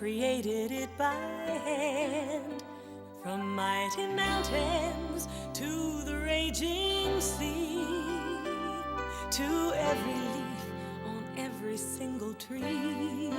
created it by hand. From mighty mountains to the raging sea, to every leaf on every single tree.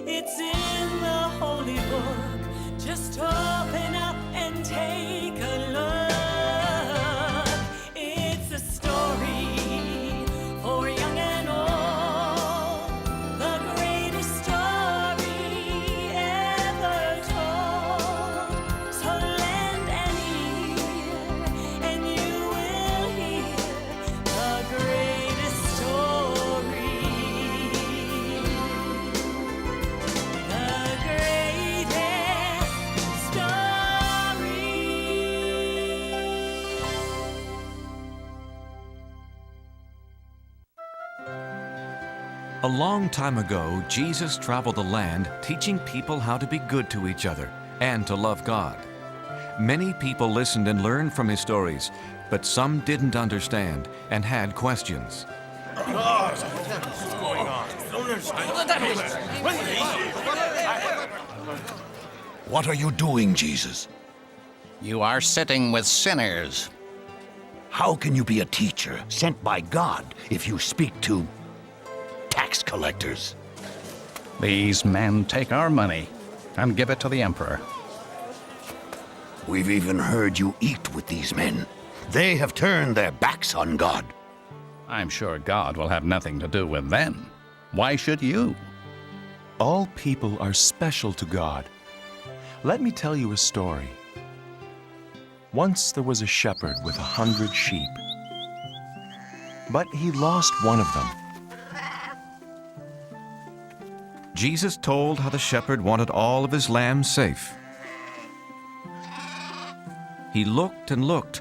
It's in the holy book. Just open up and take a look. It's a story for young and old, the greatest story ever told. So lend an ear and you will hear the greatest story. The greatest story. A long time ago, Jesus traveled the land teaching people how to be good to each other and to love God. Many people listened and learned from his stories, but some didn't understand and had questions. What are you doing, Jesus? You are sitting with sinners. How can you be a teacher sent by God if you speak to tax collectors? These men take our money and give it to the emperor. We've even heard you eat with these men. They have turned their backs on God. I'm sure God will have nothing to do with them. Why should you? All people are special to God. Let me tell you a story. Once there was a shepherd with 100 sheep, but he lost one of them. Jesus told how the shepherd wanted all of his lambs safe. He looked and looked.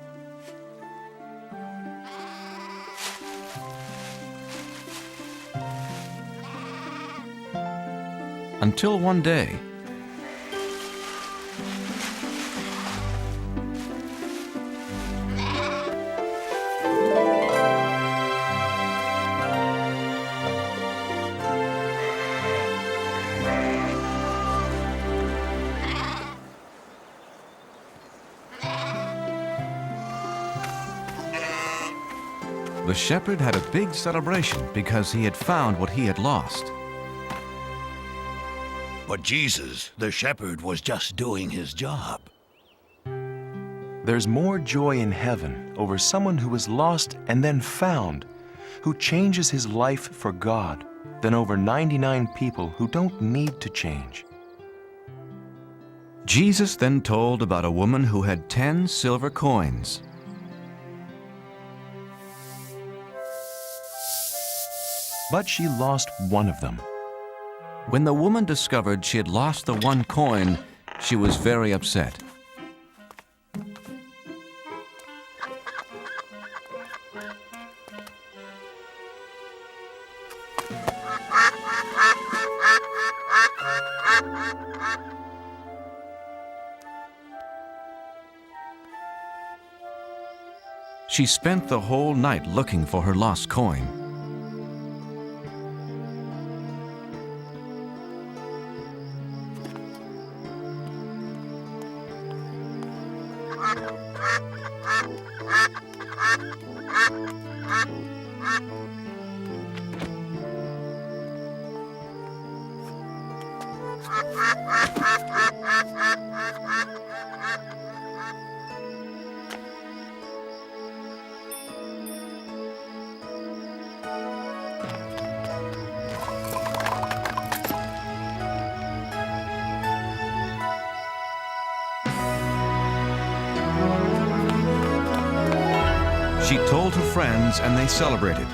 Until one day, the shepherd had a big celebration because he had found what he had lost. But Jesus, the shepherd, was just doing his job. There's more joy in heaven over someone who was lost and then found, who changes his life for God, than over 99 people who don't need to change. Jesus then told about a woman who had 10 silver coins. But she lost one of them. When the woman discovered she had lost the one coin, she was very upset. She spent the whole night looking for her lost coin. She told her friends and they celebrated.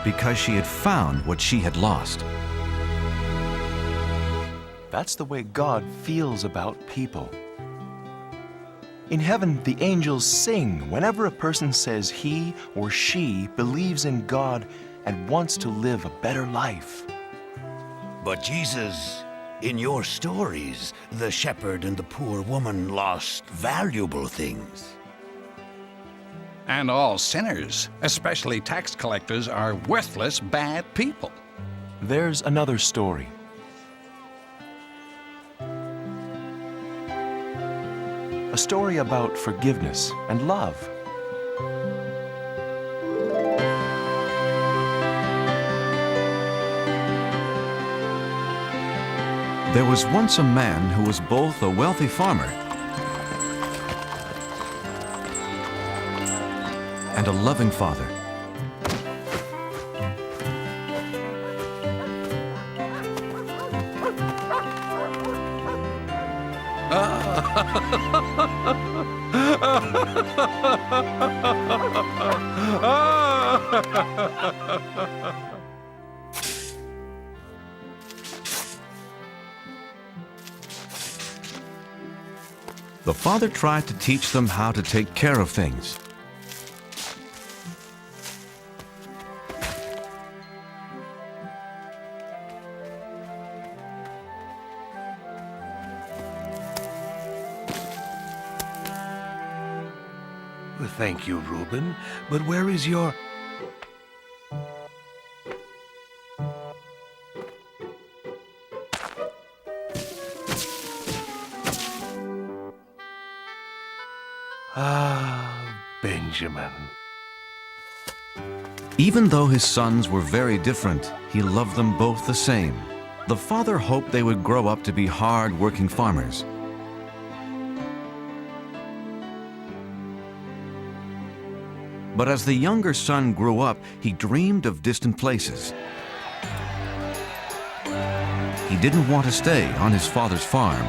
Because she had found what she had lost. That's the way God feels about people. In heaven, the angels sing whenever a person says he or she believes in God and wants to live a better life. But Jesus, in your stories, the shepherd and the poor woman lost valuable things. And all sinners, especially tax collectors, are worthless, bad people. There's another story. A story about forgiveness and love. There was once a man who was both a wealthy farmer and a loving father. The father tried to teach them how to take care of things. Thank you, Reuben. But where is your... Benjamin. Even though his sons were very different, he loved them both the same. The father hoped they would grow up to be hard-working farmers. But as the younger son grew up, he dreamed of distant places. He didn't want to stay on his father's farm.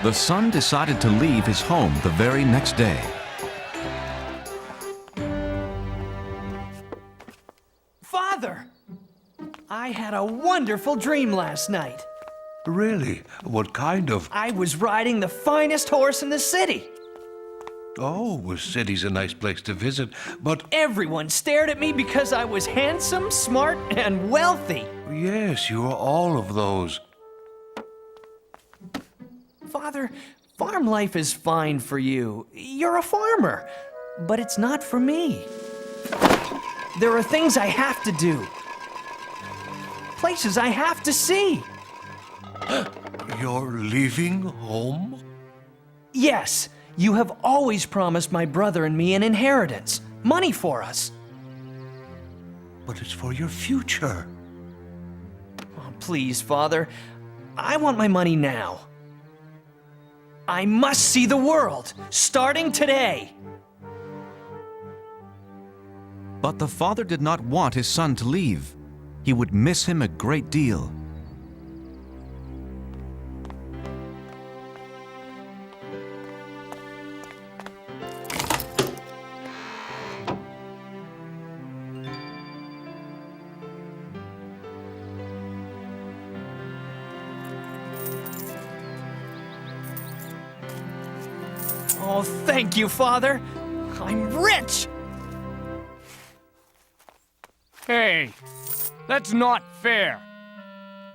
The son decided to leave his home the very next day. Father, I had a wonderful dream last night. Really? What kind of... I was riding the finest horse in the city. Oh, the city's a nice place to visit, but... Everyone stared at me because I was handsome, smart, and wealthy. Yes, you are all of those. Father, farm life is fine for you. You're a farmer, but it's not for me. There are things I have to do, places I have to see. You're leaving home? Yes, you have always promised my brother and me an inheritance, money for us. But it's for your future. Oh, please, Father, I want my money now. I must see the world, starting today. But the father did not want his son to leave. He would miss him a great deal. Oh, thank you, Father. I'm rich. Hey, that's not fair.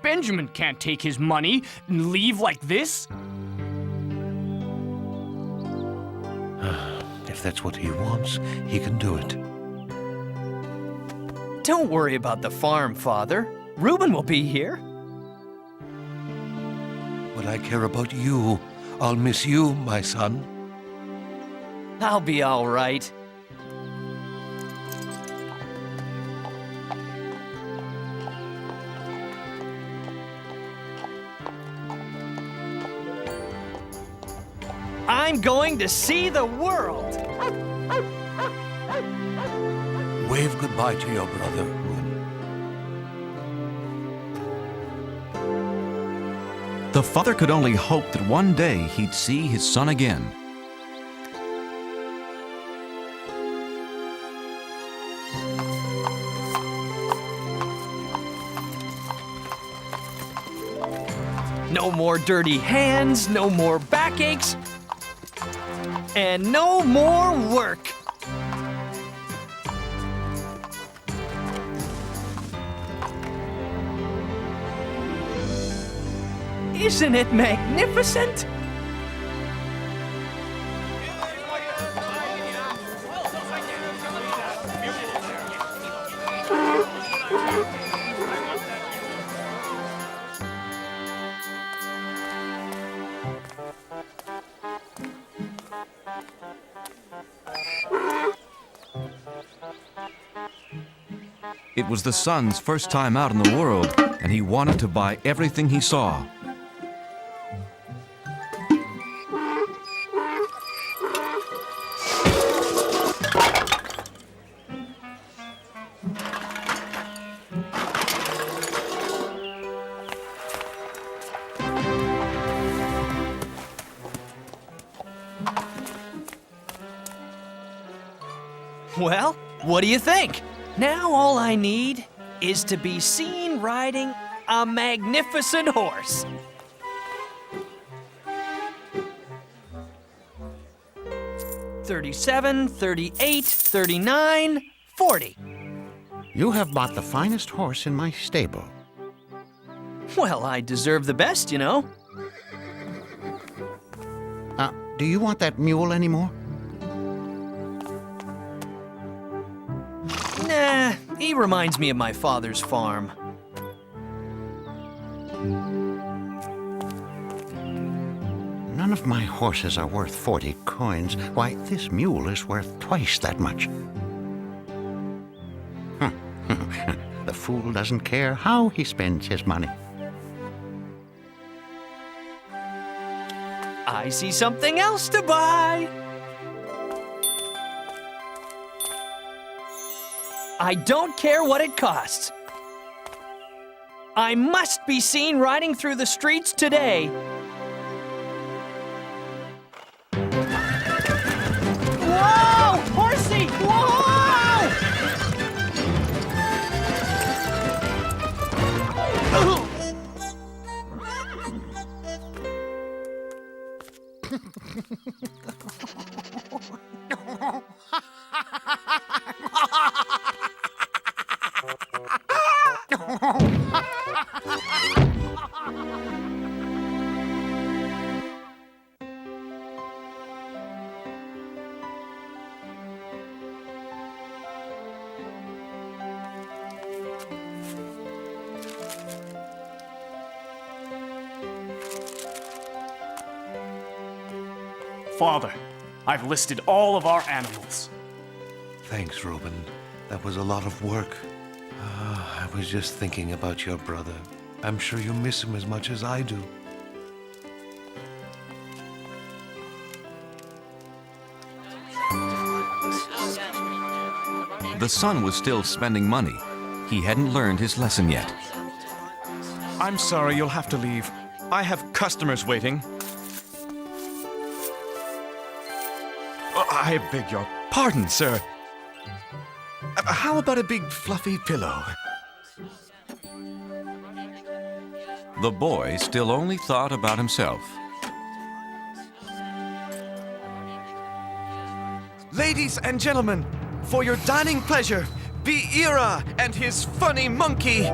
Benjamin can't take his money and leave like this. If that's what he wants, he can do it. Don't worry about the farm, Father. Reuben will be here. But I care about you. I'll miss you, my son. I'll be all right. I'm going to see the world. Wave goodbye to your brother, Reuben. The father could only hope that one day he'd see his son again. No more dirty hands, no more backaches, and no more work. Isn't it magnificent? It was the son's first time out in the world, and he wanted to buy everything he saw. Well, what do you think? Now all I need is to be seen riding a magnificent horse. $37, $38, $39, $40. You have bought the finest horse in my stable. Well, I deserve the best, you know. Do you want that mule anymore? Nah, he reminds me of my father's farm. None of my horses are worth 40 coins. Why, this mule is worth twice that much. The fool doesn't care how he spends his money. I see something else to buy. I don't care what it costs. I must be seen riding through the streets today. Whoa! Horsey! Whoa! Father, I've listed all of our animals. Thanks, Reuben. That was a lot of work. I was just thinking about your brother. I'm sure you miss him as much as I do. The son was still spending money. He hadn't learned his lesson yet. I'm sorry, you'll have to leave. I have customers waiting. I beg your pardon, sir. How about a big fluffy pillow? The boy still only thought about himself. Ladies and gentlemen, for your dining pleasure, be Ira and his funny monkey.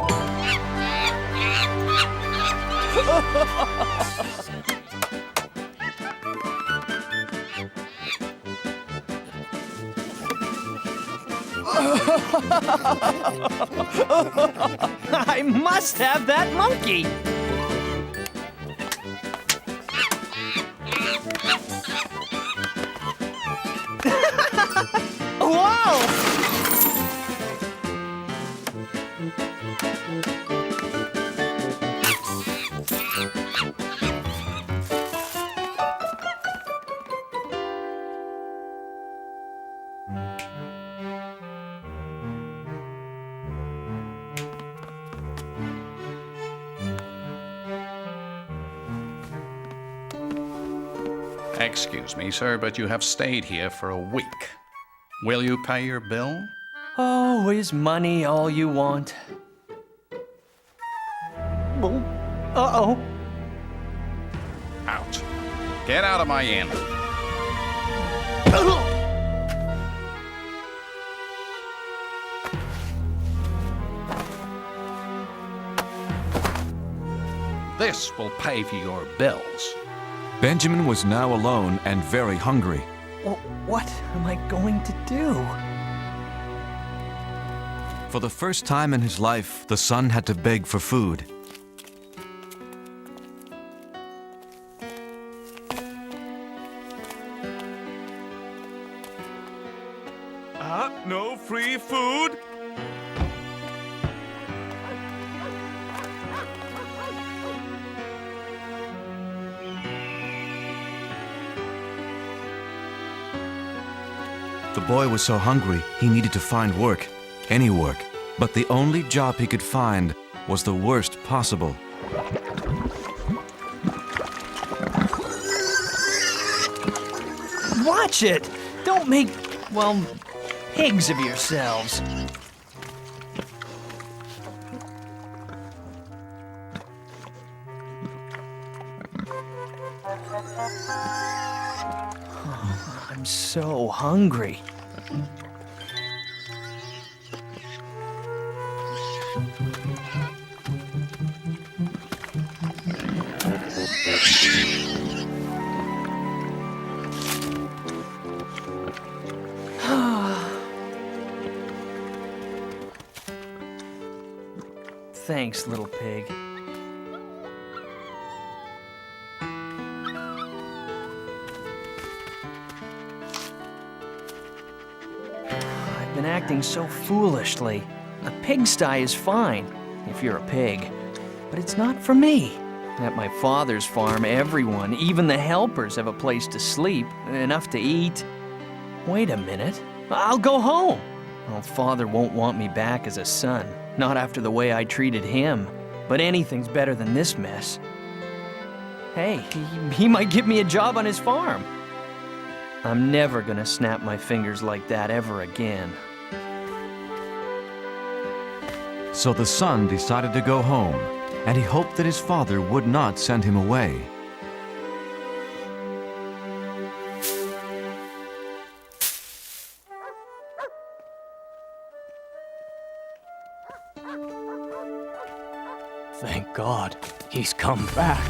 I must have that monkey. Whoa! Excuse me, sir, but you have stayed here for a week. Will you pay your bill? Oh, is money all you want? Oh, uh-oh. Out. Get out of my inn. This will pay for your bills. Benjamin was now alone and very hungry. Well, what am I going to do? For the first time in his life, the son had to beg for food. No free food? The boy was so hungry, he needed to find work, any work. But the only job he could find was the worst possible. Watch it! Don't make, well, pigs of yourselves. Oh, I'm so hungry. Thanks, little pig. I've been acting so foolishly. A pigsty is fine, if you're a pig. But it's not for me. At my father's farm, everyone, even the helpers, have a place to sleep, enough to eat. Wait a minute. I'll go home. Well, father won't want me back as a son. Not after the way I treated him. But anything's better than this mess. Hey, he might give me a job on his farm. I'm never gonna snap my fingers like that ever again. So the son decided to go home, and he hoped that his father would not send him away. Thank God, he's come back.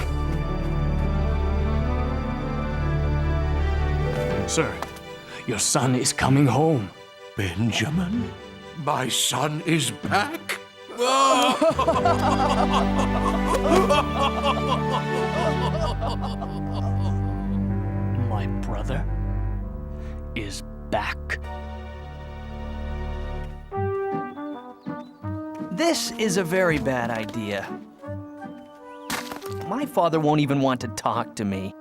Sir, your son is coming home. Benjamin? My son is back? My brother is back. This is a very bad idea. My father won't even want to talk to me.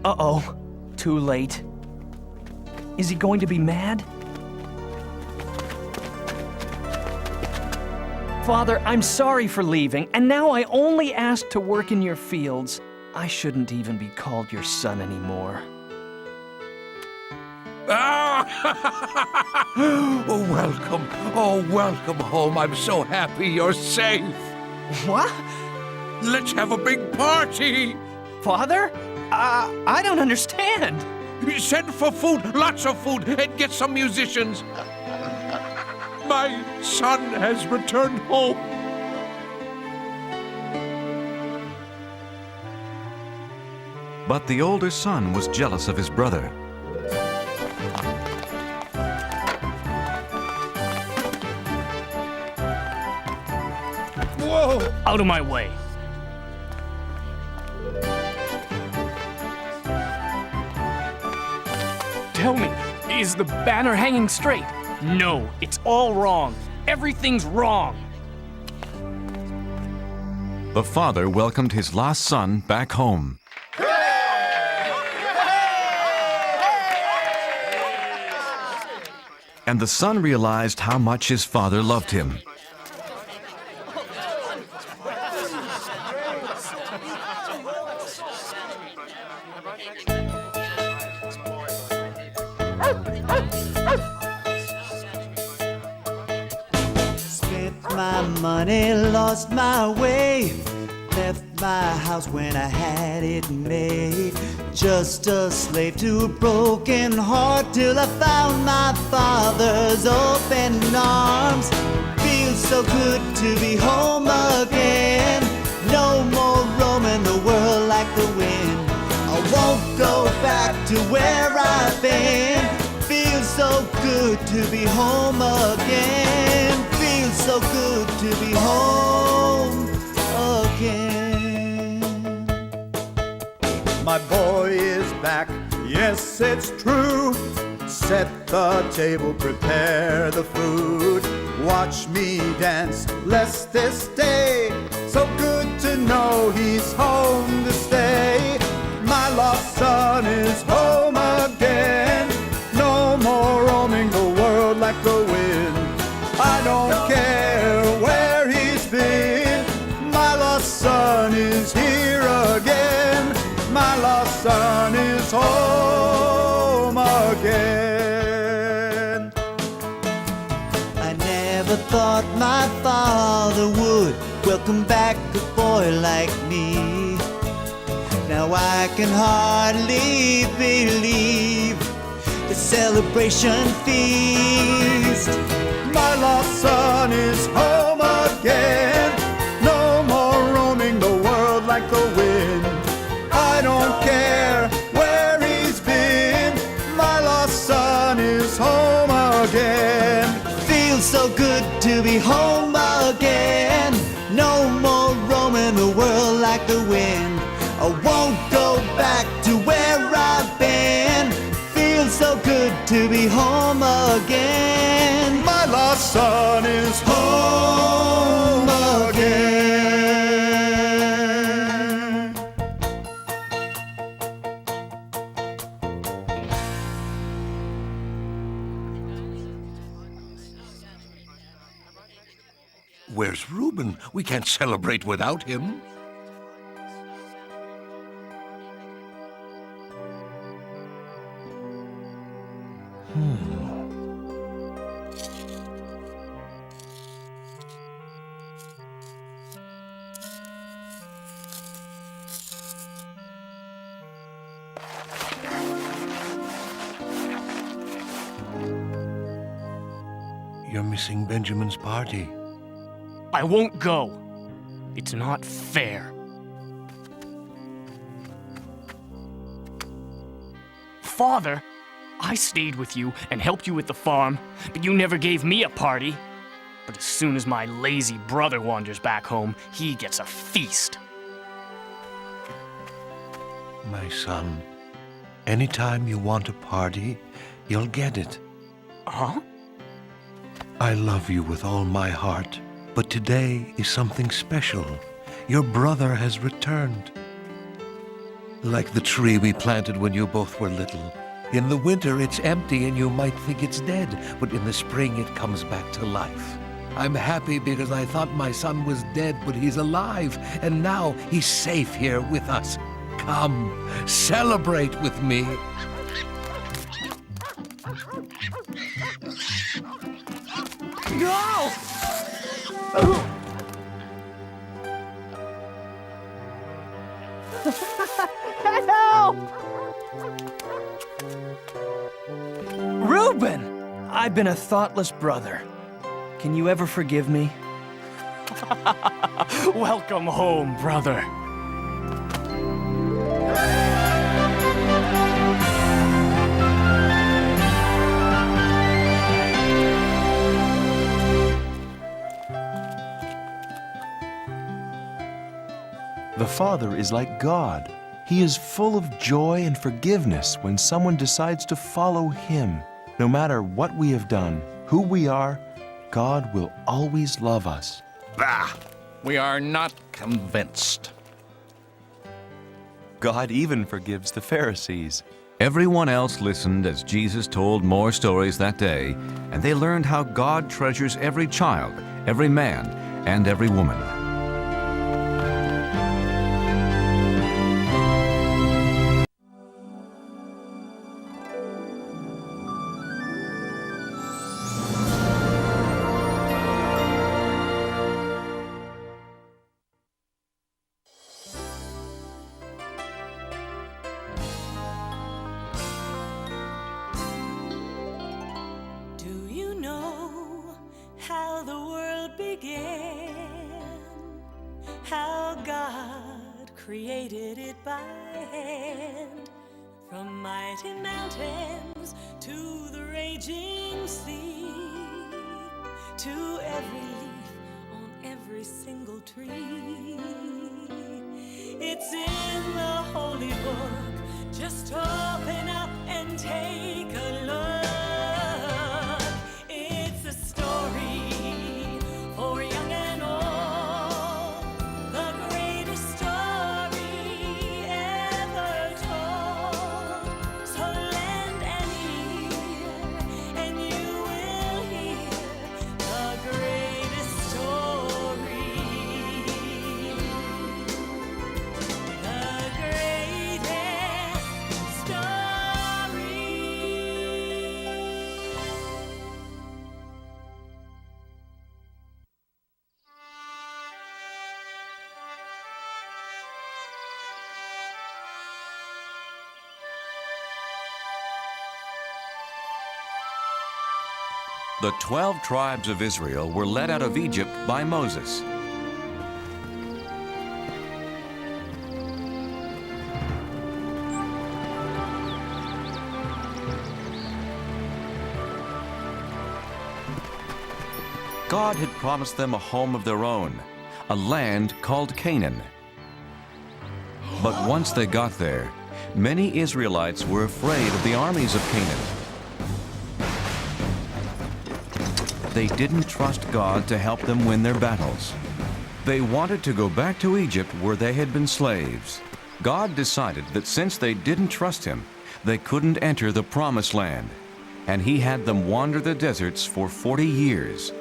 Uh-oh, too late. Is he going to be mad? Father, I'm sorry for leaving, and now I only ask to work in your fields. I shouldn't even be called your son anymore. Oh, welcome. Oh, welcome home. I'm so happy you're safe. What? Let's have a big party. Father? I don't understand. Send for food, lots of food, and get some musicians. My son has returned home. But the older son was jealous of his brother. Whoa! Out of my way. Tell me, is the banner hanging straight? No, it's all wrong. Everything's wrong. The father welcomed his lost son back home. And the son realized how much his father loved him. Spent my money, lost my way, left my house when I had it made. Just a slave to a broken heart till I found my father's open arms. Feels so good to be home again. No more roaming the world like the wind. I won't go back to where I've been. Feels so good to be home again. Feels so good to be home again. My boy is back, yes, it's true. Set the table, prepare the food. Watch me dance, bless this day. So good to know he's home to stay. My lost son is home again. No more roaming the world like the wind. I don't care where he's been. My lost son is here again. My lost son is home again. I never thought my father would welcome back a boy like me. Now I can hardly believe the celebration feast. My lost son is home again. No more roaming the world like the wind. I don't care where he's been. My lost son is home again. Feels so good to be home again. No more roaming the world like the wind. I won't go back to where I've been. Feels so good to be home again. My lost son is home again. Where's Reuben? We can't celebrate without him. You're missing Benjamin's party. I won't go. It's not fair. Father, I stayed with you and helped you with the farm, but you never gave me a party. But as soon as my lazy brother wanders back home, he gets a feast. My son, anytime you want a party, you'll get it. Huh? I love you with all my heart, but today is something special. Your brother has returned. Like the tree we planted when you both were little. In the winter, it's empty and you might think it's dead, but in the spring, it comes back to life. I'm happy because I thought my son was dead, but he's alive, and now he's safe here with us. Come, celebrate with me. No! Help! Reuben! I've been a thoughtless brother. Can you ever forgive me? Welcome home, brother. The Father is like God. He is full of joy and forgiveness when someone decides to follow Him. No matter what we have done, who we are, God will always love us. Bah! We are not convinced. God even forgives the Pharisees. Everyone else listened as Jesus told more stories that day, and they learned how God treasures every child, every man, and every woman. Do you know how the world began? created it by hand. From mighty mountains to the raging sea, to every leaf on every single tree. It's in the holy book. Just open up and take a look. It's a story for young and old, the greatest story ever told. So lend an ear and you will hear the greatest story. The greatest story. The 12 tribes of Israel were led out of Egypt by Moses. God had promised them a home of their own, a land called Canaan. But once they got there, many Israelites were afraid of the armies of Canaan. They didn't trust God to help them win their battles. They wanted to go back to Egypt where they had been slaves. God decided that since they didn't trust Him, they couldn't enter the Promised Land, and He had them wander the deserts for 40 years.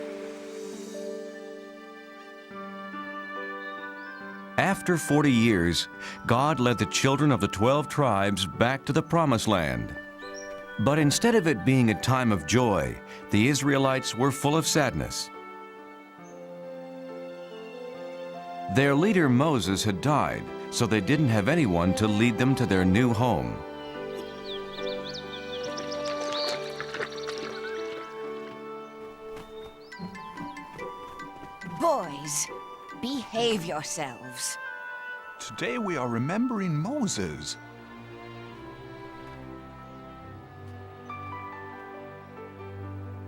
After 40 years, God led the children of the 12 tribes back to the Promised Land. But instead of it being a time of joy, the Israelites were full of sadness. Their leader Moses had died, so they didn't have anyone to lead them to their new home. Boys, behave yourselves. Today we are remembering Moses.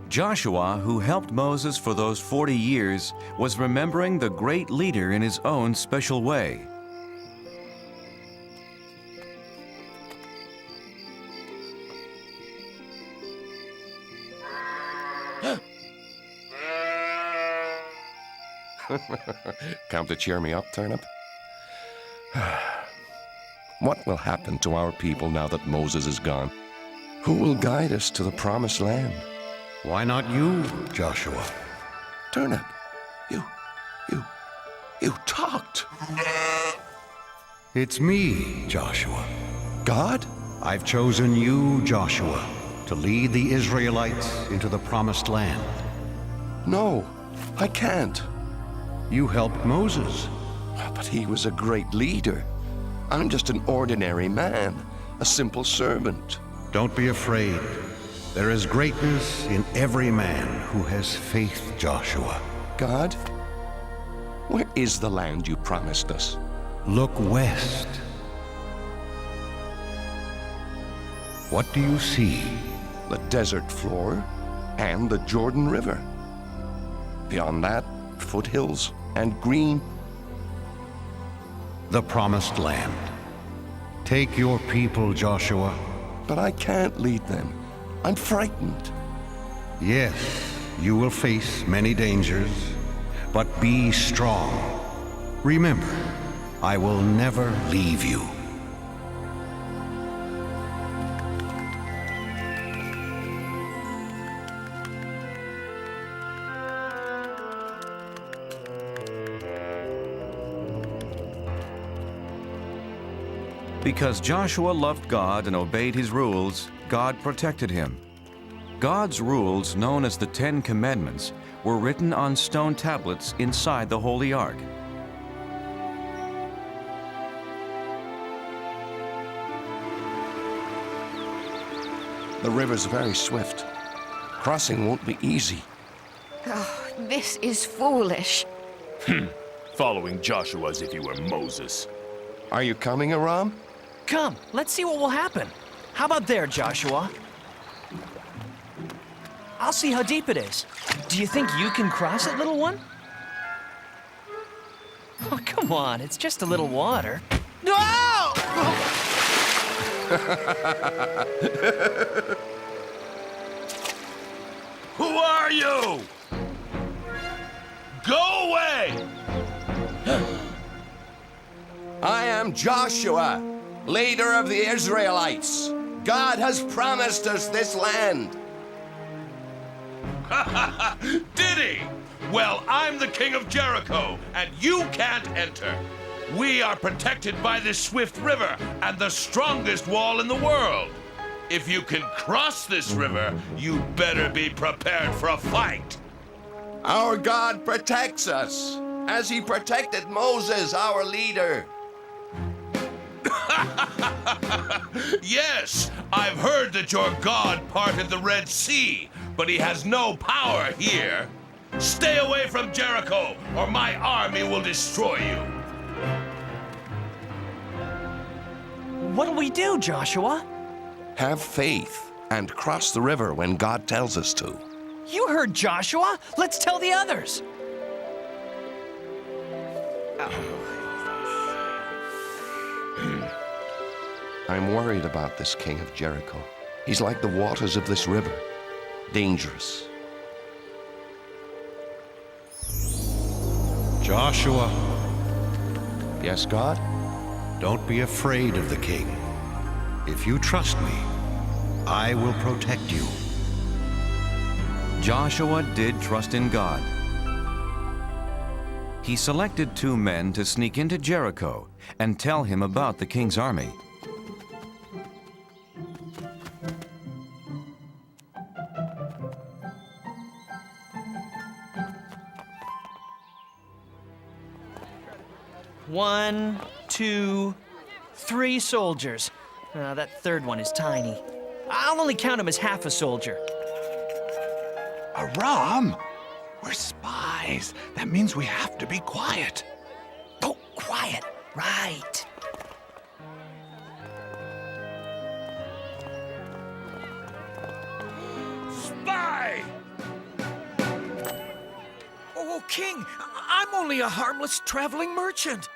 Joshua, who helped Moses for those 40 years, was remembering the great leader in his own special way. Come to cheer me up, Turnip? What will happen to our people now that Moses is gone? Who will guide us to the Promised Land? Why not you, Joshua? Turnip, you talked. It's me, Joshua. God? I've chosen you, Joshua, to lead the Israelites into the Promised Land. No, I can't. You helped Moses. But he was a great leader. I'm just an ordinary man, a simple servant. Don't be afraid. There is greatness in every man who has faith, Joshua. God, where is the land you promised us? Look west. What do you see? The desert floor and the Jordan River. Beyond that, foothills and green. The Promised Land. Take your people, Joshua. But I can't lead them. I'm frightened. Yes, you will face many dangers, but be strong. Remember, I will never leave you. Because Joshua loved God and obeyed His rules, God protected him. God's rules, known as the 10 Commandments, were written on stone tablets inside the Holy Ark. The river's very swift. Crossing won't be easy. Oh, this is foolish. Following Joshua as if he were Moses. Are you coming, Aram? Come, let's see what will happen. How about there, Joshua? I'll see how deep it is. Do you think you can cross it, little one? Oh, come on, it's just a little water. No! Who are you? Go away! I am Joshua, leader of the Israelites. God has promised us this land. Did he? Well, I'm the king of Jericho, and you can't enter. We are protected by this swift river and the strongest wall in the world. If you can cross this river, you better be prepared for a fight. Our God protects us, as he protected Moses, our leader. Yes, I've heard that your God parted the Red Sea, but he has no power here. Stay away from Jericho, or my army will destroy you. What'll we do, Joshua? Have faith and cross the river when God tells us to. You heard Joshua. Let's tell the others. I'm worried about this king of Jericho. He's like the waters of this river, dangerous. Joshua. Yes, God? Don't be afraid of the king. If you trust me, I will protect you. Joshua did trust in God. He selected 2 men to sneak into Jericho and tell him about the king's army. One, 2, 3 soldiers. That third one is tiny. I'll only count him as half a soldier. Aram! We're spies. That means we have to be quiet. Oh, quiet. Right. Spy! Oh, King, I'm only a harmless traveling merchant.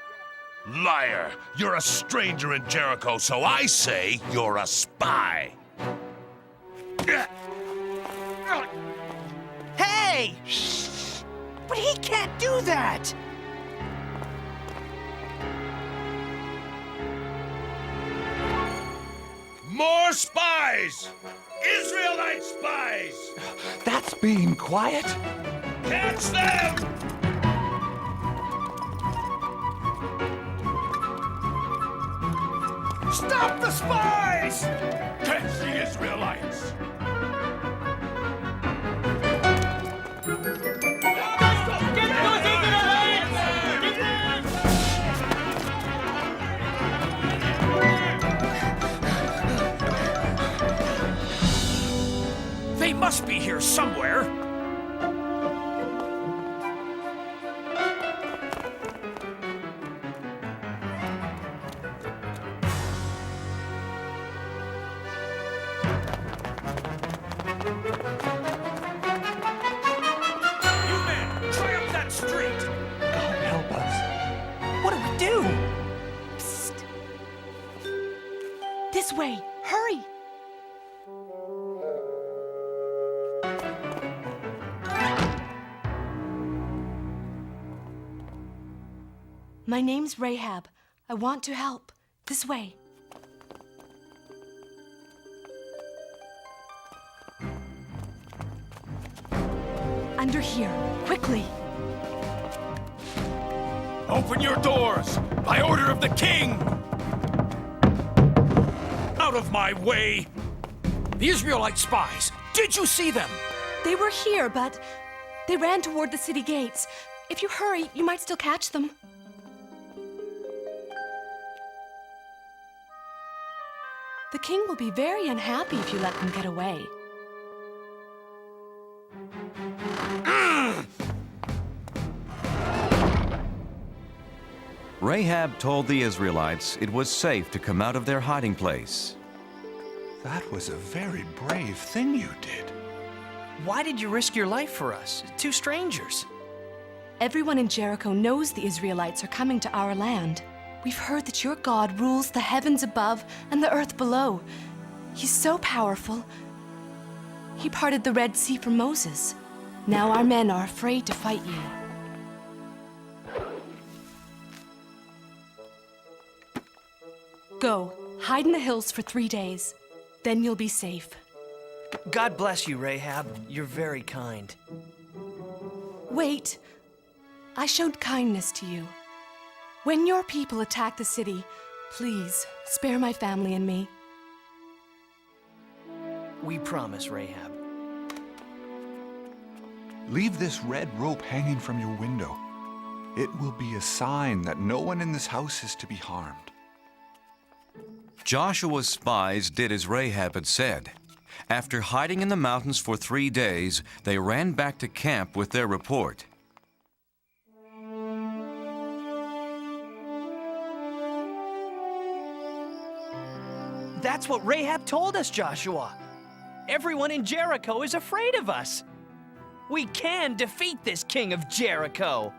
Liar! You're a stranger in Jericho, so I say you're a spy. Hey! Shh! But he can't do that! More spies! Israelite spies! That's being quiet. Catch them! Stop the spies! Catch the Israelites! They must be here somewhere. This way! Hurry! My name's Rahab. I want to help. This way. Under here. Quickly. Open your doors! By order of the king! Out of my way! The Israelite spies! Did you see them? They were here, but they ran toward the city gates. If you hurry, you might still catch them. The king will be very unhappy if you let them get away. Rahab told the Israelites it was safe to come out of their hiding place. That was a very brave thing you did. Why did you risk your life for us? Two strangers. Everyone in Jericho knows the Israelites are coming to our land. We've heard that your God rules the heavens above and the earth below. He's so powerful. He parted the Red Sea for Moses. Now our men are afraid to fight you. Go, hide in the hills for 3 days. Then you'll be safe. God bless you, Rahab. You're very kind. Wait. I showed kindness to you. When your people attack the city, please spare my family and me. We promise, Rahab. Leave this red rope hanging from your window. It will be a sign that no one in this house is to be harmed. Joshua's spies did as Rahab had said. After hiding in the mountains for 3 days, they ran back to camp with their report. That's what Rahab told us, Joshua. Everyone in Jericho is afraid of us. We can defeat this king of Jericho.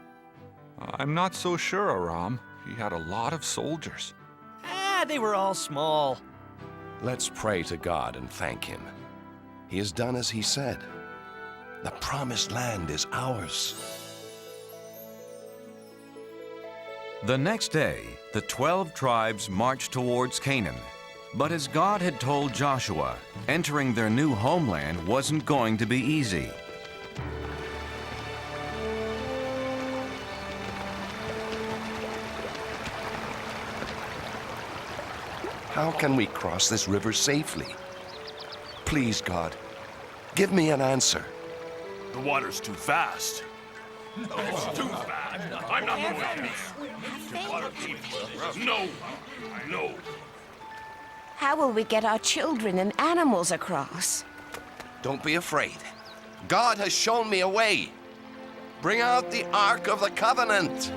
I'm not so sure, Aram. He had a lot of soldiers. They were all small. Let's pray to God and thank Him. He has done as He said. The promised land is ours. The next day, the 12 tribes marched towards Canaan. But as God had told Joshua, entering their new homeland wasn't going to be easy. How can we cross this river safely? Please, God, give me an answer. The water's too fast. It's too fast. I'm not going to. No, no. How will we get our children and animals across? Don't be afraid. God has shown me a way. Bring out the Ark of the Covenant.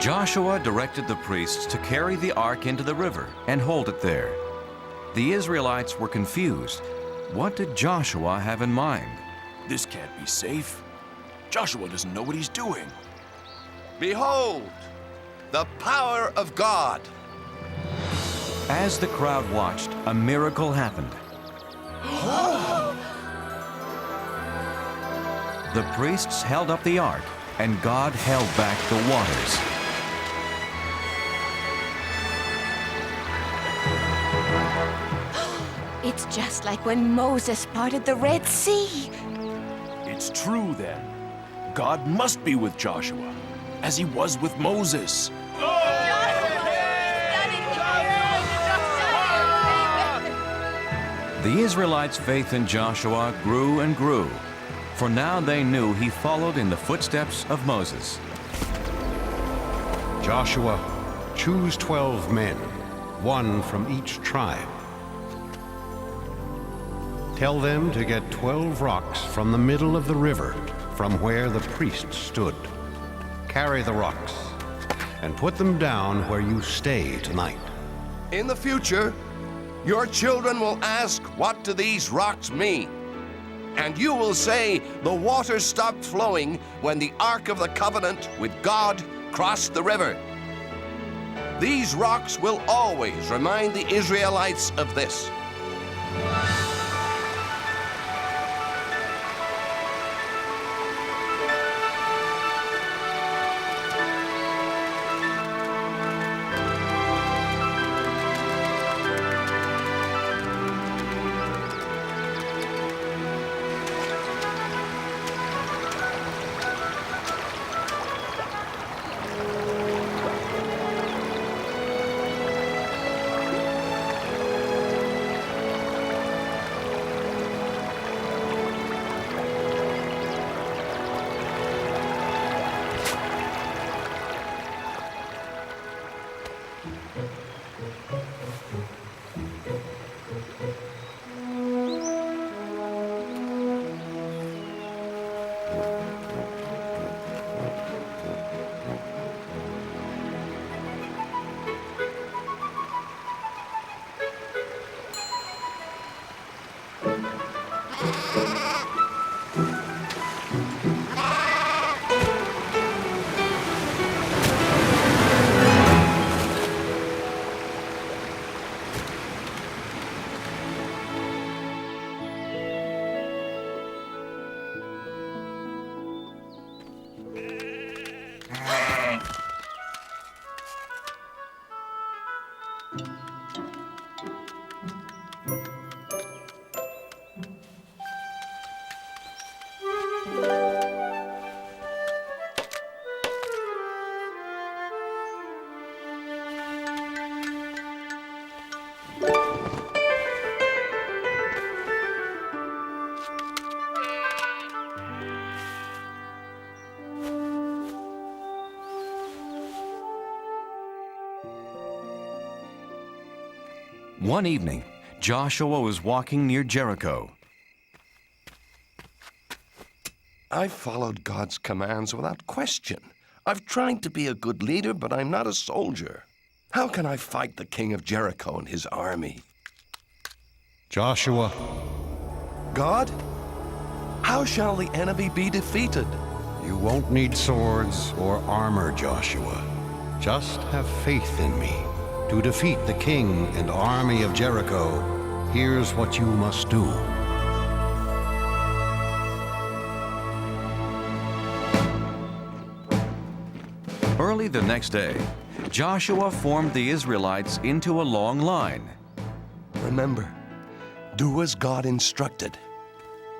Joshua directed the priests to carry the ark into the river and hold it there. The Israelites were confused. What did Joshua have in mind? This can't be safe. Joshua doesn't know what he's doing. Behold, the power of God. As the crowd watched, a miracle happened. The priests held up the ark, and God held back the waters. It's just like when Moses parted the Red Sea. It's true then. God must be with Joshua, as he was with Moses. The Israelites' faith in Joshua grew and grew, for now they knew he followed in the footsteps of Moses. Joshua, choose 12 men, one from each tribe. Tell them to get 12 rocks from the middle of the river, from where the priests stood. Carry the rocks and put them down where you stay tonight. In the future, your children will ask, what do these rocks mean? And you will say, the water stopped flowing when the Ark of the Covenant with God crossed the river. These rocks will always remind the Israelites of this. One evening, Joshua was walking near Jericho. I've followed God's commands without question. I've tried to be a good leader, but I'm not a soldier. How can I fight the king of Jericho and his army? Joshua. God? How shall the enemy be defeated? You won't need swords or armor, Joshua. Just have faith in me. To defeat the king and army of Jericho, here's what you must do. Early the next day, Joshua formed the Israelites into a long line. Remember, do as God instructed.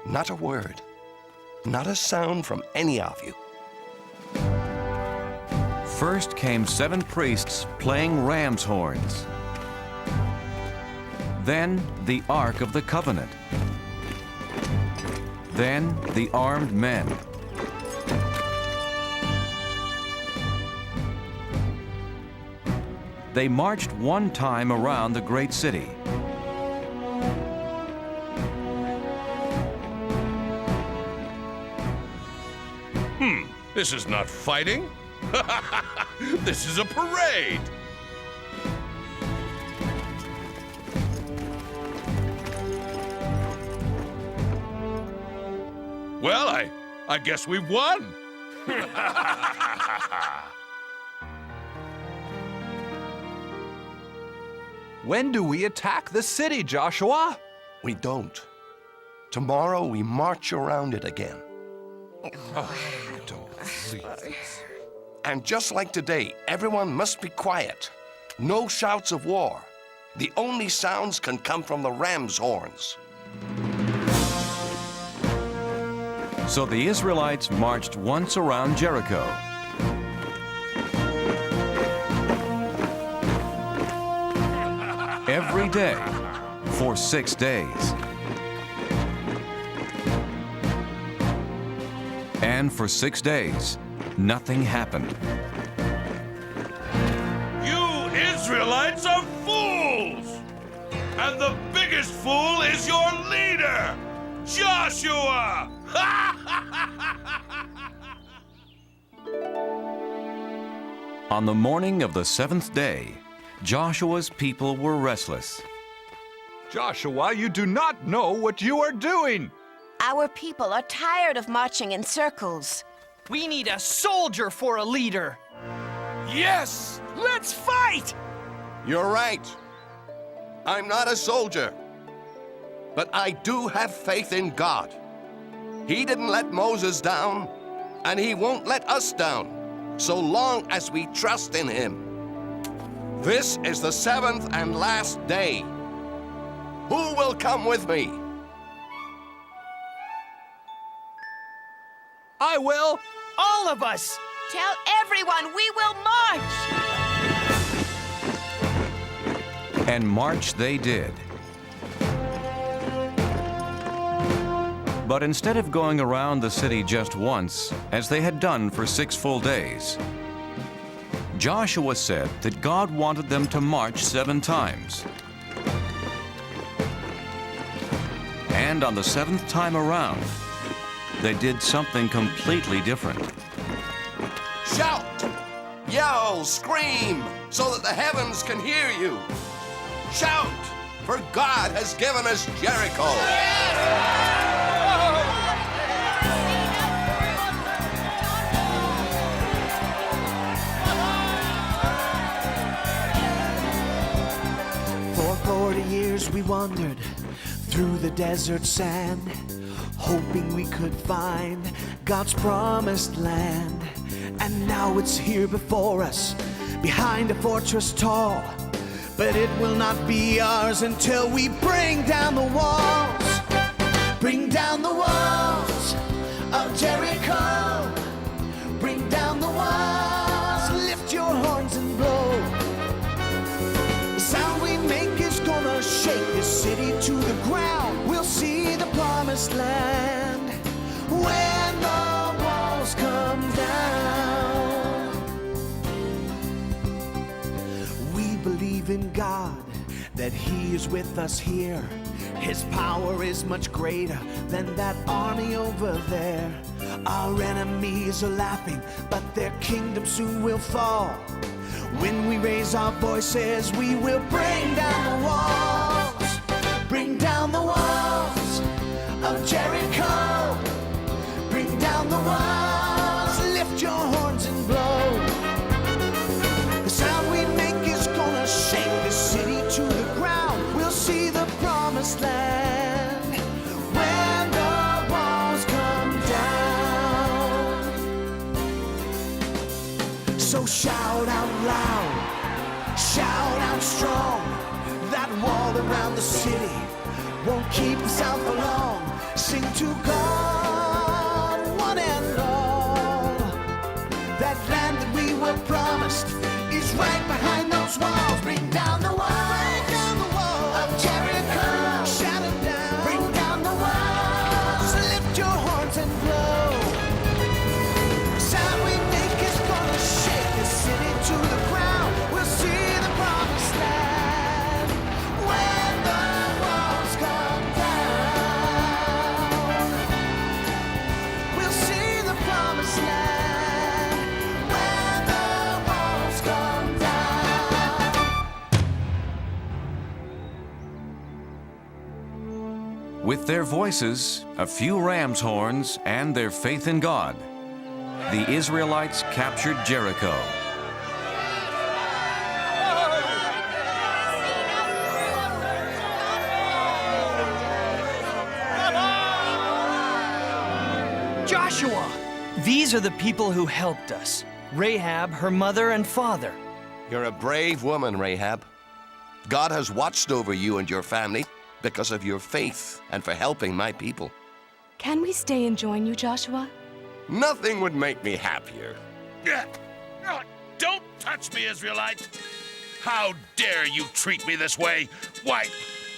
Not a word, not a sound from any of you. First came 7 priests playing ram's horns. Then the Ark of the Covenant. Then the armed men. They marched one time around the great city. This is not fighting. This is a parade. Well, I guess we've won. When do we attack the city, Joshua? We don't. Tomorrow we march around it again. And just like today, everyone must be quiet. No shouts of war. The only sounds can come from the ram's horns. So the Israelites marched once around Jericho. Every day for 6 days. And for 6 days, nothing happened. You Israelites are fools! And the biggest fool is your leader, Joshua! On the morning of the 7th day, Joshua's people were restless. Joshua, you do not know what you are doing. Our people are tired of marching in circles. We need a soldier for a leader. Yes! Let's fight! You're right. I'm not a soldier. But I do have faith in God. He didn't let Moses down, and he won't let us down, so long as we trust in him. This is the 7th and last day. Who will come with me? I will. All of us! Tell everyone we will march! And march they did. But instead of going around the city just once, as they had done for 6 full days, Joshua said that God wanted them to march 7 times. And on the 7th time around, they did something completely different. Shout, yell, scream, so that the heavens can hear you. Shout, for God has given us Jericho. For 40 years we wandered through the desert sand, hoping we could find God's promised land. And And now it's here before us, behind a fortress tall. But it will not be ours until we bring down the walls. Bring down the walls of Jericho. Bring down the walls, lift your horns and blow. The sound we make is gonna shake this city to the ground. We'll see the promised land when the walls come down. We believe in God, that He is with us here. His power is much greater than that army over there. Our enemies are laughing, but their kingdom soon will fall. When we raise our voices, we will bring down the walls. Bring down the walls of Jericho. Bring down the walls, lift your horns and blow. The sound we make is gonna shake the city to the ground. We'll see the promised land when the walls come down. So shout out loud, shout out strong. That wall around the city won't keep us out for long. Sing to God, one and all. That land that we were promised is right behind those walls. Bring down the walls of Jericho. Shout it down. Bring down the walls. Lift your horns and blow. The sound we make is gonna shake the city to the ground. We'll see the promised land when the walls come down. We'll see the promised land when the walls come down. With their voices, a few ram's horns, and their faith in God, the Israelites captured Jericho. Joshua! These are the people who helped us. Rahab, her mother and father. You're a brave woman, Rahab. God has watched over you and your family because of your faith and for helping my people. Can we stay and join you, Joshua? Nothing would make me happier. Don't touch me, Israelite! How dare you treat me this way? Why,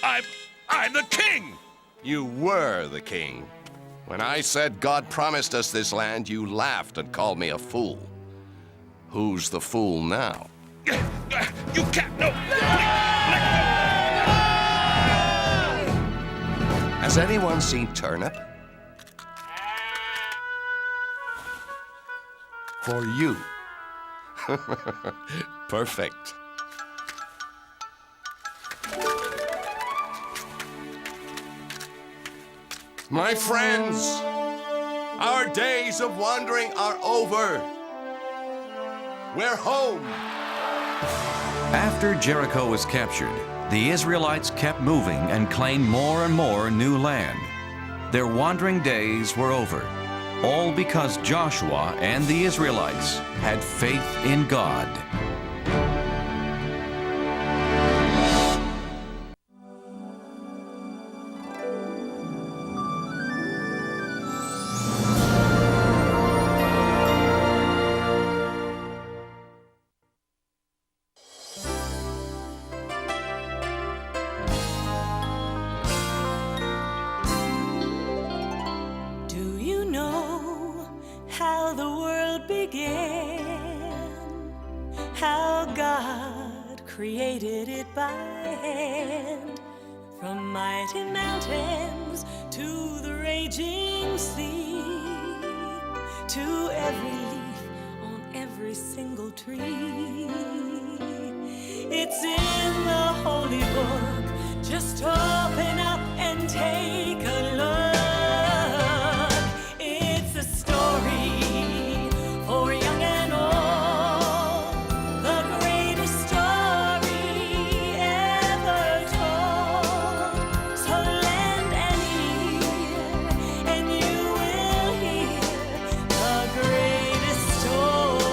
I'm the king! You were the king. When I said God promised us this land, you laughed and called me a fool. Who's the fool now? You can't, no! Has anyone seen Turnip? For you. Perfect. My friends, our days of wandering are over. We're home. After Jericho was captured, the Israelites kept moving and claimed more and more new land. Their wandering days were over, all because Joshua and the Israelites had faith in God. Do you know how the world began? How God created it by hand? From mighty mountains to the raging sea, to every leaf on every single tree. It's in the holy book. Just open up and take a look. It's a story for young and old, the greatest story ever told. So lend an ear and you will hear the greatest story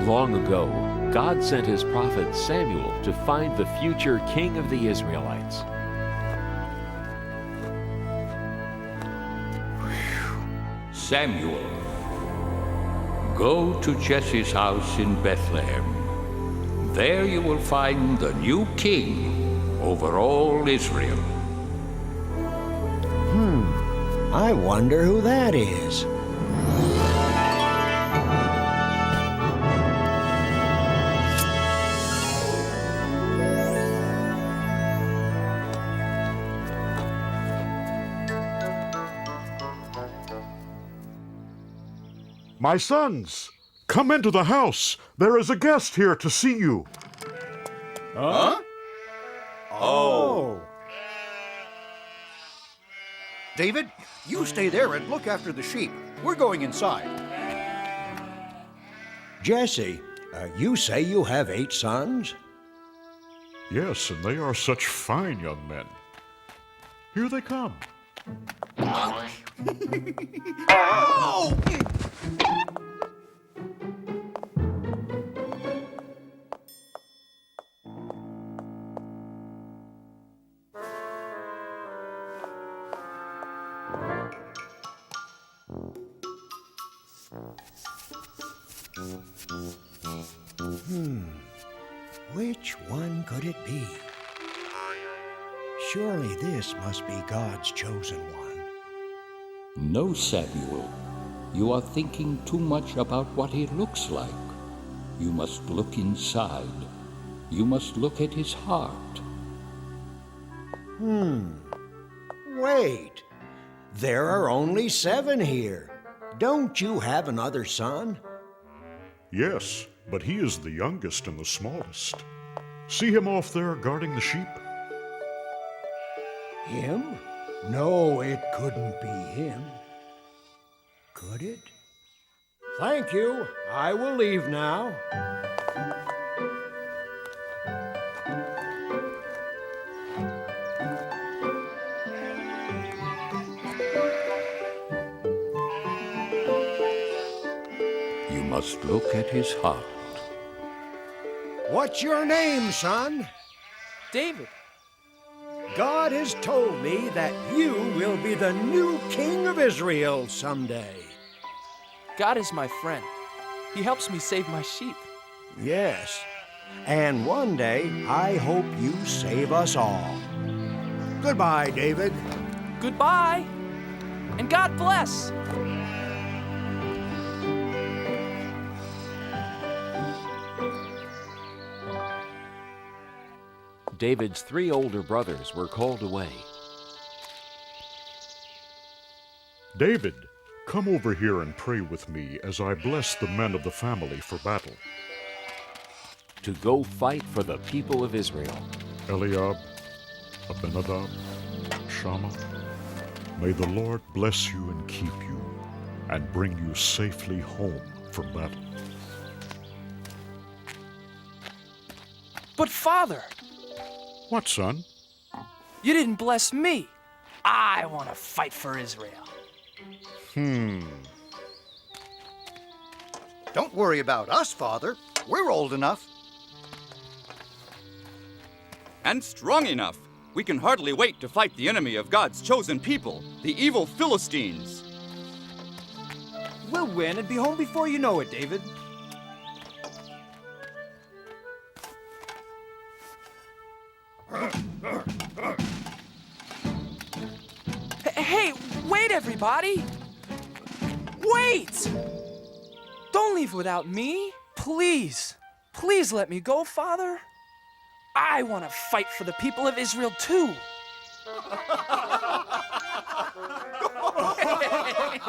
Long ago, God sent his prophet Samuel to find the future king of the Israelites. Samuel, go to Jesse's house in Bethlehem. There you will find the new king over all Israel. I wonder who that is. My sons, come into the house. There is a guest here to see you. Huh? Oh. David, you stay there and look after the sheep. We're going inside. Jesse, you say you have 8 sons? Yes, and they are such fine young men. Here they come. Oh! Which one could it be? Surely this must be God's chosen one. No, Samuel. You are thinking too much about what he looks like. You must look inside. You must look at his heart. Wait. There are only 7 here. Don't you have another son? Yes, but he is the youngest and the smallest. See him off there guarding the sheep? Him? No, it couldn't be him. Could it? Thank you. I will leave now. You must look at his heart. What's your name, son? David. God has told me that you will be the new king of Israel someday. God is my friend. He helps me save my sheep. Yes, and one day I hope you save us all. Goodbye, David. Goodbye, and God bless. David's 3 older brothers were called away. David, come over here and pray with me as I bless the men of the family for battle. To go fight for the people of Israel. Eliab, Abinadab, Shammah, may the Lord bless you and keep you, and bring you safely home from battle. But Father! What, son? You didn't bless me. I want to fight for Israel. Don't worry about us, Father. We're old enough. And strong enough. We can hardly wait to fight the enemy of God's chosen people, the evil Philistines. We'll win and be home before you know it, David. Hey, wait, everybody! Wait! Don't leave without me. Please. Please let me go, Father. I want to fight for the people of Israel, too.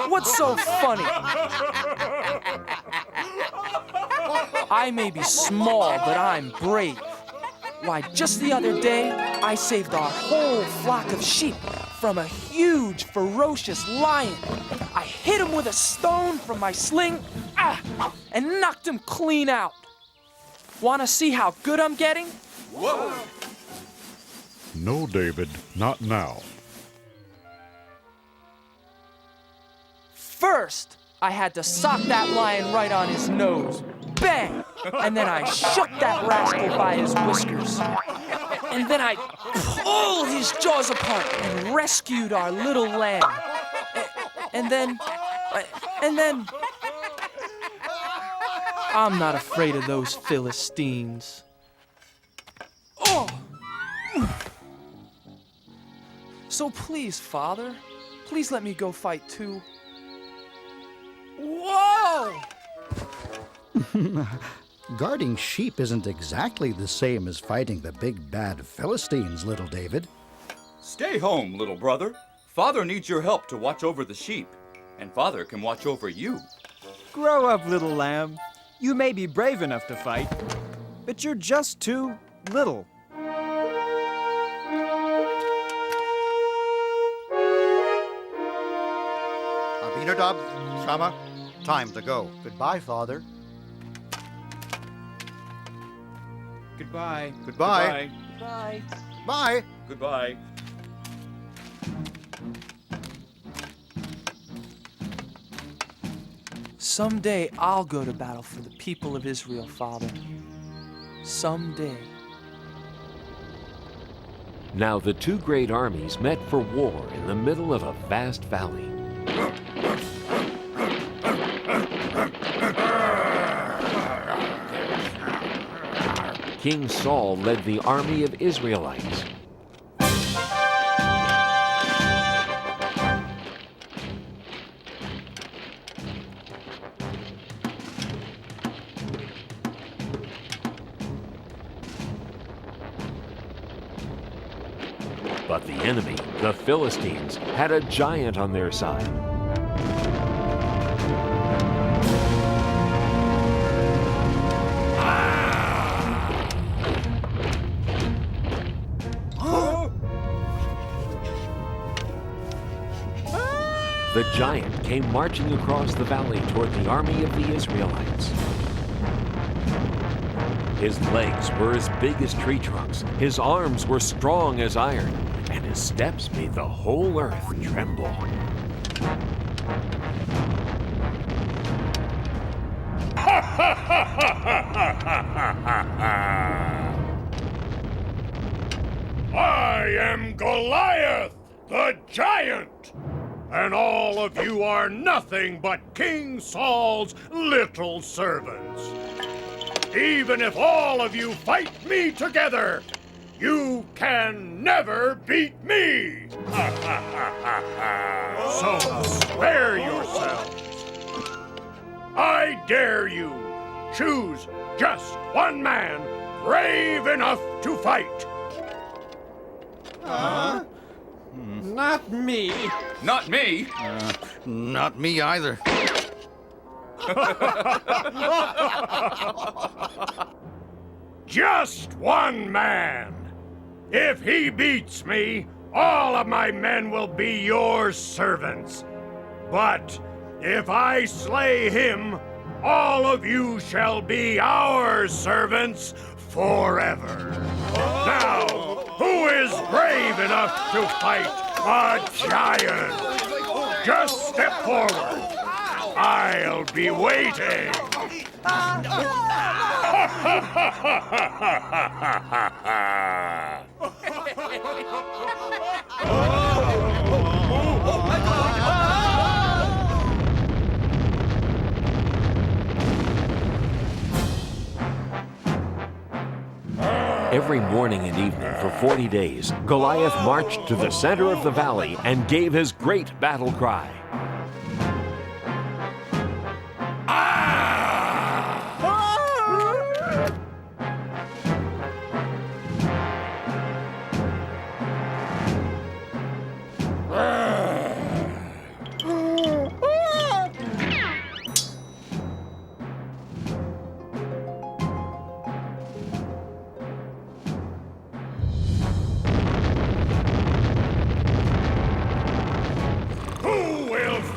What's so funny? I may be small, but I'm brave. Why, just the other day, I saved our whole flock of sheep from a huge, ferocious lion. I hit him with a stone from my sling, and knocked him clean out. Want to see how good I'm getting? Whoa! No, David, not now. First, I had to sock that lion right on his nose. Bang! And then I shook that rascal by his whiskers. And then I pulled his jaws apart and rescued our little lamb. And then... I'm not afraid of those Philistines. Oh! So please, Father, please let me go fight too. Whoa! Guarding sheep isn't exactly the same as fighting the big bad Philistines, little David. Stay home, little brother. Father needs your help to watch over the sheep, and Father can watch over you. Grow up, little lamb. You may be brave enough to fight, but you're just too little. Abinadab, Shammah, time to go. Goodbye, Father. Goodbye. Goodbye. Bye. Bye. Goodbye. Someday I'll go to battle for the people of Israel, Father. Someday. Now the two great armies met for war in the middle of a vast valley. King Saul led the army of Israelites. But the enemy, the Philistines, had a giant on their side. The giant came marching across the valley toward the army of the Israelites. His legs were as big as tree trunks, his arms were strong as iron, and his steps made the whole earth tremble. I am Goliath, the giant, and all of you are nothing but King Saul's little servants. Even if all of you fight me together, you can never beat me! So spare yourselves. I dare you. Choose just one man brave enough to fight. Not me. Not me. Not me either. Just one man. If he beats me, all of my men will be your servants. But if I slay him, all of you shall be our servants forever. Now, who is brave enough to fight a giant? Just step forward. I'll be waiting. Every morning and evening for 40 days, Goliath marched to the center of the valley and gave his great battle cry.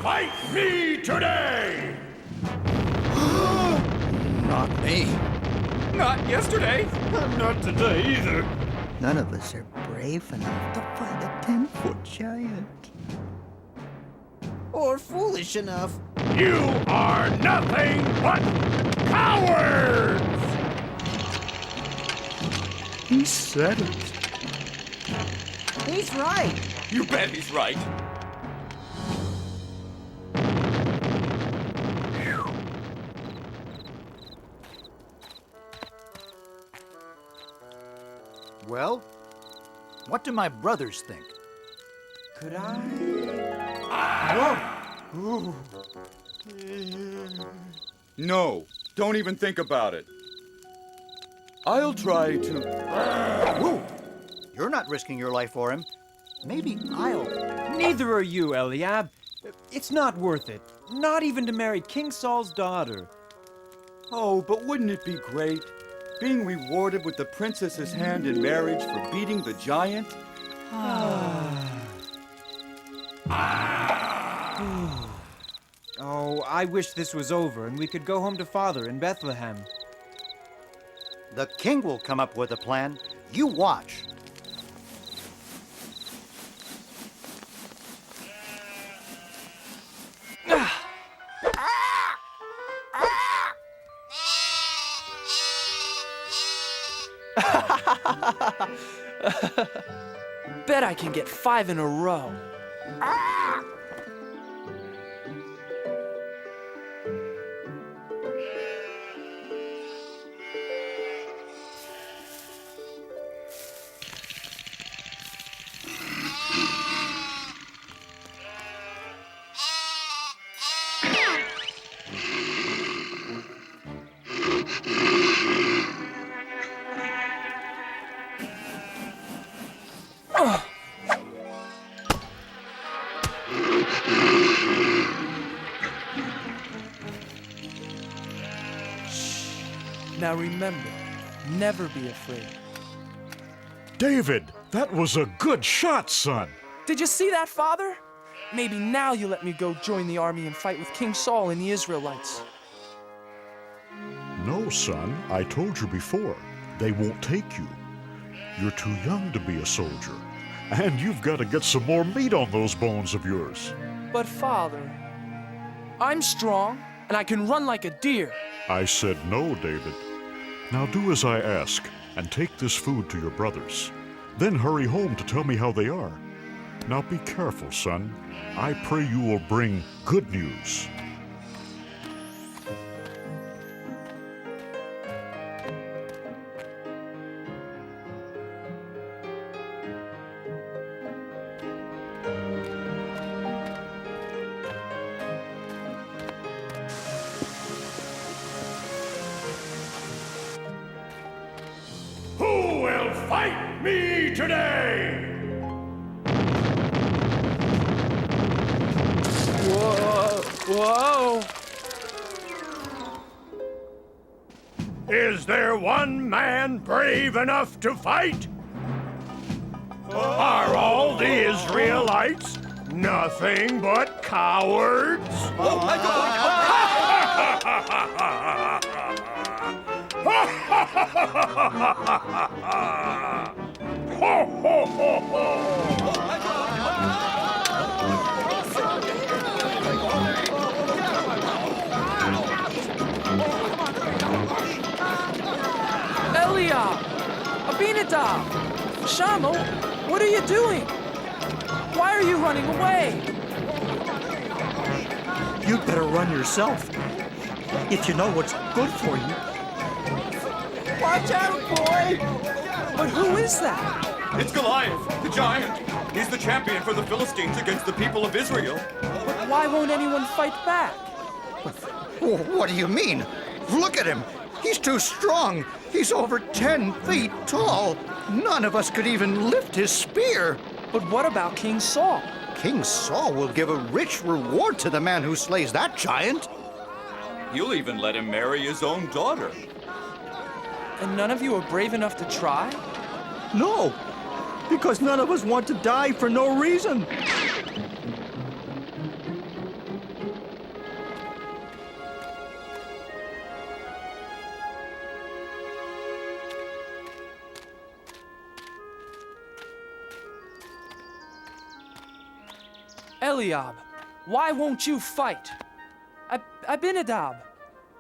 Fight me today! Not me. Not yesterday. Not today either. None of us are brave enough to fight a 10-foot giant. Or foolish enough. You are nothing but Cowards! He said it. He's right. You bet he's right. Well, what do my brothers think? Could I? Whoa! No, don't even think about it. I'll try to... Whoa! You're not risking your life for him. Maybe I'll... Neither are you, Eliab. It's not worth it. Not even to marry King Saul's daughter. Oh, but wouldn't it be great? Being rewarded with the princess's hand in marriage for beating the giant? Oh, I wish this was over and we could go home to Father in Bethlehem. The king will come up with a plan. You watch. Bet I can get 5 in a row. Now remember, never be afraid. David, that was a good shot, son. Did you see that, Father? Maybe now you let me go join the army and fight with King Saul and the Israelites. No, son, I told you before. They won't take you. You're too young to be a soldier. And you've got to get some more meat on those bones of yours. But Father, I'm strong and I can run like a deer. I said no, David. Now do as I ask and take this food to your brothers. Then hurry home to tell me how they are. Now be careful, son. I pray you will bring good news. Who will fight me today? Whoa! Is there one man brave enough to fight? Are all the Israelites nothing but cowards? Oh my Ho, ho, ho, ho! Eliab! Abinadab! Shammah, what are you doing? Why are you running away? You'd better run yourself. If you know what's good for you. Watch out, boy! But who is that? It's Goliath, the giant. He's the champion for the Philistines against the people of Israel. But why won't anyone fight back? What do you mean? Look at him. He's too strong. He's over 10 feet tall. None of us could even lift his spear. But what about King Saul? King Saul will give a rich reward to the man who slays that giant. He'll even let him marry his own daughter. And none of you are brave enough to try? No, because none of us want to die for no reason. Eliab, why won't you fight? Abinadab,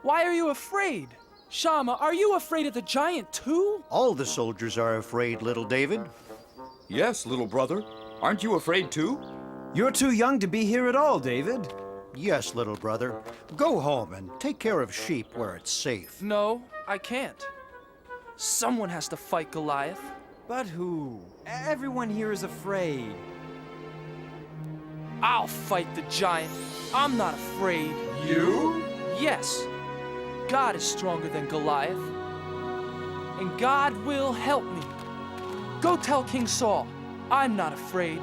Why are you afraid? Shama, are you afraid of the giant too? All the soldiers are afraid, little David. Yes, little brother. Aren't you afraid too? You're too young to be here at all, David. Yes, little brother. Go home and take care of sheep where it's safe. No, I can't. Someone has to fight Goliath. But who? Everyone here is afraid. I'll fight the giant. I'm not afraid. You? Yes. God is stronger than Goliath. And God will help me. Go tell King Saul, I'm not afraid.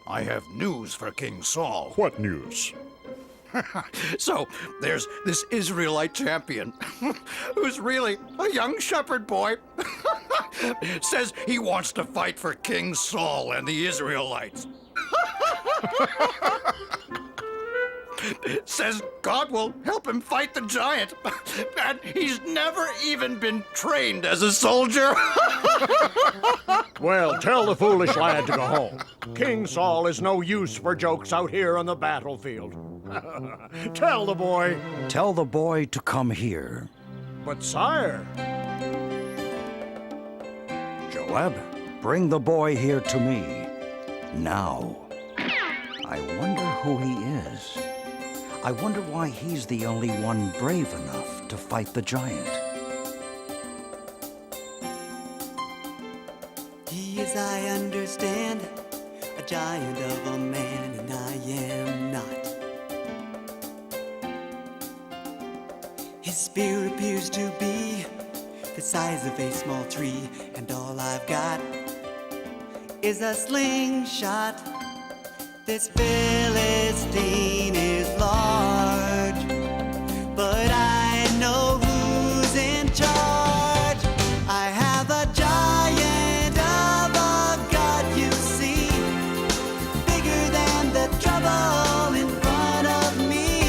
I have news for King Saul. What news? So, there's this Israelite champion who's really a young shepherd boy. Says he wants to fight for King Saul and the Israelites. Says God will help him fight the giant. And he's never even been trained as a soldier. Well, tell the foolish lad to go home. King Saul is no use for jokes out here on the battlefield. Tell the boy. Tell the boy to come here. But sire. Joab, bring the boy here to me. Now. I wonder who he is. I wonder why he's the only one brave enough to fight the giant. He is, I understand, a giant of a man, and I am not. His spear appears to be the size of a small tree, and all I've got is a slingshot. This Philistine is large, but I know who's in charge. I have a giant of a God, you see, bigger than the trouble in front of me.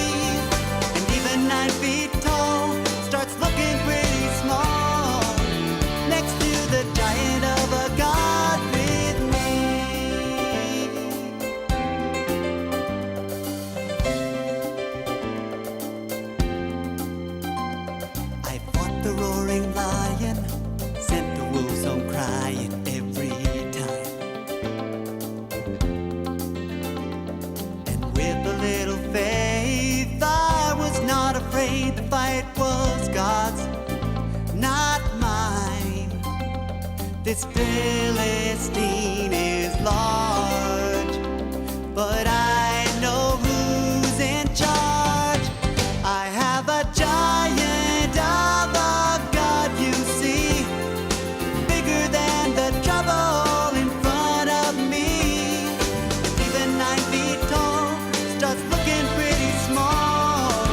And even 9 feet tall starts looking pretty small next to the giant of a God with me. I fought the roaring lion, sent the wolves home crying every time. And with a little faith, I was not afraid. The fight was God's, not mine. This Philistine is large, but I know who's in charge. I have a giant of a God, you see, bigger than the trouble in front of me. Even 9 feet tall starts looking pretty small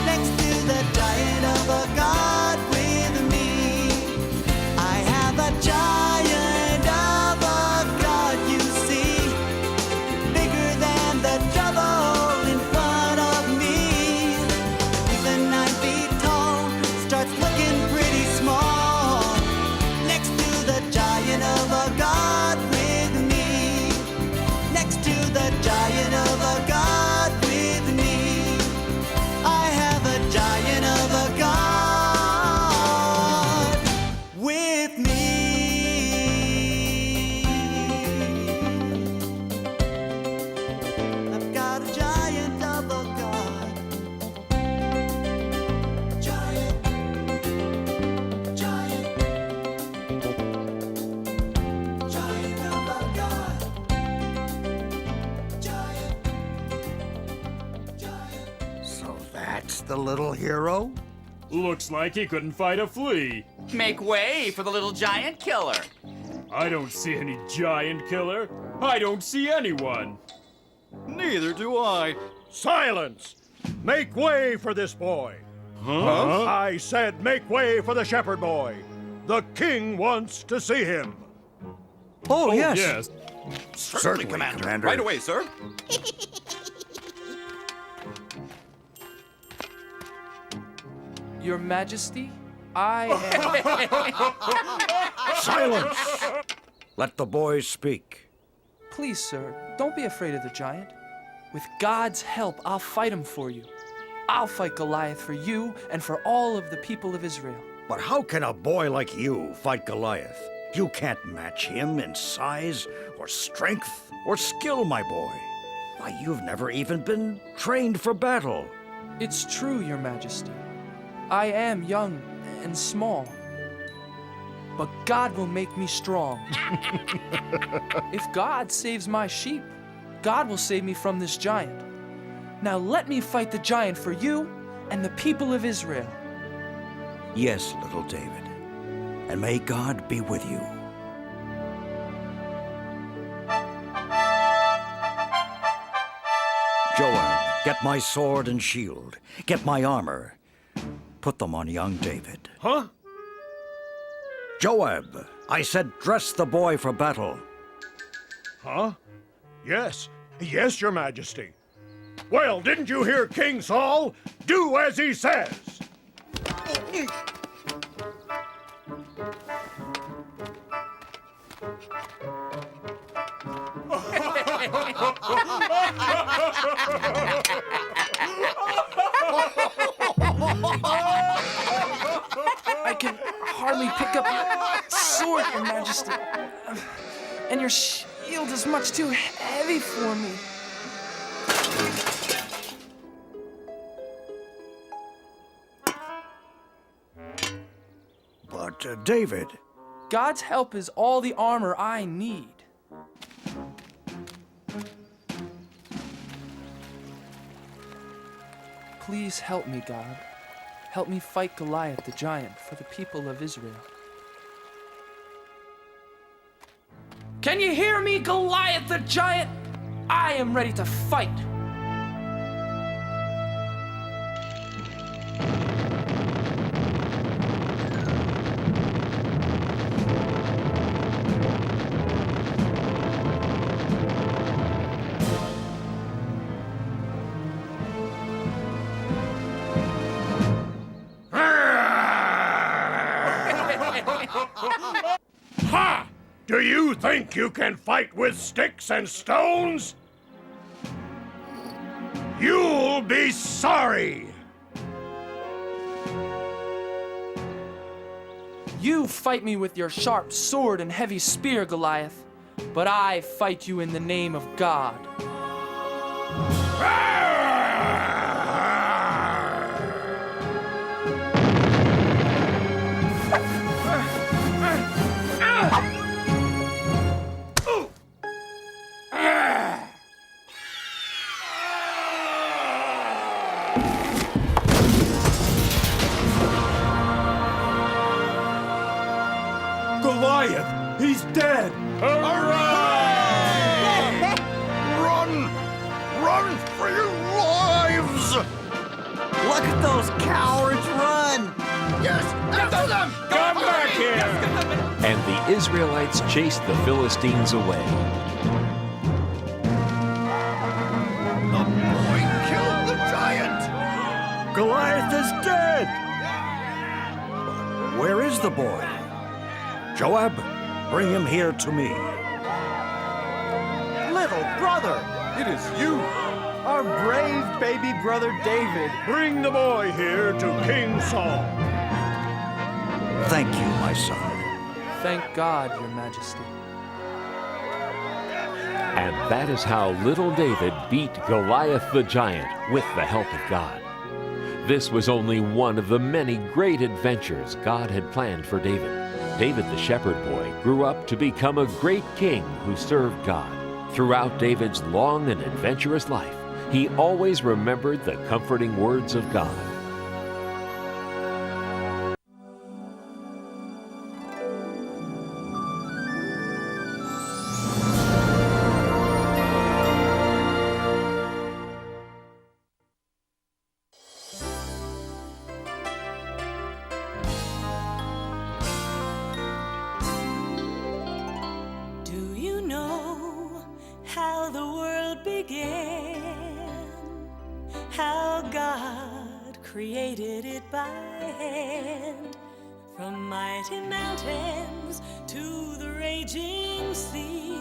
next to the giant of a God with me. I have a giant of a God, you see, bigger than the trouble in front of me. Even 9 feet tall starts looking pretty small next to the giant of a God with me. Next to the giant of a God with me. I have a giant of a God with me. I've got a giant of a God. Giant. Giant. Giant of a God. Giant. So that's the little hero? Looks like he couldn't fight a flea. Make way for the little giant killer. I don't see any giant killer. I don't see anyone. Neither do I. Silence! Make way for this boy. Huh? I said make way for the shepherd boy. The king wants to see him. Oh, yes. Yes. Certainly, Commander. Right away, sir. Your Majesty, I am... Silence! Let the boy speak. Please, sir, don't be afraid of the giant. With God's help, I'll fight him for you. I'll fight Goliath for you and for all of the people of Israel. But how can a boy like you fight Goliath? You can't match him in size or strength or skill, my boy. Why, you've never even been trained for battle. It's true, Your Majesty. I am young and small. But God will make me strong. If God saves my sheep, God will save me from this giant. Now let me fight the giant for you and the people of Israel. Yes, little David. And may God be with you. Joab, get my sword and shield. Get my armor. Put them on young David. Huh? Joab, I said dress the boy for battle. Huh? Yes. Yes, Your Majesty. Well, didn't you hear King Saul? Do as he says. I can hardly pick up your sword, Your Majesty. And your shield is much too heavy for me. But, David... God's help is all the armor I need. Please help me, God. Help me fight Goliath the giant for the people of Israel. Can you hear me, Goliath the giant? I am ready to fight. Ha! Do you think you can fight with sticks and stones? You'll be sorry! You fight me with your sharp sword and heavy spear, Goliath, but I fight you in the name of God. Goliath! He's dead! Hooray! Run! Run for your lives! Look at those cowards run! Yes! After them! Come back here! And the Israelites chased the Philistines away. The boy killed the giant! Goliath is dead! Where is the boy? Joab, bring him here to me. Little brother! It is you! Our brave baby brother David! Bring the boy here to King Saul. Thank you, my son. Thank God, Your Majesty. And that is how little David beat Goliath the giant with the help of God. This was only one of the many great adventures God had planned for David. David the shepherd boy grew up to become a great king who served God. Throughout David's long and adventurous life, he always remembered the comforting words of God. How the world began, how God created it by hand. From mighty mountains to the raging sea,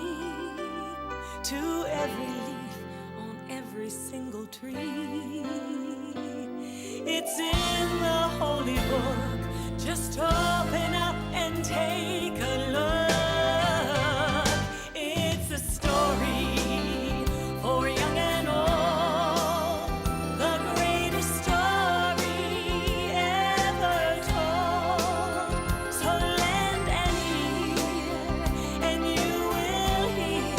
to every leaf on every single tree. It's in the holy book. Just open up and take a look. It's a story for young and old, the greatest story ever told. So lend an ear and you will hear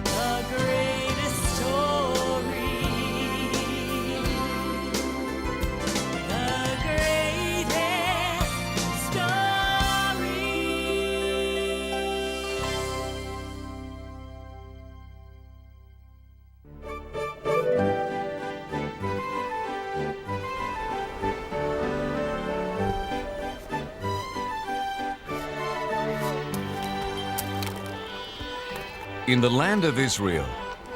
the greatest story. The greatest story. In the land of Israel,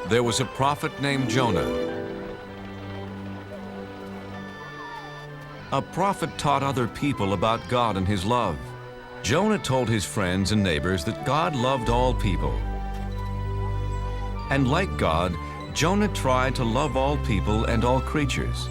there was a prophet named Jonah. A prophet taught other people about God and his love. Jonah told his friends and neighbors that God loved all people. And like God, Jonah tried to love all people and all creatures.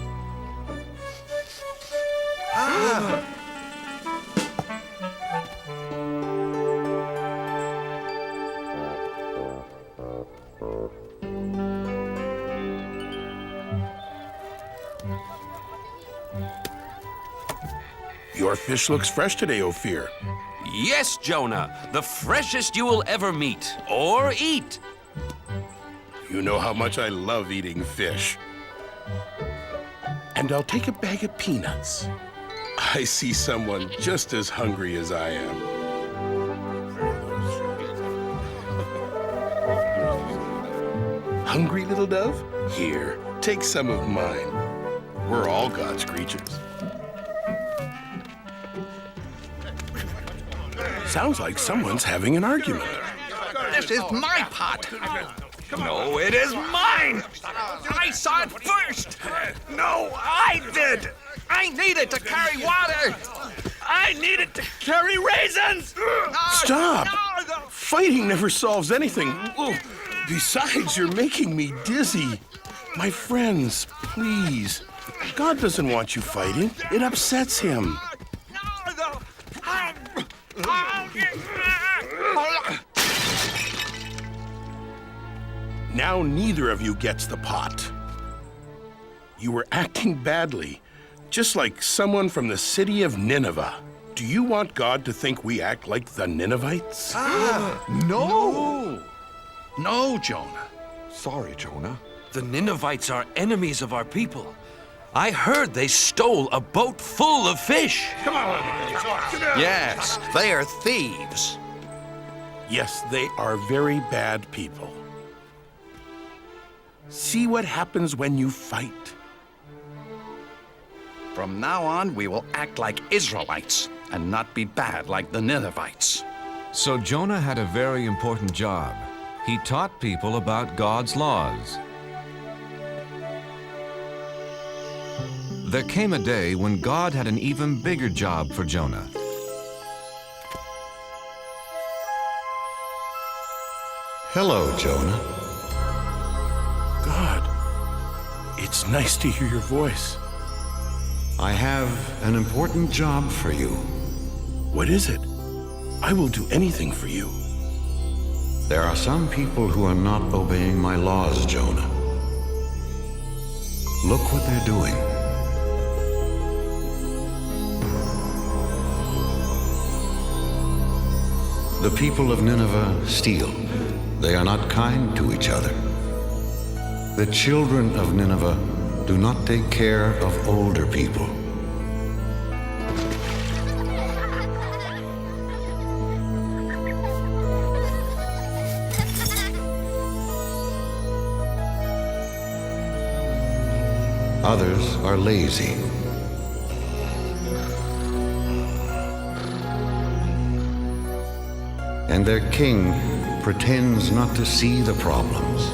Your fish looks fresh today, Ophir. Yes, Jonah, the freshest you will ever meet or eat. You know how much I love eating fish. And I'll take a bag of peanuts. I see someone just as hungry as I am. Hungry, little dove? Here, take some of mine. We're all God's creatures. Sounds like someone's having an argument. This is my pot. No, it is mine. I saw it first. No, I did. I needed to carry water. I needed to carry raisins. Stop! Fighting never solves anything. Besides, you're making me dizzy. My friends, please. God doesn't want you fighting. It upsets him. Now neither of you gets the pot. You were acting badly, just like someone from the city of Nineveh. Do you want God to think we act like the Ninevites? No! No, Jonah. Sorry, Jonah. The Ninevites are enemies of our people. I heard they stole a boat full of fish. Come on. Yes, they are thieves. Yes, they are very bad people. See what happens when you fight. From now on, we will act like Israelites and not be bad like the Ninevites. So Jonah had a very important job. He taught people about God's laws. There came a day when God had an even bigger job for Jonah. Hello, Jonah. God, it's nice to hear your voice. I have an important job for you. What is it? I will do anything for you. There are some people who are not obeying my laws, Jonah. Look what they're doing. The people of Nineveh steal. They are not kind to each other. The children of Nineveh do not take care of older people. Others are lazy. And their king pretends not to see the problems.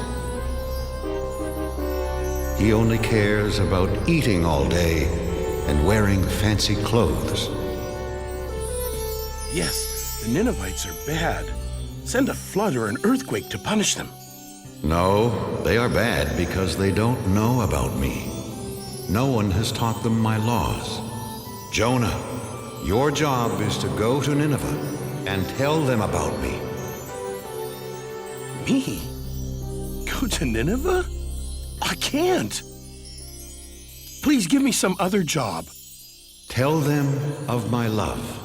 He only cares about eating all day and wearing fancy clothes. Yes, the Ninevites are bad. Send a flood or an earthquake to punish them. No, they are bad because they don't know about me. No one has taught them my laws. Jonah, your job is to go to Nineveh and tell them about me. Me? Go to Nineveh? I can't. Please give me some other job. Tell them of my love.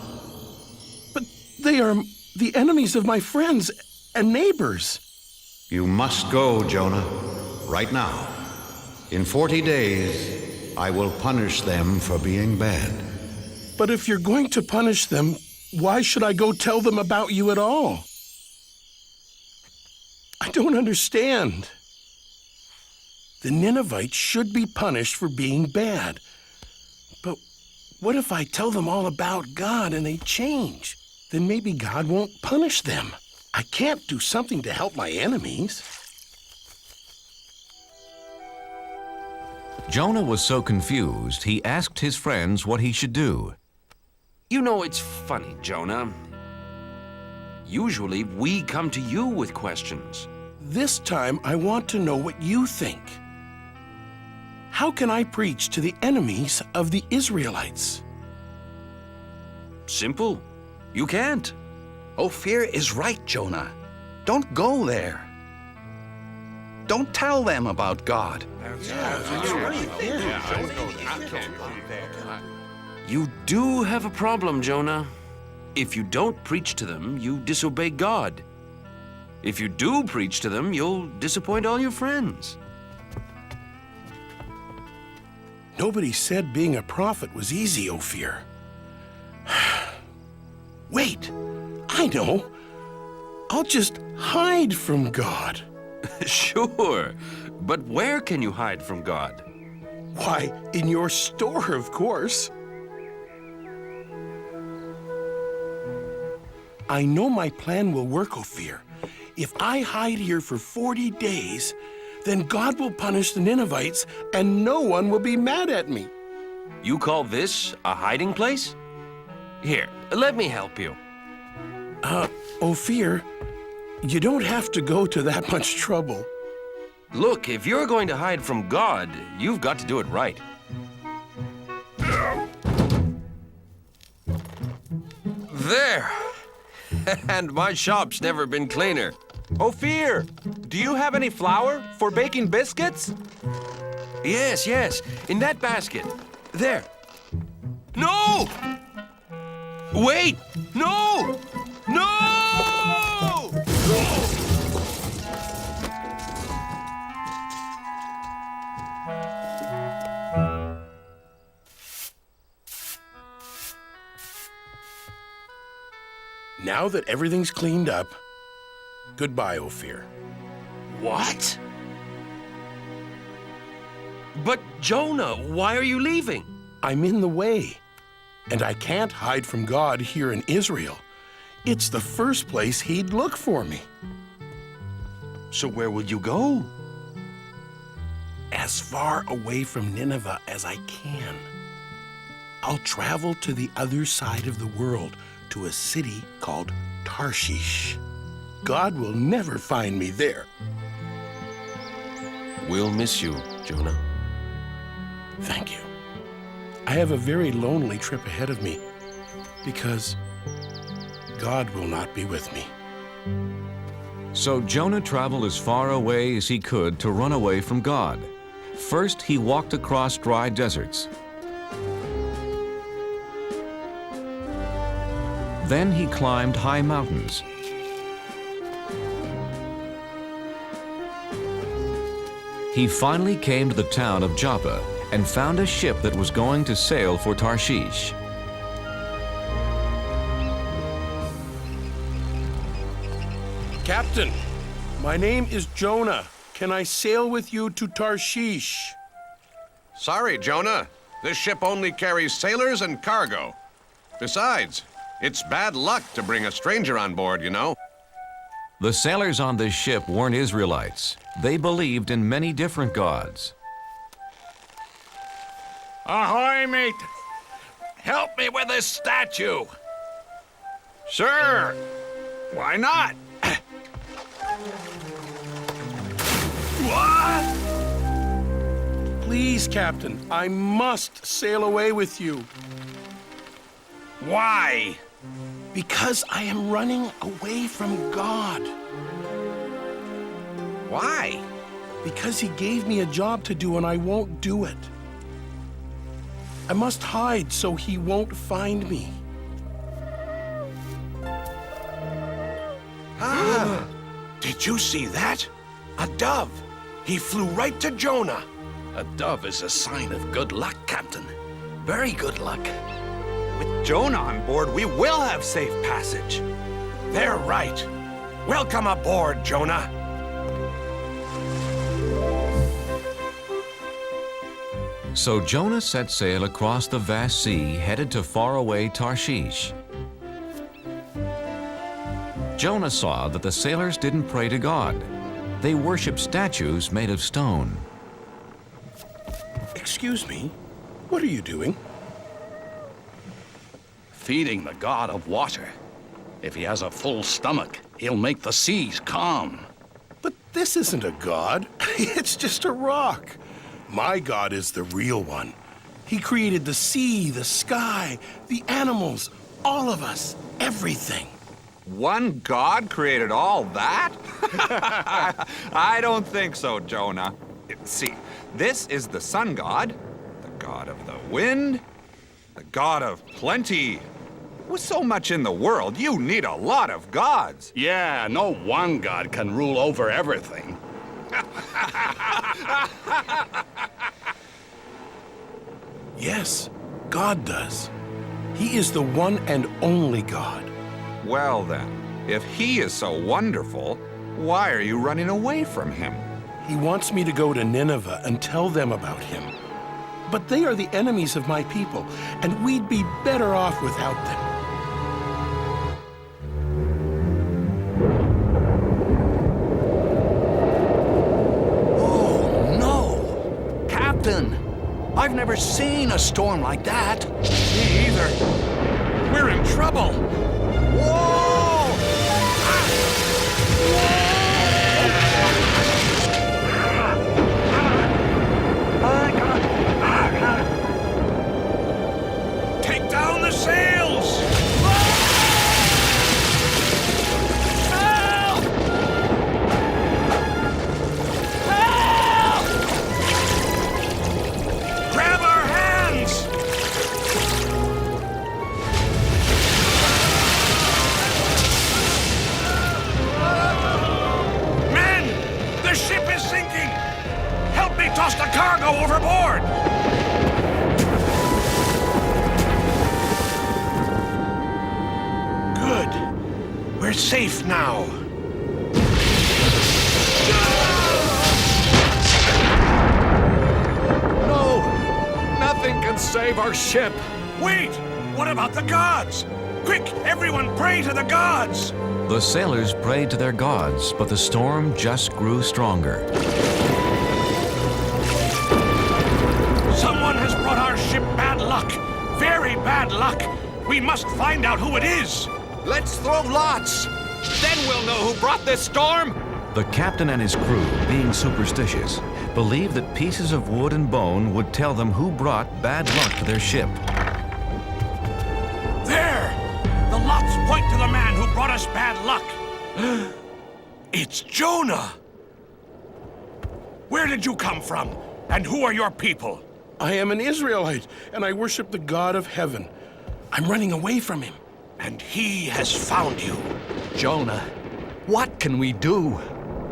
But they are the enemies of my friends and neighbors. You must go, Jonah, right now. In 40 days, I will punish them for being bad. But if you're going to punish them, why should I go tell them about you at all? I don't understand. The Ninevites should be punished for being bad. But what if I tell them all about God and they change? Then maybe God won't punish them. I can't do something to help my enemies. Jonah was so confused, he asked his friends what he should do. You know, it's funny, Jonah. Usually, we come to you with questions. This time, I want to know what you think. How can I preach to the enemies of the Israelites? Simple. You can't. Ophir is right, Jonah. Don't go there. Don't tell them about God. You do have a problem, Jonah. If you don't preach to them, you disobey God. If you do preach to them, you'll disappoint all your friends. Nobody said being a prophet was easy, Ophir. Wait, I know. I'll just hide from God. Sure, but where can you hide from God? Why, in your store, of course. I know my plan will work, Ophir. If I hide here for 40 days, then God will punish the Ninevites and no one will be mad at me. You call this a hiding place? Here, let me help you. Ophir, you don't have to go to that much trouble. Look, if you're going to hide from God, you've got to do it right. There! And my shop's never been cleaner. Ophir, do you have any flour for baking biscuits? Yes, yes, in that basket. There. No! Wait! No! No! Now that everything's cleaned up, goodbye, Ophir. What? But Jonah, why are you leaving? I'm in the way, and I can't hide from God here in Israel. It's the first place he'd look for me. So where will you go? As far away from Nineveh as I can. I'll travel to the other side of the world, to a city called Tarshish. God will never find me there. We'll miss you, Jonah. Thank you. I have a very lonely trip ahead of me because God will not be with me. So Jonah traveled as far away as he could to run away from God. First, he walked across dry deserts. Then he climbed high mountains. He finally came to the town of Joppa and found a ship that was going to sail for Tarshish. Captain, my name is Jonah. Can I sail with you to Tarshish? Sorry, Jonah. This ship only carries sailors and cargo. Besides, it's bad luck to bring a stranger on board, you know. The sailors on this ship weren't Israelites. They believed in many different gods. Ahoy, mate! Help me with this statue! Sure. Why not? What? Please, Captain, I must sail away with you. Why? Because I am running away from God. Why? Because he gave me a job to do and I won't do it. I must hide so he won't find me. Did you see that? A dove. He flew right to Jonah. A dove is a sign of good luck, Captain. Very good luck. With Jonah on board, we will have safe passage. They're right. Welcome aboard, Jonah. So Jonah set sail across the vast sea, headed to faraway Tarshish. Jonah saw that the sailors didn't pray to God. They worshiped statues made of stone. Excuse me, what are you doing? Feeding the god of water. If he has a full stomach, he'll make the seas calm. But this isn't a god. It's just a rock. My God is the real one. He created the sea, the sky, the animals, all of us, everything. One god created all that? I don't think so, Jonah. See, this is the sun god, the god of the wind, the god of plenty. With so much in the world, you need a lot of gods. Yeah, no one god can rule over everything. Yes, God does. He is the one and only God. Well then, if he is so wonderful, why are you running away from him? He wants me to go to Nineveh and tell them about him. But they are the enemies of my people, and we'd be better off without them. Oh, no! Captain, I've never seen a storm like that. Me either. We're in trouble. Take down the sails! Help! Help! Grab our hands! Men! The ship is sinking! Help me toss the cargo overboard! Good. We're safe now. No! Nothing can save our ship. Wait! What about the gods? Quick, everyone pray to the gods! The sailors prayed to their gods, but the storm just grew stronger. Someone has brought our ship bad luck. Very bad luck. We must find out who it is. Let's throw lots. Then we'll know who brought this storm. The captain and his crew, being superstitious, believed that pieces of wood and bone would tell them who brought bad luck to their ship. There! The lots point to the man who brought us bad luck. It's Jonah! Where did you come from? And who are your people? I am an Israelite, and I worship the God of heaven. I'm running away from him. And he has found you. Jonah, what can we do?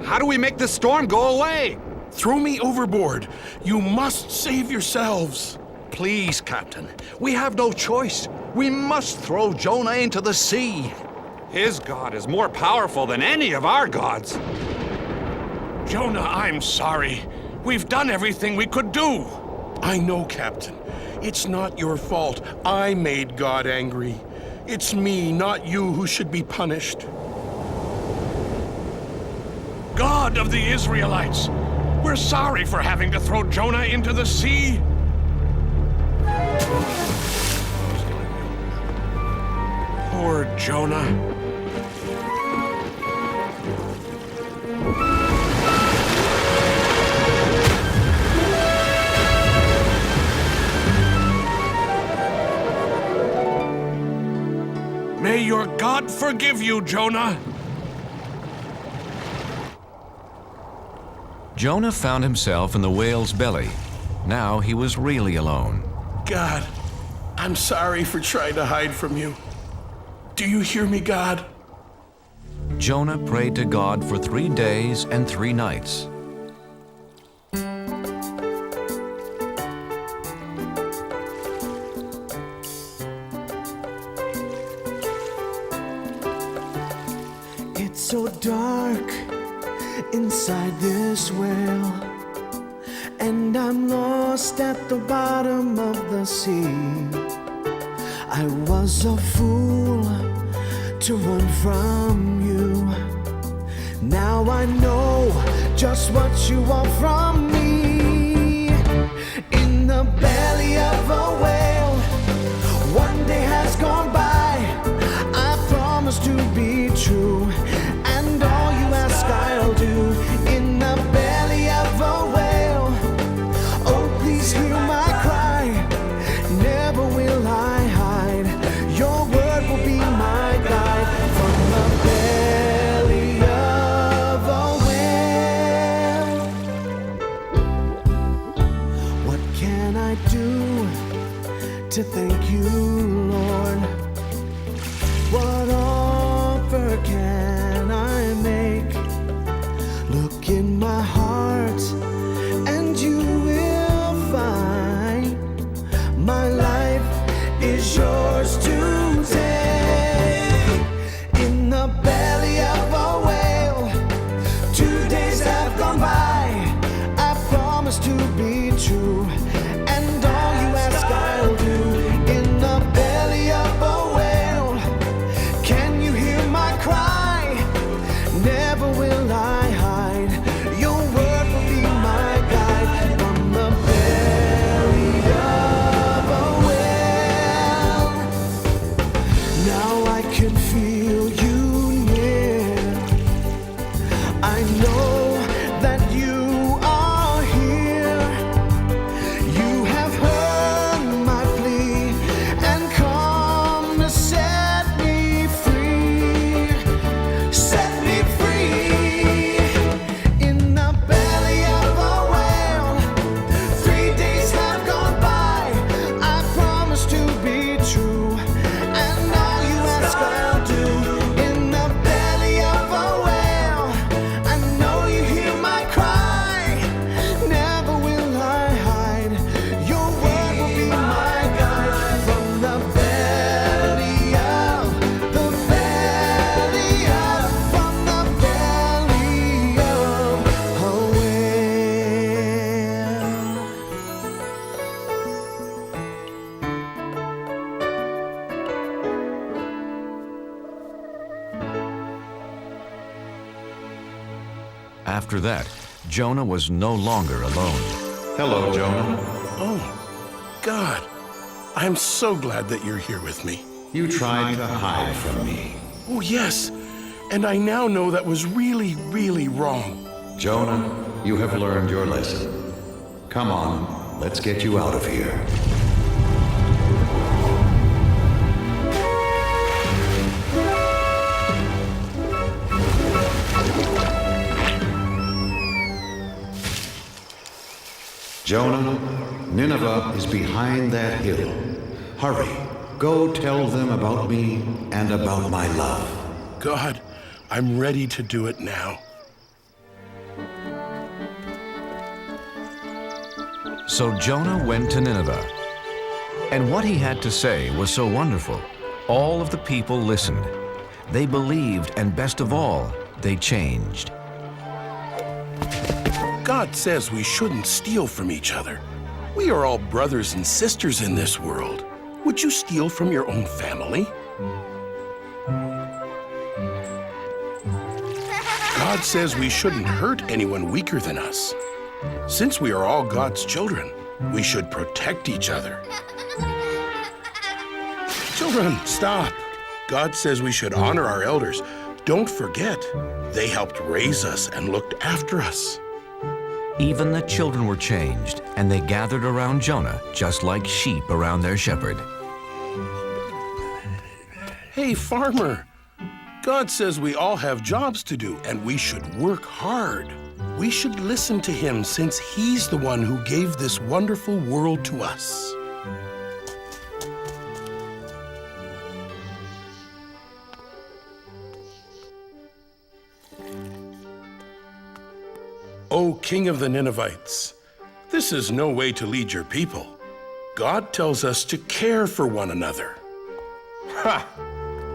How do we make the storm go away? Throw me overboard. You must save yourselves. Please, Captain. We have no choice. We must throw Jonah into the sea. His God is more powerful than any of our gods. Jonah, I'm sorry. We've done everything we could do. I know, Captain. It's not your fault. I made God angry. It's me, not you, who should be punished. God of the Israelites, we're sorry for having to throw Jonah into the sea. Poor Jonah. May your God forgive you, Jonah. Jonah found himself in the whale's belly. Now he was really alone. God, I'm sorry for trying to hide from you. Do you hear me, God? Jonah prayed to God for 3 days and 3 nights. It's so dark inside this well, and I'm lost at the bottom of the sea. I was a fool to run from you. Now I know just what you want from me. In the belly of a whale, one day has gone by. I promise to be true, and all you ask I'll do. In the belly of a whale, oh please hear my cry. Never will I hide. Your word will be my guide. From the belly of a whale, what can I do to thank you, Lord? What offer can I make? Look in my heart and you will find my life is yours to take. In the belly of a whale, 2 days have gone by. I promise to be true, and all you ask I'll do. In the belly of a whale, can you hear my cry? Never will I hide. Your word will be my guide. From the belly of a whale, now I can feel you near. I know that you are here. You have heard my plea and come to set me free. Set me free. In the belly of a whale, 3 days have gone by. I promise to be true, and all you ask I'll do. In the belly of a whale, I know you hear my cry. Never will I hide. Your word will be my guide. From the belly of, from the belly of a whale. After that, Jonah was no longer alone. Hello, Jonah. Oh, God. I'm so glad that you're here with me. You tried to hide from me. Oh, yes. And I now know that was really, really wrong. Jonah, you have learned your lesson. Come on, let's get you out of here. Jonah, Nineveh is behind that hill. Hurry, go tell them about me and about my love. God, I'm ready to do it now. So Jonah went to Nineveh. And what he had to say was so wonderful. All of the people listened. They believed, and best of all, they changed. God says we shouldn't steal from each other. We are all brothers and sisters in this world. Would you steal from your own family? God says we shouldn't hurt anyone weaker than us. Since we are all God's children, we should protect each other. Children, stop. God says we should honor our elders. Don't forget, they helped raise us and looked after us. Even the children were changed, and they gathered around Jonah just like sheep around their shepherd. Hey, farmer. God says we all have jobs to do, and we should work hard. We should listen to him since he's the one who gave this wonderful world to us. O King of the Ninevites, this is no way to lead your people. God tells us to care for one another. Ha!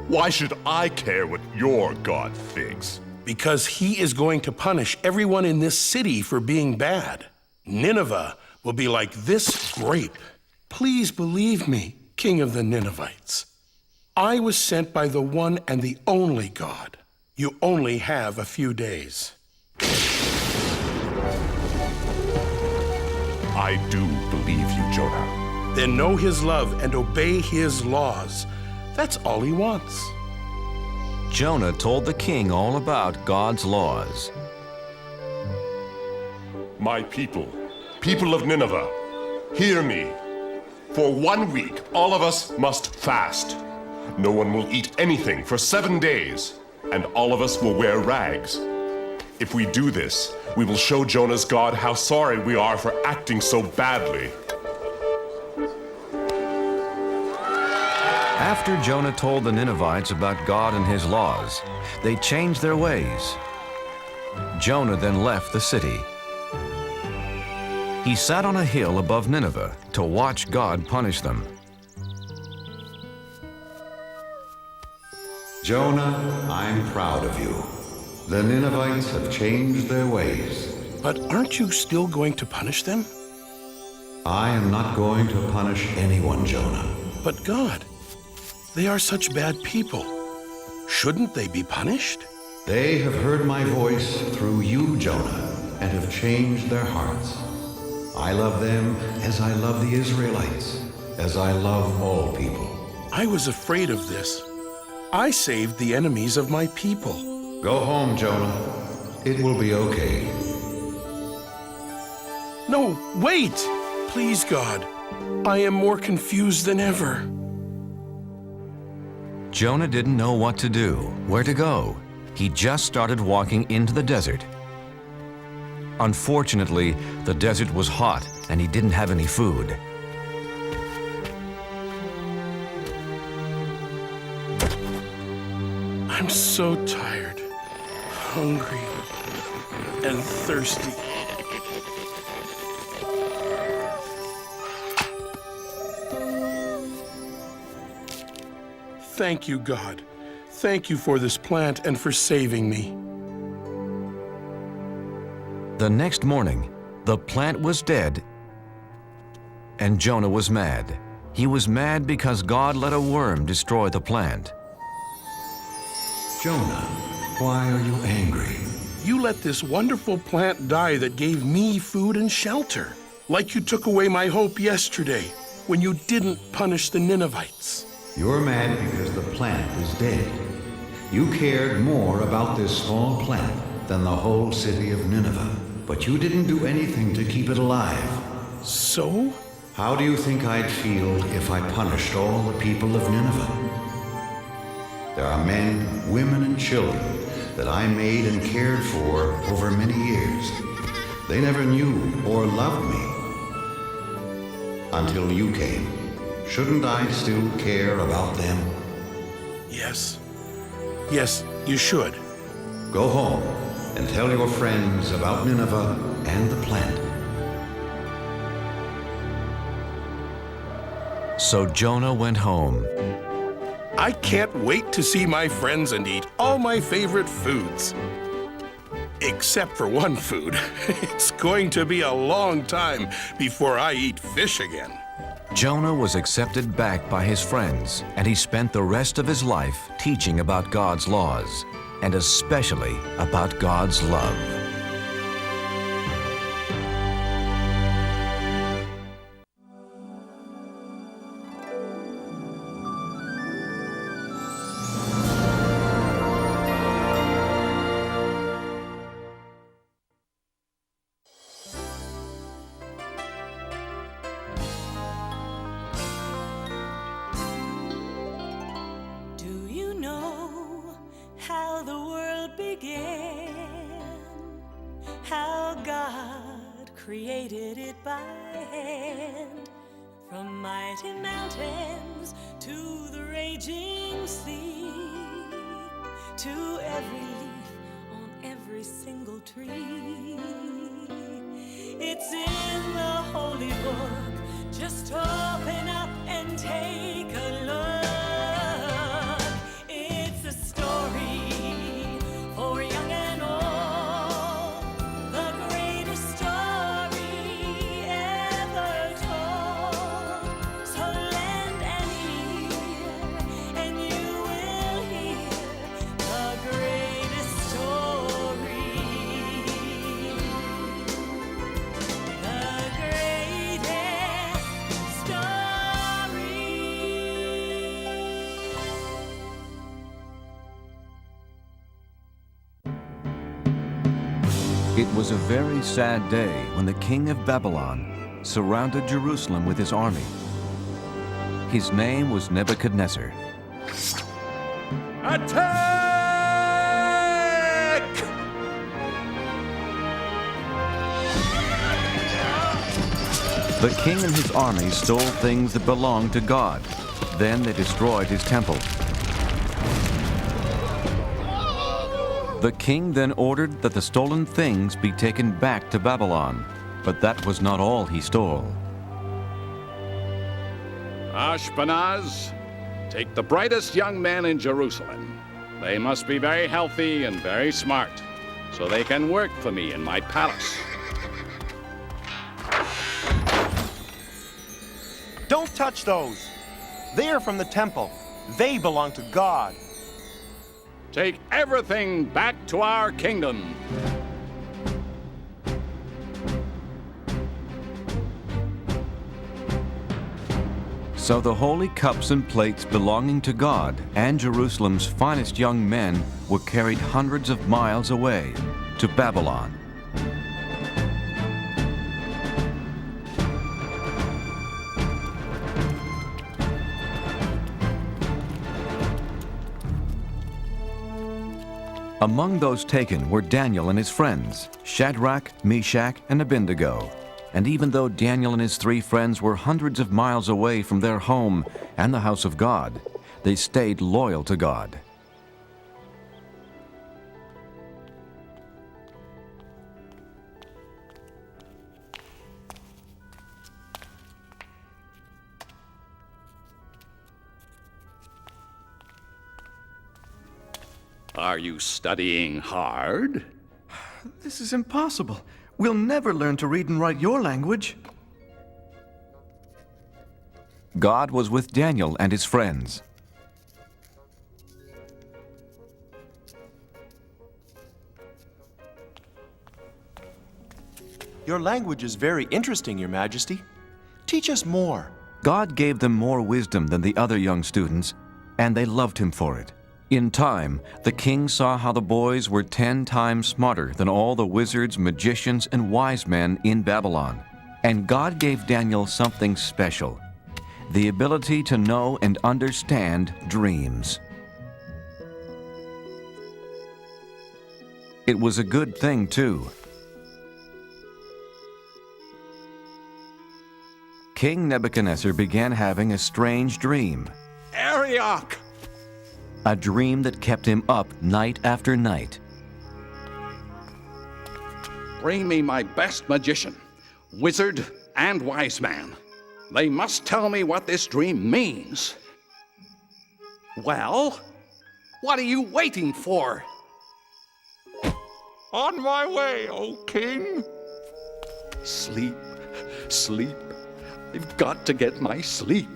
Why should I care what your God thinks? Because he is going to punish everyone in this city for being bad. Nineveh will be like this grape. Please believe me, King of the Ninevites. I was sent by the one and the only God. You only have a few days. I do believe you, Jonah. Then know his love and obey his laws. That's all he wants. Jonah told the king all about God's laws. My people, people of Nineveh, hear me. For 1 week, all of us must fast. No one will eat anything for 7 days, and all of us will wear rags. If we do this, we will show Jonah's God how sorry we are for acting so badly. After Jonah told the Ninevites about God and his laws, they changed their ways. Jonah then left the city. He sat on a hill above Nineveh to watch God punish them. Jonah, I'm proud of you. The Ninevites have changed their ways. But aren't you still going to punish them? I am not going to punish anyone, Jonah. But God, they are such bad people. Shouldn't they be punished? They have heard my voice through you, Jonah, and have changed their hearts. I love them as I love the Israelites, as I love all people. I was afraid of this. I saved the enemies of my people. Go home, Jonah. It will be okay. No, wait! Please, God. I am more confused than ever. Jonah didn't know what to do, where to go. He just started walking into the desert. Unfortunately, the desert was hot and he didn't have any food. I'm so tired, hungry, and thirsty. Thank you, God. Thank you for this plant and for saving me. The next morning, the plant was dead, and Jonah was mad. He was mad because God let a worm destroy the plant. Jonah, why are you angry? You let this wonderful plant die that gave me food and shelter, like you took away my hope yesterday when you didn't punish the Ninevites. You're mad because the plant is dead. You cared more about this small plant than the whole city of Nineveh, but you didn't do anything to keep it alive. So? How do you think I'd feel if I punished all the people of Nineveh? There are men, women, and children that I made and cared for over many years. They never knew or loved me until you came. Shouldn't I still care about them? Yes. Yes, you should. Go home and tell your friends about Nineveh and the plant. So Jonah went home. I can't wait to see my friends and eat all my favorite foods. Except for one food. It's going to be a long time before I eat fish again. Jonah was accepted back by his friends, and he spent the rest of his life teaching about God's laws, and especially about God's love. created it by hand. From mighty mountains to the raging sea, to every leaf on every single tree. It's in the holy book. Just open up and take a look. It's a story for young and old, the greatest story ever told. So lend an ear and you will hear the greatest story. The greatest story. It was a very sad day when the king of Babylon surrounded Jerusalem with his army. His name was Nebuchadnezzar. Attack! The king and his army stole things that belonged to God. Then they destroyed his temple. The king then ordered that the stolen things be taken back to Babylon, but that was not all he stole. Ashpenaz, take the brightest young men in Jerusalem. They must be very healthy and very smart, so they can work for me in my palace. Don't touch those. They are from the temple. They belong to God. Take everything back to our kingdom. So the holy cups and plates belonging to God and Jerusalem's finest young men were carried hundreds of miles away to Babylon. Among those taken were Daniel and his friends, Shadrach, Meshach, and Abednego. And even though Daniel and his 3 friends were hundreds of miles away from their home and the house of God, they stayed loyal to God. Are you studying hard? This is impossible. We'll never learn to read and write your language. God was with Daniel and his friends. Your language is very interesting, Your Majesty. Teach us more. God gave them more wisdom than the other young students, and they loved him for it. In time, the king saw how the boys were 10 times smarter than all the wizards, magicians, and wise men in Babylon. And God gave Daniel something special, the ability to know and understand dreams. It was a good thing, too. King Nebuchadnezzar began having a strange dream. Arioch! A dream that kept him up night after night. Bring me my best magician, wizard, and wise man. They must tell me what this dream means. Well, what are you waiting for? On my way, O king. Sleep, sleep. I've got to get my sleep.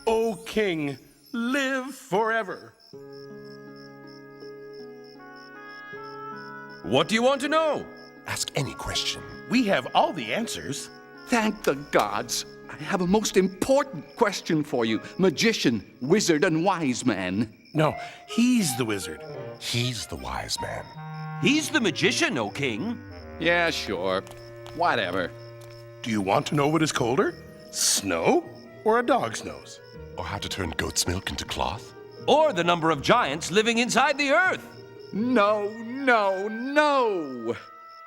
O king, live forever. What do you want to know? Ask any question. We have all the answers. Thank the gods. I have a most important question for you, magician, wizard, and wise man. No, he's the wizard. He's the wise man. He's the magician, O king. Yeah, sure. Whatever. Do you want to know what is colder? Snow or a dog's nose? Or how to turn goat's milk into cloth? Or the number of giants living inside the earth. No, no, no!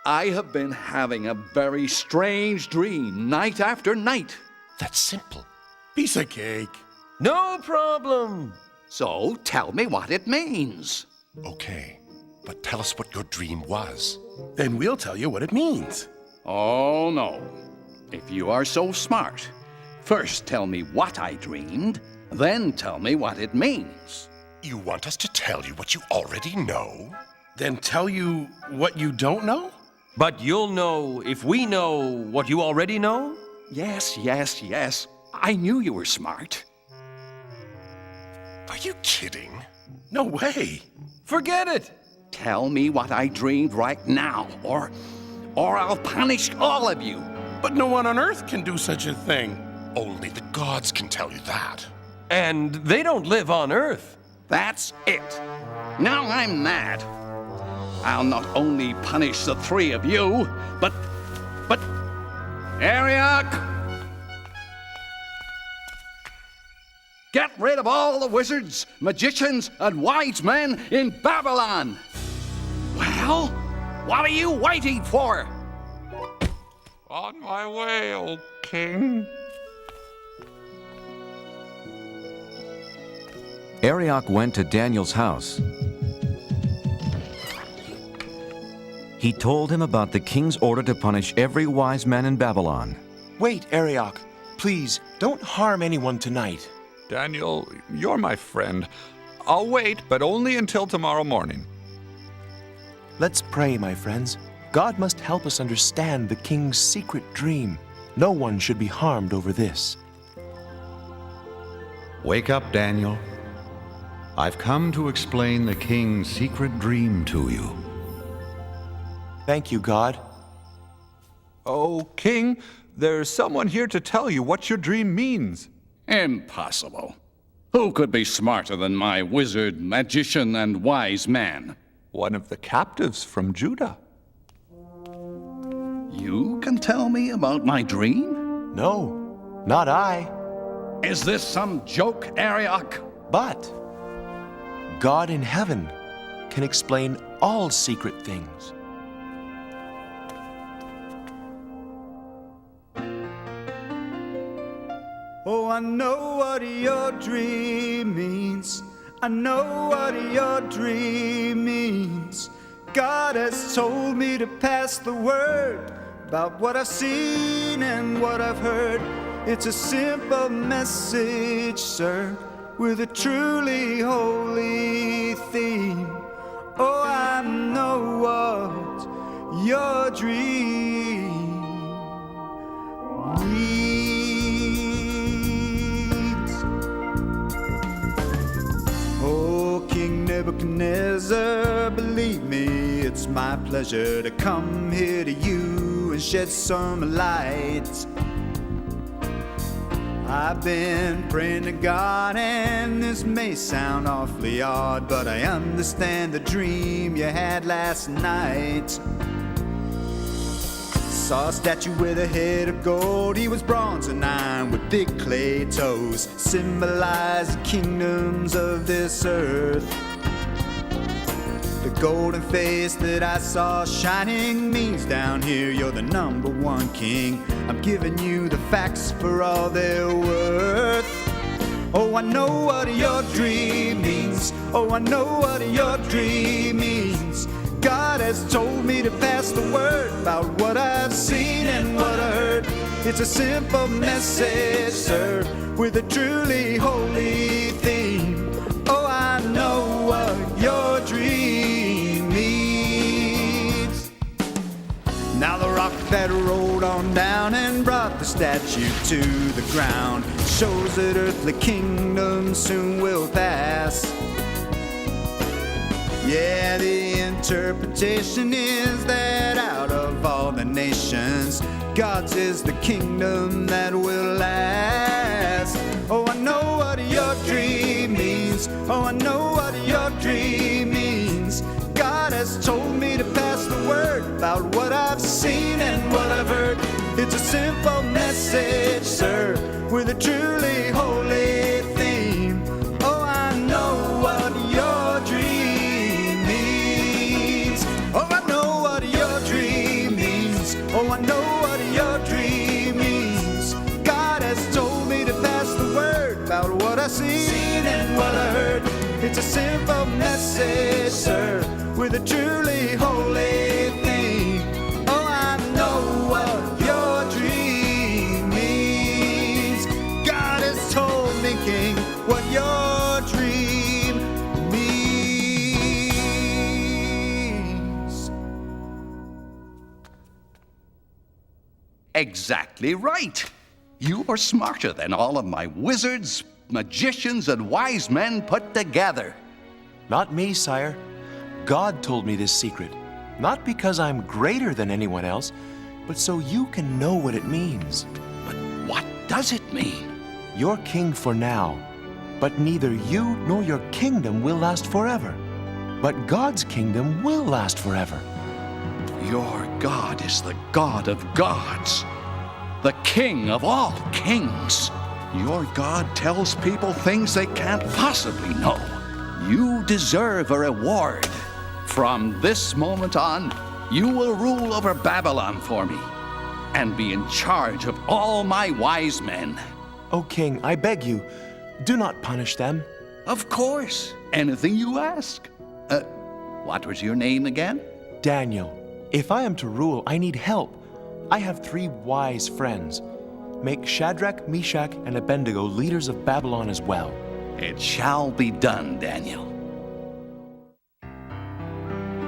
I have been having a very strange dream night after night. That's simple. Piece of cake. No problem. So tell me what it means. Okay, but tell us what your dream was. Then we'll tell you what it means. Oh, no. If you are so smart, first tell me what I dreamed, then tell me what it means. You want us to tell you what you already know? Then tell you what you don't know? But you'll know if we know what you already know? Yes, yes, yes. I knew you were smart. Are you kidding? No way. Forget it. Tell me what I dreamed right now, or I'll punish all of you. But no one on earth can do such a thing. Only the gods can tell you that. And they don't live on Earth. That's it. Now I'm mad. I'll not only punish the three of you, but Ariok! Get rid of all the wizards, magicians, and wise men in Babylon! Well, what are you waiting for? On my way, O king. Arioch went to Daniel's house. He told him about the king's order to punish every wise man in Babylon. Wait, Arioch. Please, don't harm anyone tonight. Daniel, you're my friend. I'll wait, but only until tomorrow morning. Let's pray, my friends. God must help us understand the king's secret dream. No one should be harmed over this. Wake up, Daniel. I've come to explain the king's secret dream to you. Thank you, God. Oh, king, there's someone here to tell you what your dream means. Impossible. Who could be smarter than my wizard, magician, and wise man? One of the captives from Judah. You can tell me about my dream? No, not I. Is this some joke, Arioch? But God in heaven can explain all secret things. Oh, I know what your dream means. I know what your dream means. God has told me to pass the word about what I've seen and what I've heard. It's a simple message, sir, with a truly holy theme. Oh, I know what your dream means. Oh, King Nebuchadnezzar, believe me, it's my pleasure to come here to you and shed some light. I've been praying to God, and this may sound awfully odd, but I understand the dream you had last night. Saw a statue with a head of gold. He was bronze and iron with big clay toes, symbolizing kingdoms of this earth. The golden face that I saw shining means down here you're the number one king. I'm giving you the facts for all they're worth. Oh, I know what your dream means. Oh, I know what your dream means. God has told me to pass the word about what I've seen and what I heard. It's a simple message, sir, with a truly holy theme. Oh, I know what your dream means. Now the rock that rolled on down and brought the statue to the ground shows that earthly kingdoms soon will pass. Yeah, the interpretation is that out of all the nations, God's is the kingdom that will last. Oh, I know what your dream means. Oh, I know what your dream means. God has told me to pass the word about what I've seen and what I've heard. It's a simple message, sir, with a truly holy theme. Oh, I know what your dream means. Oh, I know what your dream seen and what I heard. It's a simple message, sir, with a truly holy theme. Oh, I know what your dream means. God has told me, King, what your dream means. Exactly right. You are smarter than all of my wizards, magicians, and wise men put together. Not me, sire. God told me this secret. Not because I'm greater than anyone else, but so you can know what it means. But what does it mean? You're king for now, but neither you nor your kingdom will last forever. But God's kingdom will last forever. Your God is the God of gods, the King of all kings. Your God tells people things they can't possibly know. You deserve a reward. From this moment on, you will rule over Babylon for me and be in charge of all my wise men. O king, I beg you, do not punish them. Of course, anything you ask. What was your name again? Daniel. If I am to rule, I need help. I have 3 wise friends. Make Shadrach, Meshach, and Abednego leaders of Babylon as well. It shall be done, Daniel.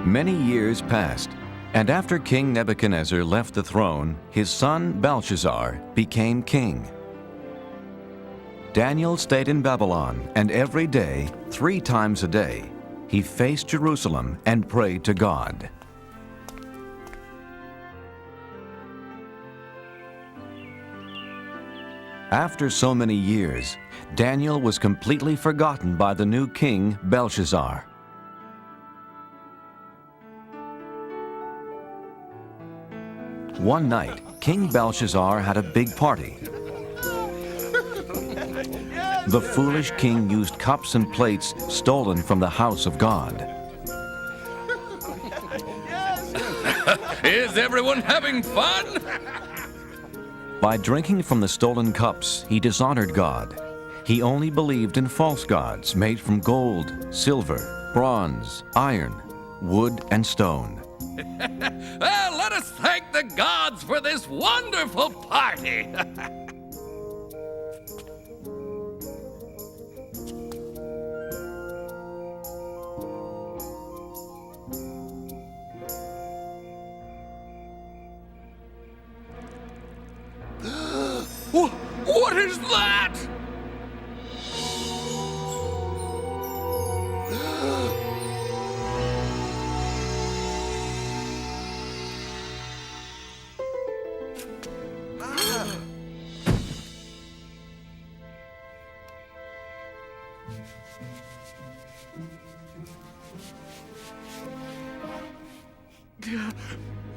Many years passed, and after King Nebuchadnezzar left the throne, his son Belshazzar became king. Daniel stayed in Babylon, and every day, 3 times a day, he faced Jerusalem and prayed to God. After so many years, Daniel was completely forgotten by the new king, Belshazzar. One night, King Belshazzar had a big party. The foolish king used cups and plates stolen from the house of God. Is everyone having fun? By drinking from the stolen cups, he dishonored God. He only believed in false gods made from gold, silver, bronze, iron, wood, and stone. Well, let us thank the gods for this wonderful party. What is that?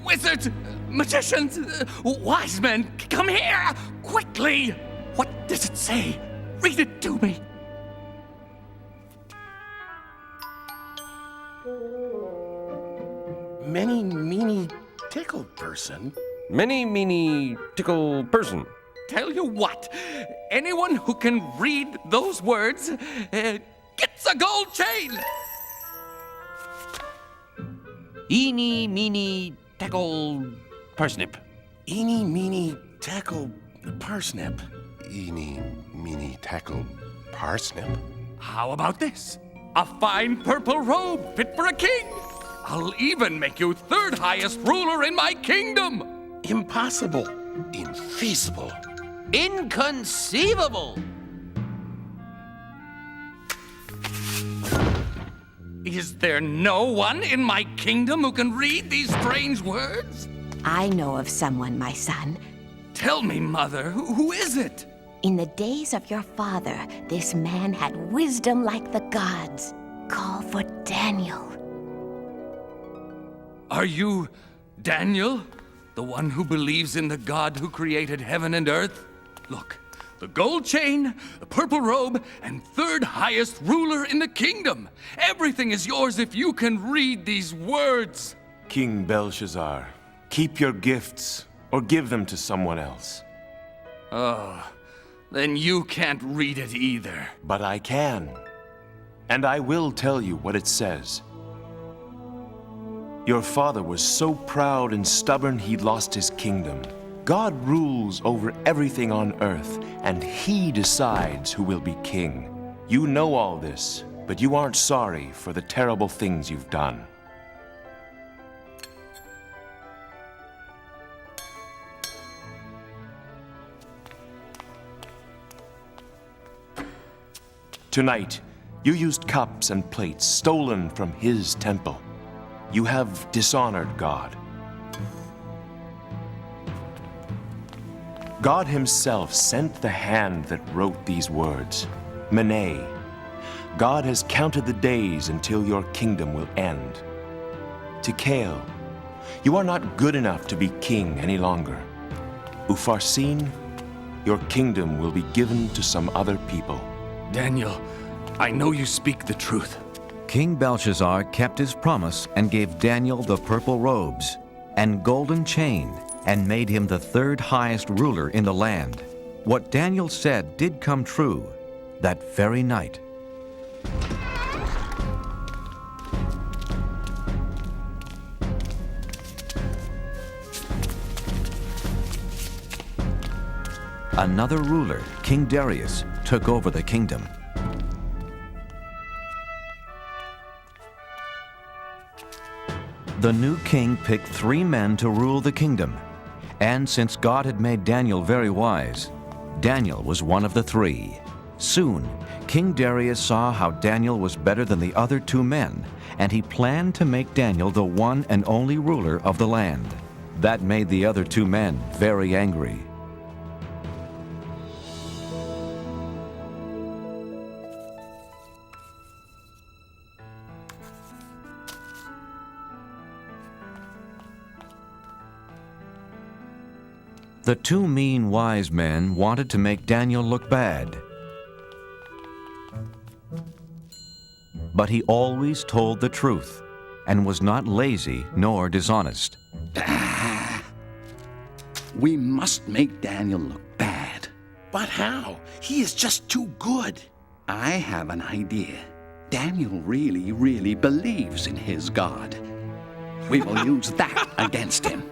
Wizards, magicians, wise men, come here, quickly! What does it say? Read it to me. Many, meany, tickle person. Many, meany, tickle person. Tell you what, anyone who can read those words gets a gold chain. Eeny, meeny, tackle, parsnip. Eeny, meeny, tackle, parsnip. Eeny, meeny, tackle, parsnip. How about this? A fine purple robe fit for a king. I'll even make you 3rd highest ruler in my kingdom. Impossible. Infeasible. Inconceivable. Is there no one in my kingdom who can read these strange words? I know of someone, my son. Tell me, Mother, who is it? In the days of your father, this man had wisdom like the gods. Call for Daniel. Are you Daniel? The one who believes in the God who created heaven and earth? Look, the gold chain, the purple robe, and 3rd highest ruler in the kingdom. Everything is yours if you can read these words. King Belshazzar, keep your gifts or give them to someone else. Oh, Then you can't read it either. But I can. And I will tell you what it says. Your father was so proud and stubborn he lost his kingdom. God rules over everything on earth, and he decides who will be king. You know all this, but you aren't sorry for the terrible things you've done. Tonight, you used cups and plates stolen from his temple. You have dishonored God. God himself sent the hand that wrote these words, Mene. God has counted the days until your kingdom will end. Tikal, you are not good enough to be king any longer. Upharsin, your kingdom will be given to some other people. Daniel, I know you speak the truth. King Belshazzar kept his promise and gave Daniel the purple robes and golden chain and made him the third highest ruler in the land. What Daniel said did come true that very night. Another ruler, King Darius, took over the kingdom. The new king picked 3 men to rule the kingdom. And since God had made Daniel very wise, Daniel was one of the 3. Soon, King Darius saw how Daniel was better than the other 2 men, and he planned to make Daniel the one and only ruler of the land. That made the other 2 men very angry. The 2 mean wise men wanted to make Daniel look bad. But he always told the truth and was not lazy nor dishonest. We must make Daniel look bad. But how? He is just too good. I have an idea. Daniel really, really believes in his God. We will use that against him.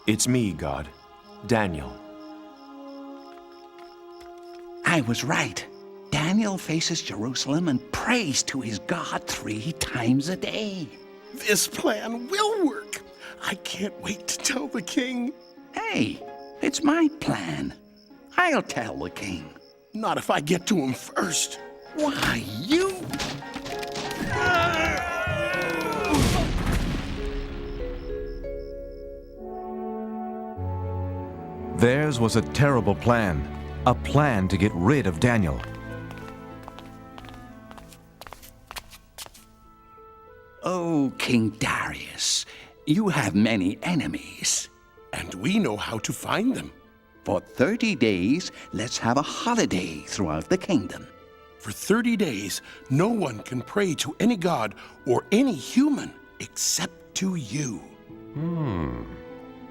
It's me, God. Daniel. I was right. Daniel faces Jerusalem and prays to his God 3 times a day. This plan will work. I can't wait to tell the king. Hey, it's my plan. I'll tell the king. Not if I get to him first. Why, you... Theirs was a terrible plan, a plan to get rid of Daniel. Oh, King Darius, you have many enemies. And we know how to find them. For 30 days, let's have a holiday throughout the kingdom. For 30 days, no one can pray to any god or any human except to you.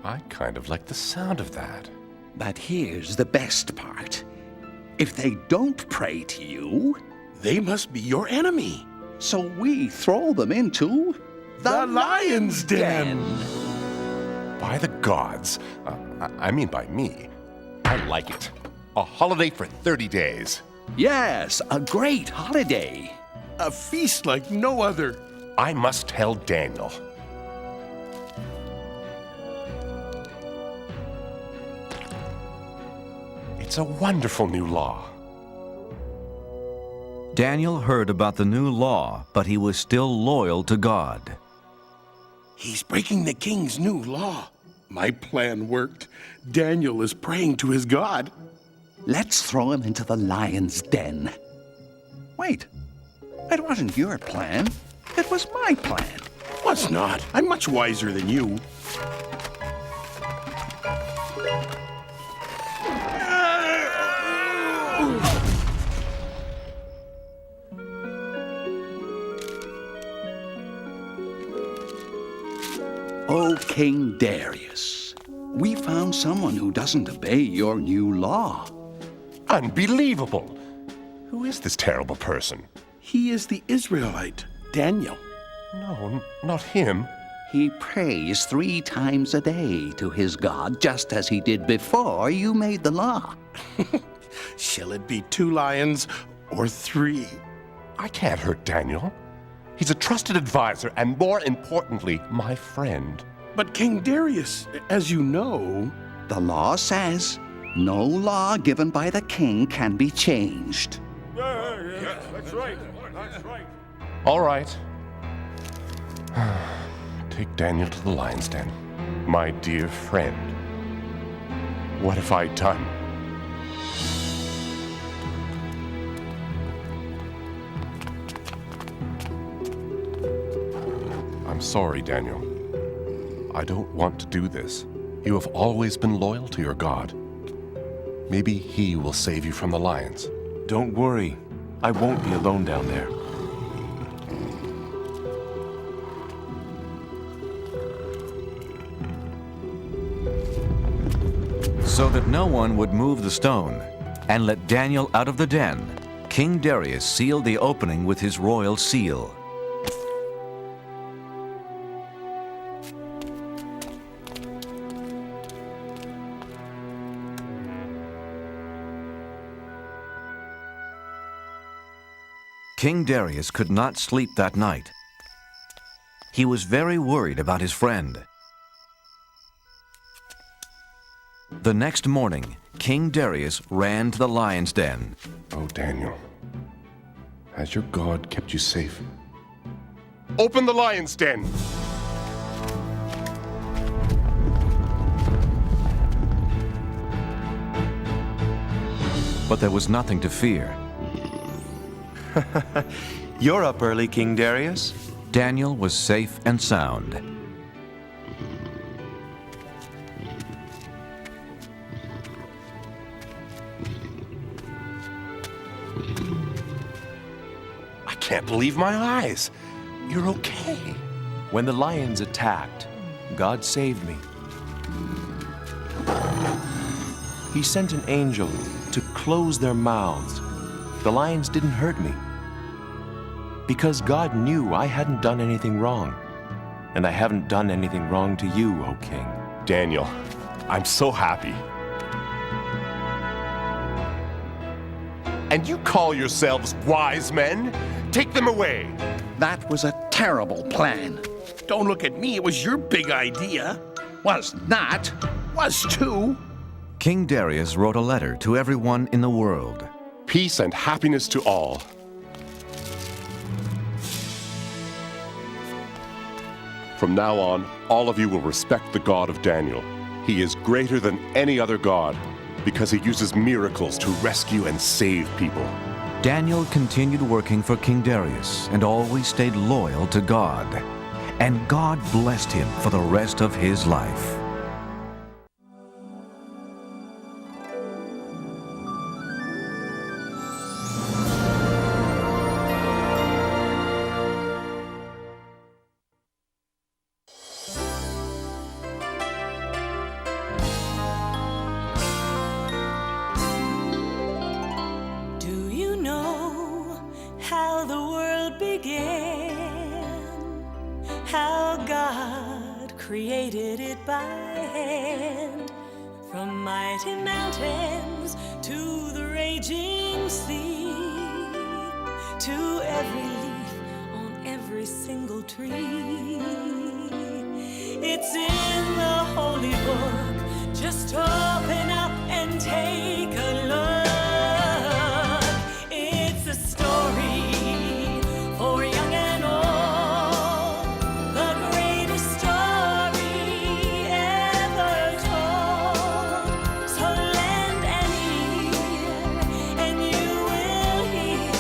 I kind of like the sound of that. But here's the best part. If they don't pray to you, they must be your enemy. So we throw them into The lion's den. By the gods. I mean by me. I like it. A holiday for 30 days. Yes, a great holiday. A feast like no other. I must tell Daniel. It's a wonderful new law. Daniel heard about the new law, but he was still loyal to God. He's breaking the king's new law. My plan worked. Daniel is praying to his God. Let's throw him into the lion's den. Wait, it wasn't your plan. It was my plan. Was not. I'm much wiser than you. Oh, King Darius, we found someone who doesn't obey your new law. Unbelievable! Who is this terrible person? He is the Israelite, Daniel. No, not him. He prays 3 times a day to his God, just as he did before you made the law. Shall it be 2 lions or 3? I can't hurt Daniel. He's a trusted advisor and, more importantly, my friend. But King Darius, as you know... The law says no law given by the king can be changed. Yeah, that's right. That's right. All right. Take Daniel to the lion's den. My dear friend. What have I done? I'm sorry, Daniel. I don't want to do this. You have always been loyal to your God. Maybe he will save you from the lions. Don't worry. I won't be alone down there. So that no one would move the stone and let Daniel out of the den, King Darius sealed the opening with his royal seal. King Darius could not sleep that night. He was very worried about his friend. The next morning, King Darius ran to the lion's den. Oh, Daniel, has your God kept you safe? Open the lion's den! But there was nothing to fear. You're up early, King Darius. Daniel was safe and sound. I can't believe my eyes. You're okay. When the lions attacked, God saved me. He sent an angel to close their mouths. The lions didn't hurt me. Because God knew I hadn't done anything wrong. And I haven't done anything wrong to you, O King. Daniel, I'm so happy. And you call yourselves wise men? Take them away. That was a terrible plan. Don't look at me, it was your big idea. Was not. Was too. King Darius wrote a letter to everyone in the world. Peace and happiness to all. From now on, all of you will respect the God of Daniel. He is greater than any other God because he uses miracles to rescue and save people. Daniel continued working for King Darius and always stayed loyal to God. And God blessed him for the rest of his life. Do you know how the world began? How created it by hand. From mighty mountains to the raging sea, to every leaf on every single tree. It's in the holy book. Just open up and take a look. It's a story for young and old, the greatest story ever told. So lend an ear and you will hear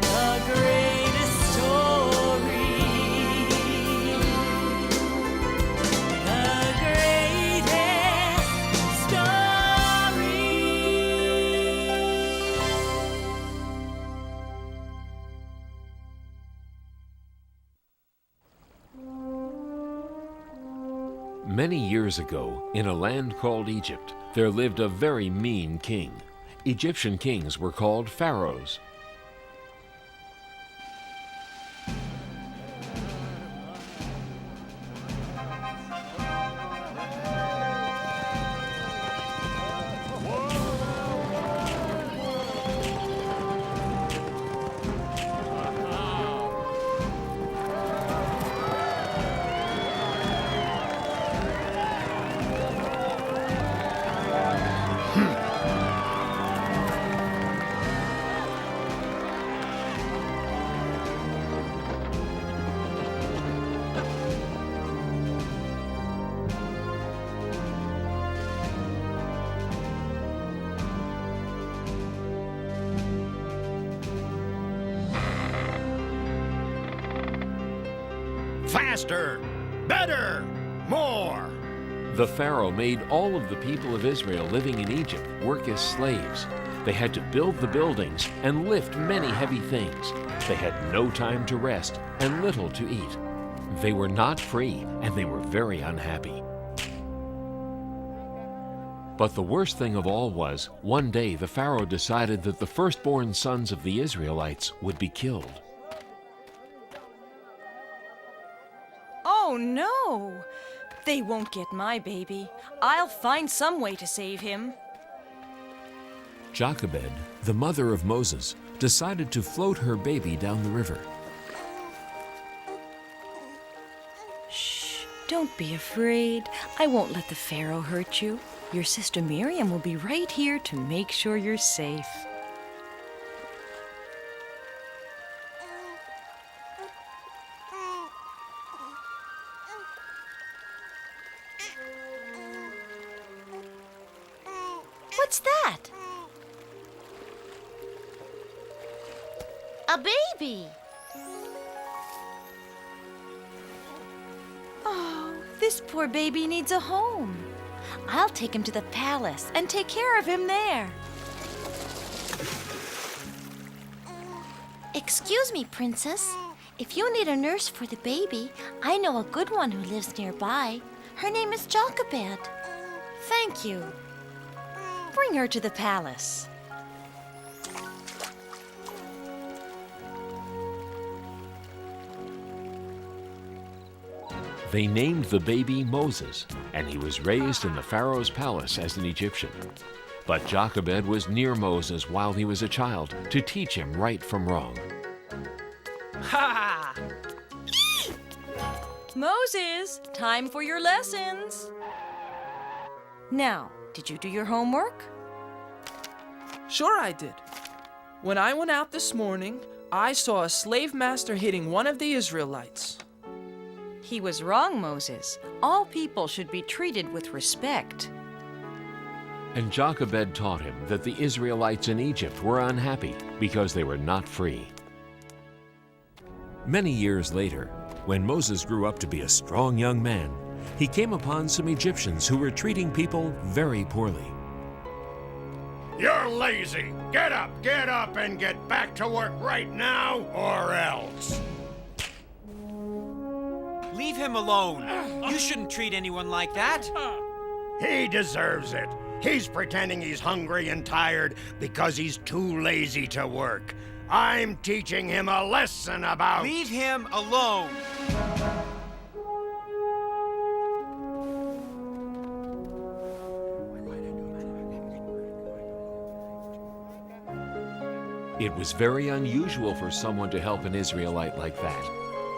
the greatest story. The greatest story. Many years ago, in a land called Egypt, there lived a very mean king. Egyptian kings were called pharaohs. Faster, better, more. The Pharaoh made all of the people of Israel living in Egypt work as slaves. They had to build the buildings and lift many heavy things. They had no time to rest and little to eat. They were not free, and they were very unhappy. But the worst thing of all was, one day the Pharaoh decided that the firstborn sons of the Israelites would be killed. Oh no! They won't get my baby. I'll find some way to save him. Jochebed, the mother of Moses, decided to float her baby down the river. Shh, don't be afraid. I won't let the Pharaoh hurt you. Your sister Miriam will be right here to make sure you're safe. What's that? A baby! Oh, this poor baby needs a home. I'll take him to the palace and take care of him there. Excuse me, Princess. If you need a nurse for the baby, I know a good one who lives nearby. Her name is Jochebed. Thank you. Bring her to the palace. They named the baby Moses, and he was raised in the Pharaoh's palace as an Egyptian. But Jochebed was near Moses while he was a child to teach him right from wrong. Ha! Moses, time for your lessons. Now, did you do your homework? Sure I did. When I went out this morning, I saw a slave master hitting one of the Israelites. He was wrong, Moses. All people should be treated with respect. And Jochebed taught him that the Israelites in Egypt were unhappy because they were not free. Many years later, when Moses grew up to be a strong young man, he came upon some Egyptians who were treating people very poorly. You're lazy. Get up, and get back to work right now, or else. Leave him alone. You shouldn't treat anyone like that. He deserves it. He's pretending he's hungry and tired because he's too lazy to work. I'm teaching him a lesson about... Leave him alone. It was very unusual for someone to help an Israelite like that.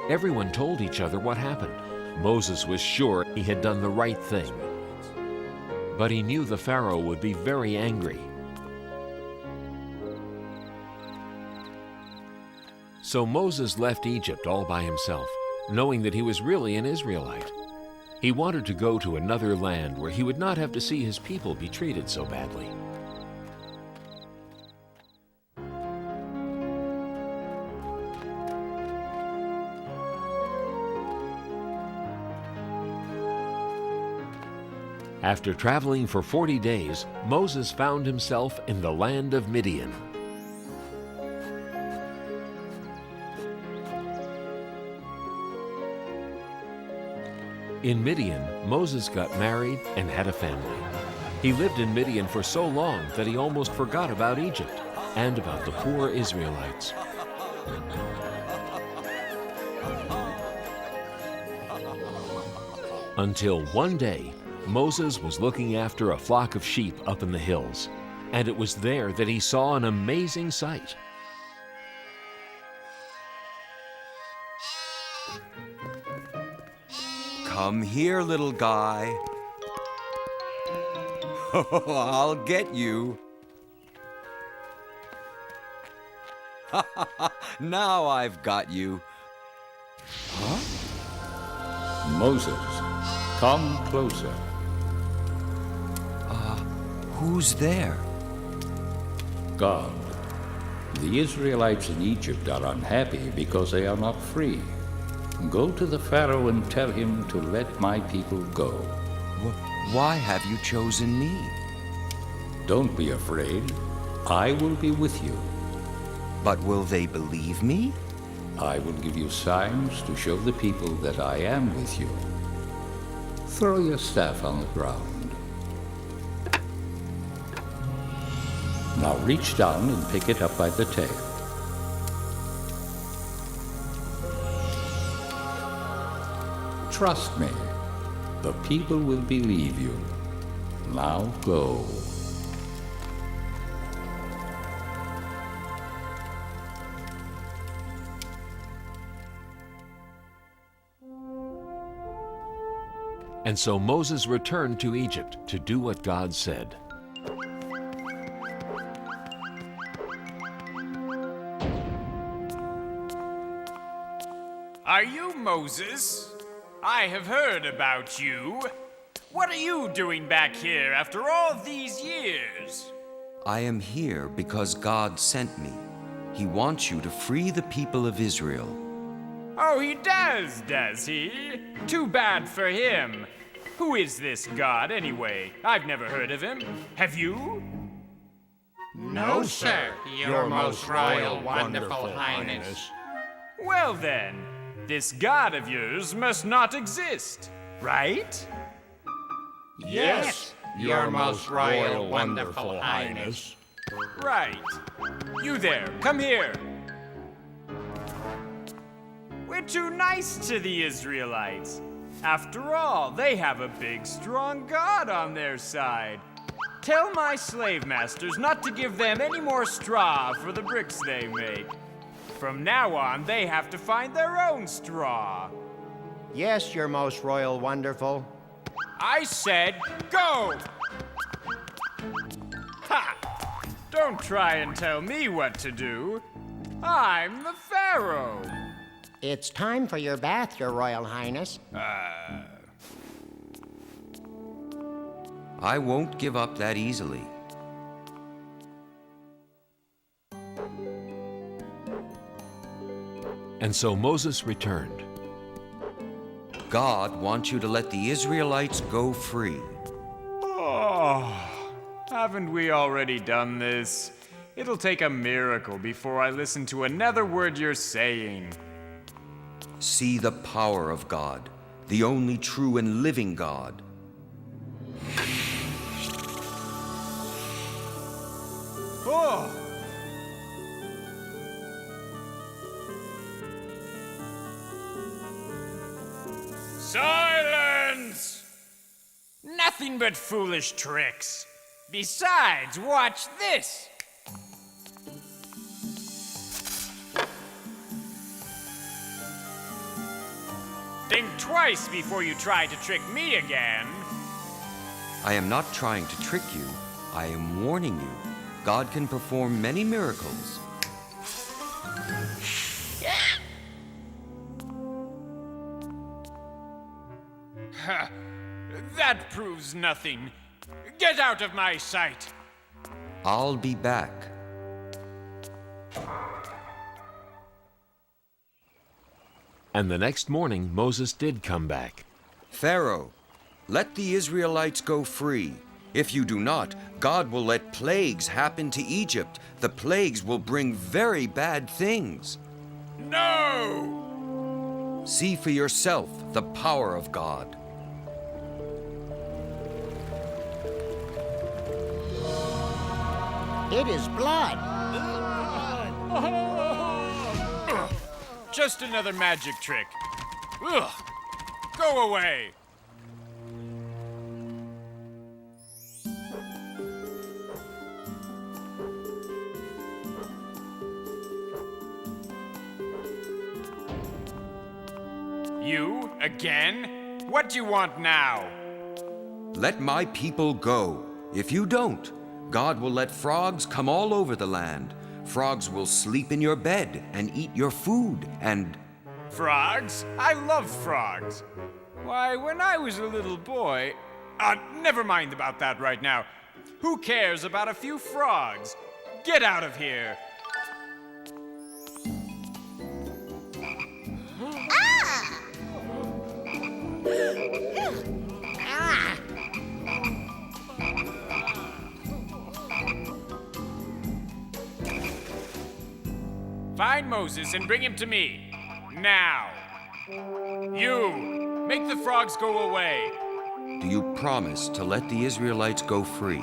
Everyone told each other what happened. Moses was sure he had done the right thing. But he knew the Pharaoh would be very angry. So Moses left Egypt all by himself, knowing that he was really an Israelite. He wanted to go to another land where he would not have to see his people be treated so badly. After traveling for 40 days, Moses found himself in the land of Midian. In Midian, Moses got married and had a family. He lived in Midian for so long that he almost forgot about Egypt and about the poor Israelites. Until one day, Moses was looking after a flock of sheep up in the hills, and it was there that he saw an amazing sight. Come here, little guy. I'll get you. Now I've got you. Huh? Moses, come closer. Who's there? God. The Israelites in Egypt are unhappy because they are not free. Go to the Pharaoh and tell him to let my people go. Why have you chosen me? Don't be afraid. I will be with you. But will they believe me? I will give you signs to show the people that I am with you. Throw your staff on the ground. Now reach down and pick it up by the tail. Trust me, the people will believe you. Now go. And so Moses returned to Egypt to do what God said. Are you Moses? I have heard about you. What are you doing back here after all these years? I am here because God sent me. He wants you to free the people of Israel. Oh, he does he? Too bad for him. Who is this God, anyway? I've never heard of him. Have you? No, sir, your most royal, wonderful highness. Well then, this God of yours must not exist, right? Yes, your most royal, wonderful highness. Right. You there, come here. We're too nice to the Israelites. After all, they have a big, strong God on their side. Tell my slave masters not to give them any more straw for the bricks they make. From now on, they have to find their own straw. Yes, your most royal, wonderful. I said go! Ha! Don't try and tell me what to do. I'm the Pharaoh. It's time for your bath, your royal highness. I won't give up that easily. And so Moses returned. God wants you to let the Israelites go free. Oh, haven't we already done this? It'll take a miracle before I listen to another word you're saying. See the power of God, the only true and living God. Oh! Silence! Nothing but foolish tricks. Besides, watch this. Think twice before you try to trick me again. I am not trying to trick you. I am warning you. God can perform many miracles. That proves nothing. Get out of my sight. I'll be back. And the next morning, Moses did come back. Pharaoh, let the Israelites go free. If you do not, God will let plagues happen to Egypt. The plagues will bring very bad things. No! See for yourself the power of God. It is blood. Just another magic trick. Ugh. Go away. You again? What do you want now? Let my people go. If you don't, God will let frogs come all over the land. Frogs will sleep in your bed and eat your food and... Frogs? I love frogs. Why, when I was a little boy... never mind about that right now. Who cares about a few frogs? Get out of here. Find Moses and bring him to me. Now. You, make the frogs go away. Do you promise to let the Israelites go free?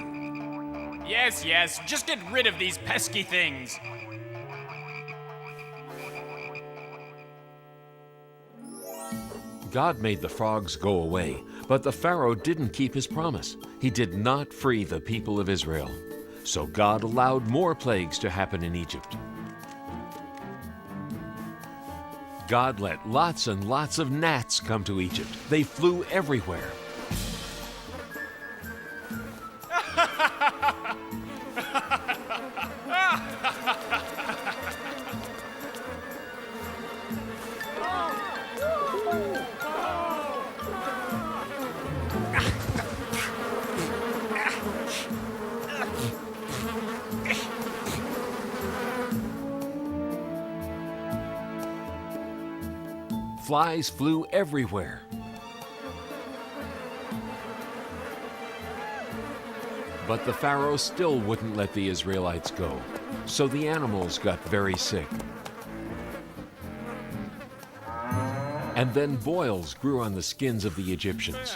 Yes, yes, just get rid of these pesky things. God made the frogs go away, but the Pharaoh didn't keep his promise. He did not free the people of Israel. So God allowed more plagues to happen in Egypt. God let lots and lots of gnats come to Egypt. They flew everywhere. Flies flew everywhere. But the Pharaoh still wouldn't let the Israelites go, so the animals got very sick. And then boils grew on the skins of the Egyptians.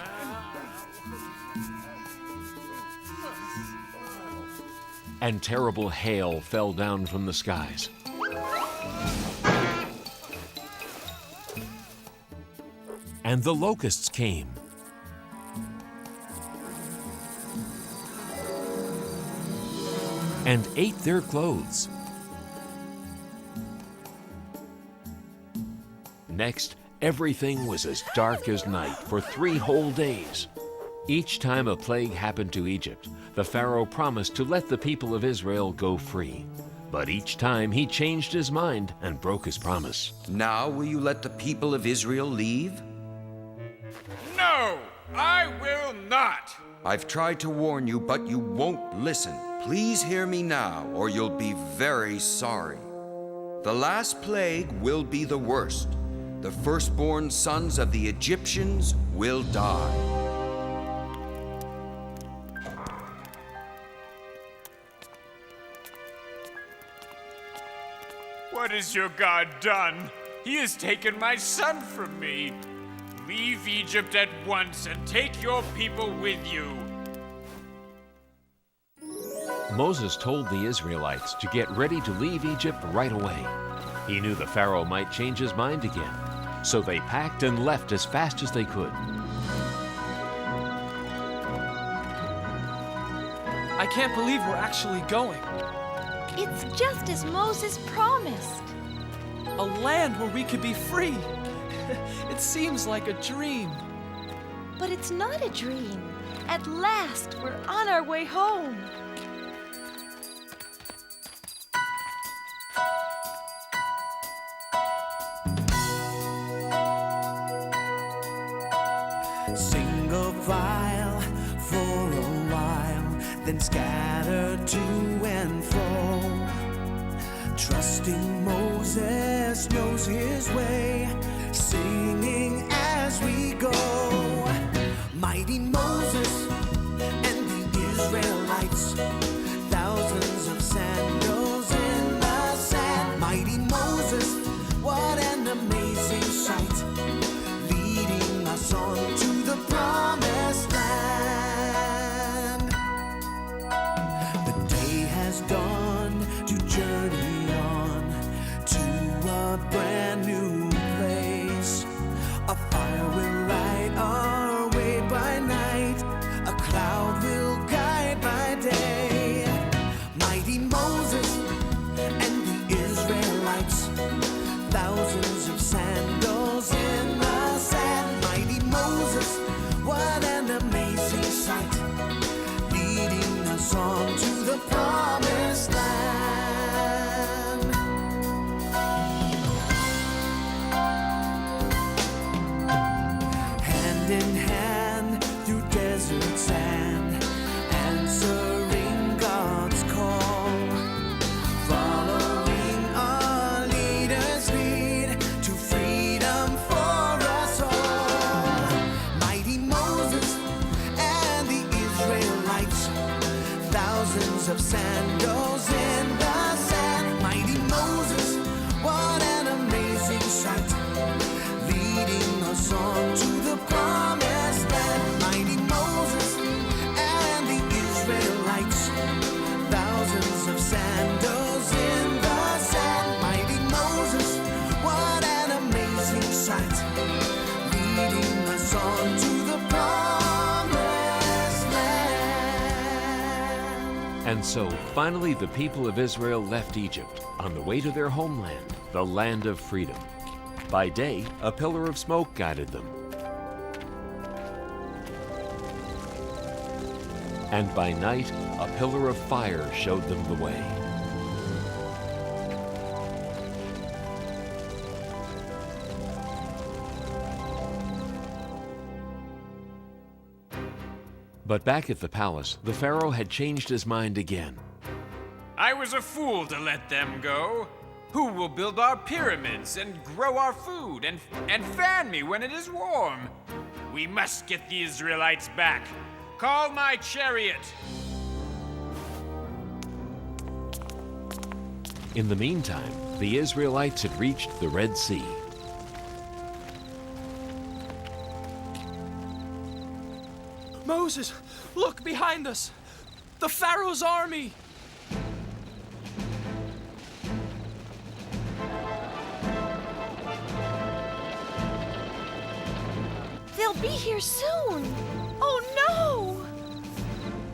And terrible hail fell down from the skies. And the locusts came. And ate their clothes. Next, everything was as dark as night for 3 whole days. Each time a plague happened to Egypt, the Pharaoh promised to let the people of Israel go free. But each time he changed his mind and broke his promise. Now will you let the people of Israel leave? No, I will not. I've tried to warn you, but you won't listen. Please hear me now, or you'll be very sorry. The last plague will be the worst. The firstborn sons of the Egyptians will die. What has your God done? He has taken my son from me. Leave Egypt at once and take your people with you. Moses told the Israelites to get ready to leave Egypt right away. He knew the Pharaoh might change his mind again, so they packed and left as fast as they could. I can't believe we're actually going. It's just as Moses promised. A land where we could be free. It seems like a dream. But it's not a dream. At last, we're on our way home. Sing a while for a while, then scatter to and fro. Trusting Moses knows his way, singing as we go. Mighty Moses and the Israelites, thousands of sandals in the sand. Mighty Moses, what an amazing sight, leading us on to the promised land. The day has dawned to journey on to a brand new place. A fire will light our way by night, a cloud will guide by day. Mighty Moses and the Israelites, thousands of sandals in the sand. Mighty Moses, what an amazing sight, leading us on to the promised land. Hand in hand through desert sand, answering God's call, following our leader's lead to freedom for us all. Mighty Moses and the Israelites, thousands of sandals in the sand. Mighty Moses, what an amazing sight, leading us on to the promised land. Mighty Moses and the Israelites, thousands of sandals in the sand. Mighty Moses, what an amazing sight, leading us on to the promised land. And so, finally, the people of Israel left Egypt on the way to their homeland, the land of freedom. By day, a pillar of smoke guided them. And by night, a pillar of fire showed them the way. But back at the palace, the Pharaoh had changed his mind again. I was a fool to let them go. Who will build our pyramids and grow our food and fan me when it is warm? We must get the Israelites back. Call my chariot. In the meantime, the Israelites had reached the Red Sea. Moses, look behind us! The Pharaoh's army! They'll be here soon. Oh no!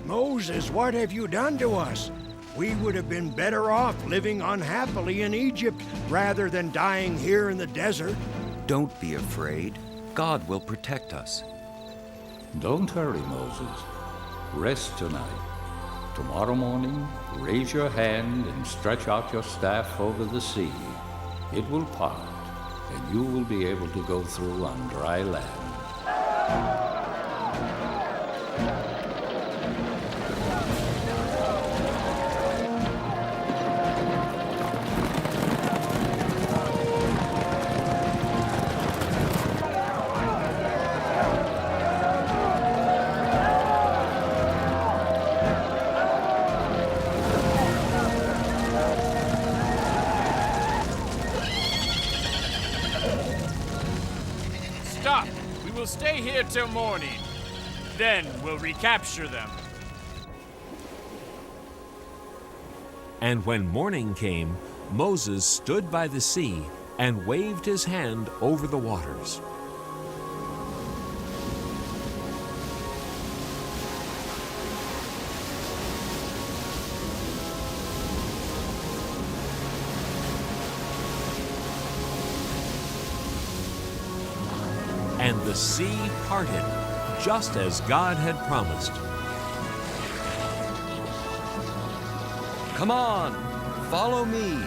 Moses, what have you done to us? We would have been better off living unhappily in Egypt rather than dying here in the desert. Don't be afraid. God will protect us. Don't hurry, Moses. Rest tonight. Tomorrow morning, raise your hand and stretch out your staff over the sea. It will part, and you will be able to go through on dry land. Stop! We will stay here till morning. Then we'll recapture them. And when morning came, Moses stood by the sea and waved his hand over the waters. and the sea parted, just as God had promised. Come on, follow me.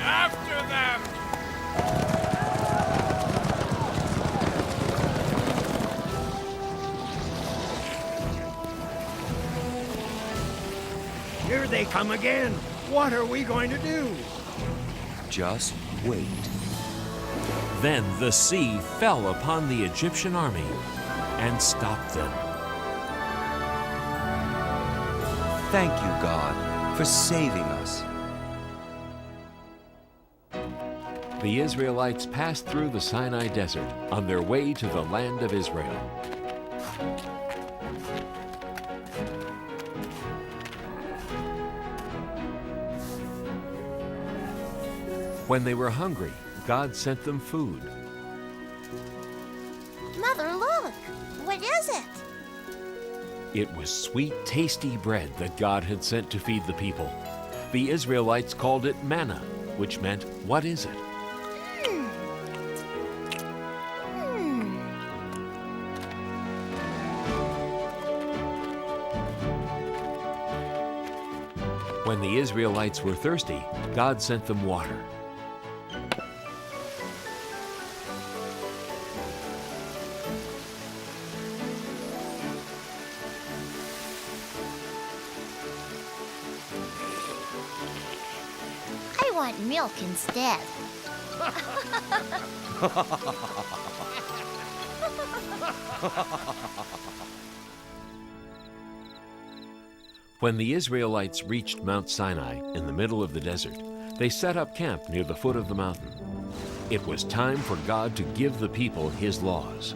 After them! Here they come again. What are we going to do? Just wait. Then the sea fell upon the Egyptian army and stopped them. Thank you, God, for saving us. The Israelites passed through the Sinai Desert on their way to the land of Israel. When they were hungry, God sent them food. Mother, look! What is it? It was sweet, tasty bread that God had sent to feed the people. The Israelites called it manna, which meant, "What is it?" When the Israelites were thirsty, God sent them water. I want milk instead. When the Israelites reached Mount Sinai in the middle of the desert, they set up camp near the foot of the mountain. It was time for God to give the people His laws.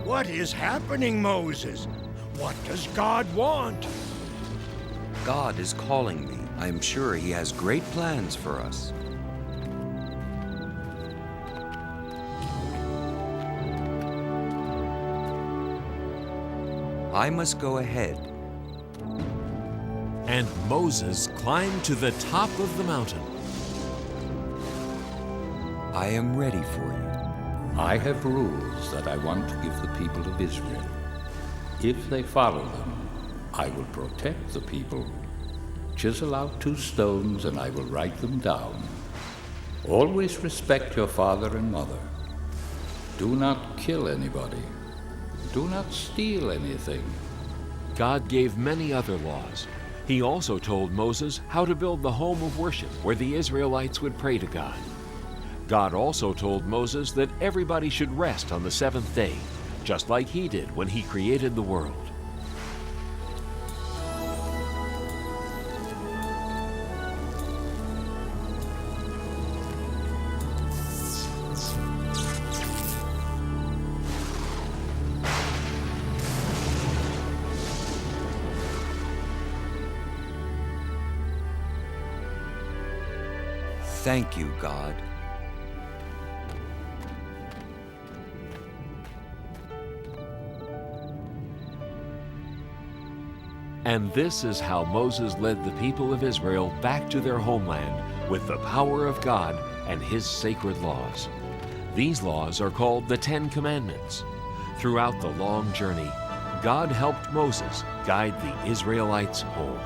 What is happening, Moses? What does God want? God is calling me. I am sure He has great plans for us. I must go ahead. And Moses climbed to the top of the mountain. I am ready for you. I have rules that I want to give the people of Israel. If they follow them, I will protect the people. Chisel out 2 stones and I will write them down. Always respect your father and mother. Do not kill anybody. Do not steal anything. God gave many other laws. He also told Moses how to build the home of worship where the Israelites would pray to God. God also told Moses that everybody should rest on the 7th day, just like He did when He created the world. Thank you, God. And this is how Moses led the people of Israel back to their homeland with the power of God and His sacred laws. These laws are called the 10 Commandments. Throughout the long journey, God helped Moses guide the Israelites home.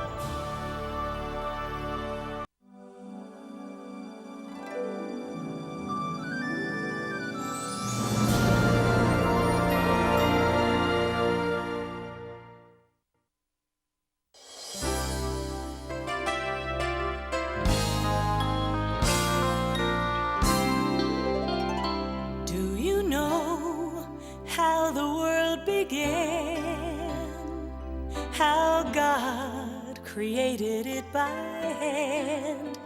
Do you know how the world began? How created it by hand.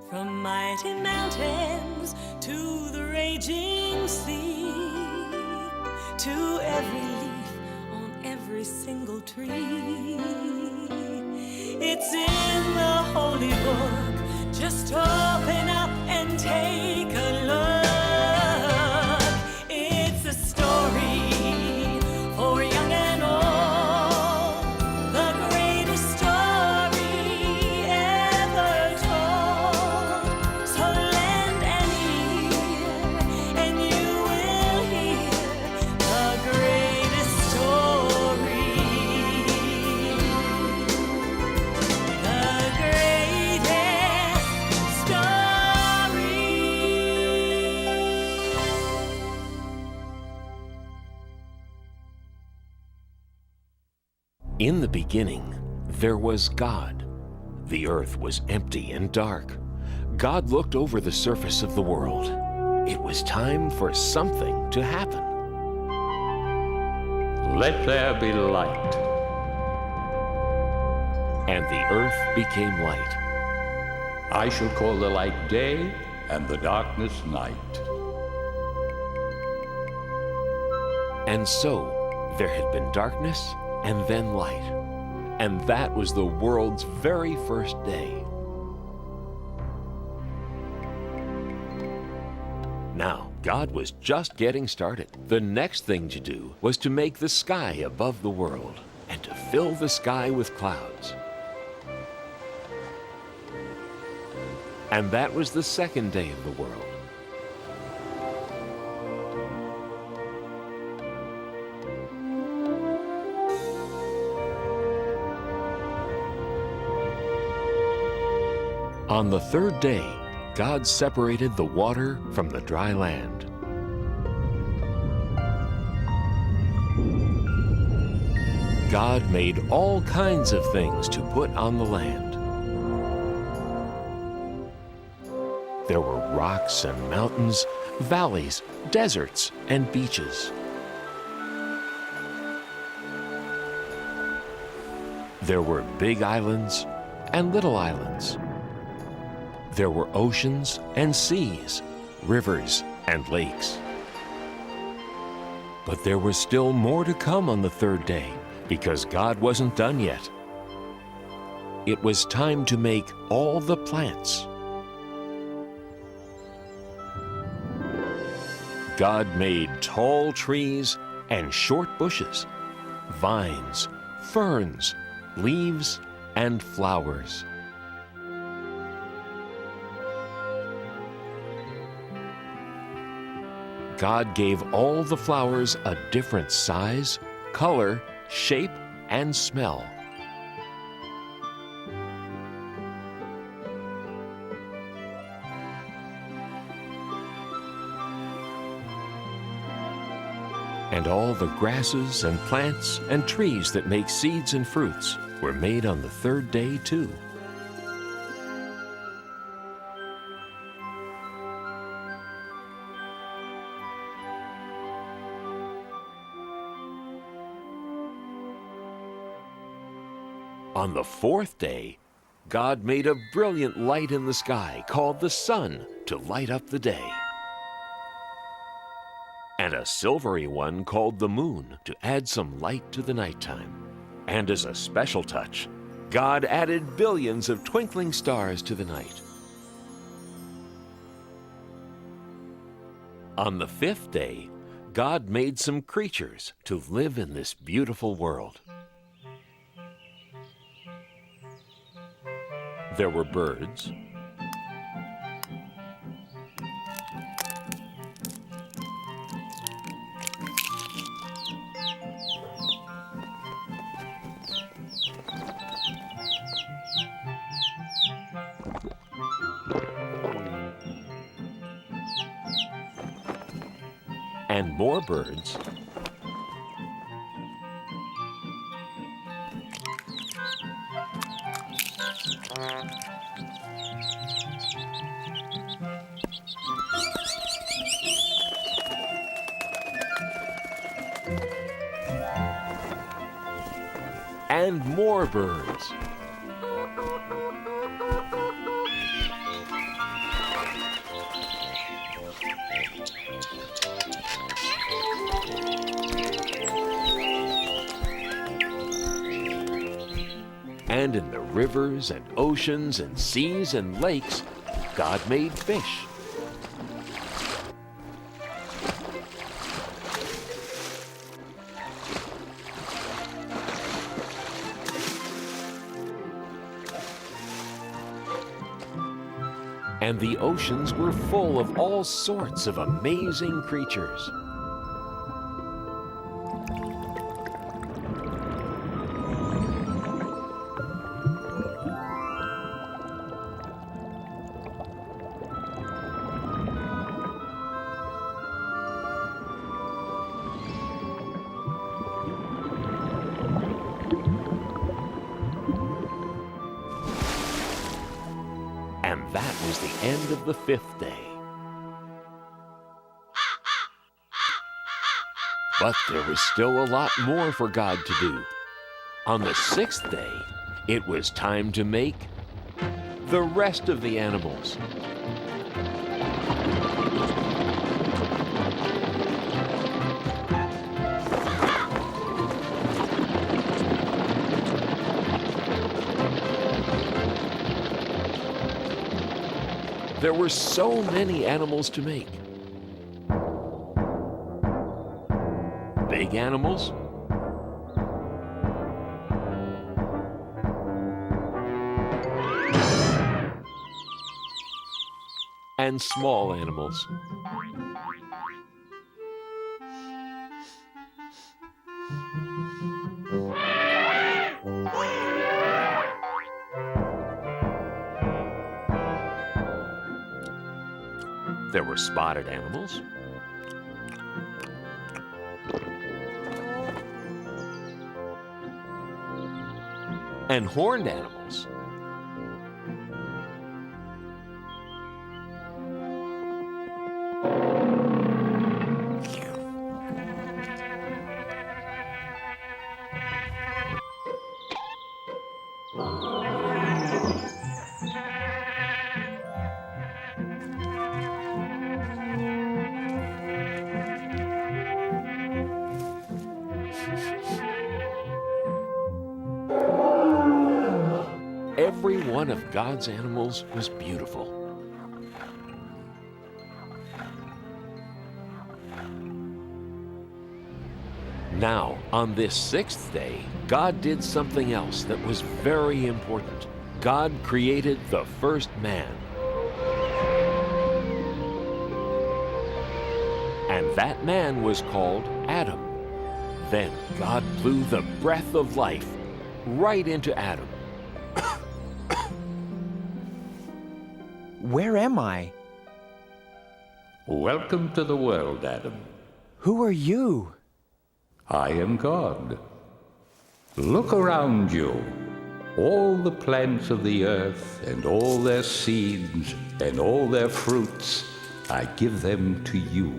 From mighty mountains to the raging sea, to every leaf on every single tree. It's in the holy book. Just open up and take a look. It's a story for young and old, the greatest story ever told. So lend an ear and you will hear the greatest story. The greatest story. In the beginning, there was God. The earth was empty and dark. God looked over the surface of the world. It was time for something to happen. Let there be light. And the earth became light. I shall call the light day and the darkness night. And so there had been darkness and then light. And that was the world's very first day. Now, God was just getting started. The next thing to do was to make the sky above the world and to fill the sky with clouds. And that was the second day of the world. On the third day, God separated the water from the dry land. God made all kinds of things to put on the land. There were rocks and mountains, valleys, deserts, and beaches. There were big islands and little islands. There were oceans and seas, rivers and lakes. But there was still more to come on the third day, because God wasn't done yet. It was time to make all the plants. God made tall trees and short bushes, vines, ferns, leaves, and flowers. God gave all the flowers a different size, color, shape, and smell. And all the grasses and plants and trees that make seeds and fruits were made on the third day too. On the fourth day, God made a brilliant light in the sky called the sun to light up the day, and a silvery one called the moon to add some light to the nighttime. And as a special touch, God added billions of twinkling stars to the night. On the fifth day, God made some creatures to live in this beautiful world. There were birds, and more birds, and more birds. And in the rivers and oceans and seas and lakes, God made fish. And the oceans were full of all sorts of amazing creatures. And that was the end of the 5th day. But there was still a lot more for God to do. On the 6th day, it was time to make the rest of the animals. There were so many animals to make. Big animals, and small animals. There were spotted animals, and horned animals. Every one of God's animals was beautiful. Now, on this 6th day, God did something else that was very important. God created the first man. And that man was called Adam. Then God blew the breath of life right into Adam. Where am I? Welcome to the world, Adam. Who are you? I am God. Look around you. All the plants of the earth, and all their seeds, and all their fruits, I give them to you.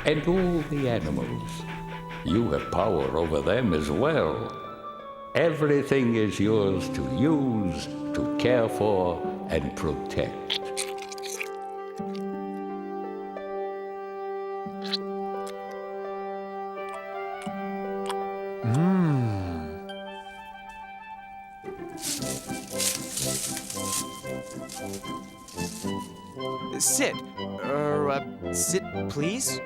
And all the animals. You have power over them as well. Everything is yours to use, to care for, and protect. Sit. Sit, please.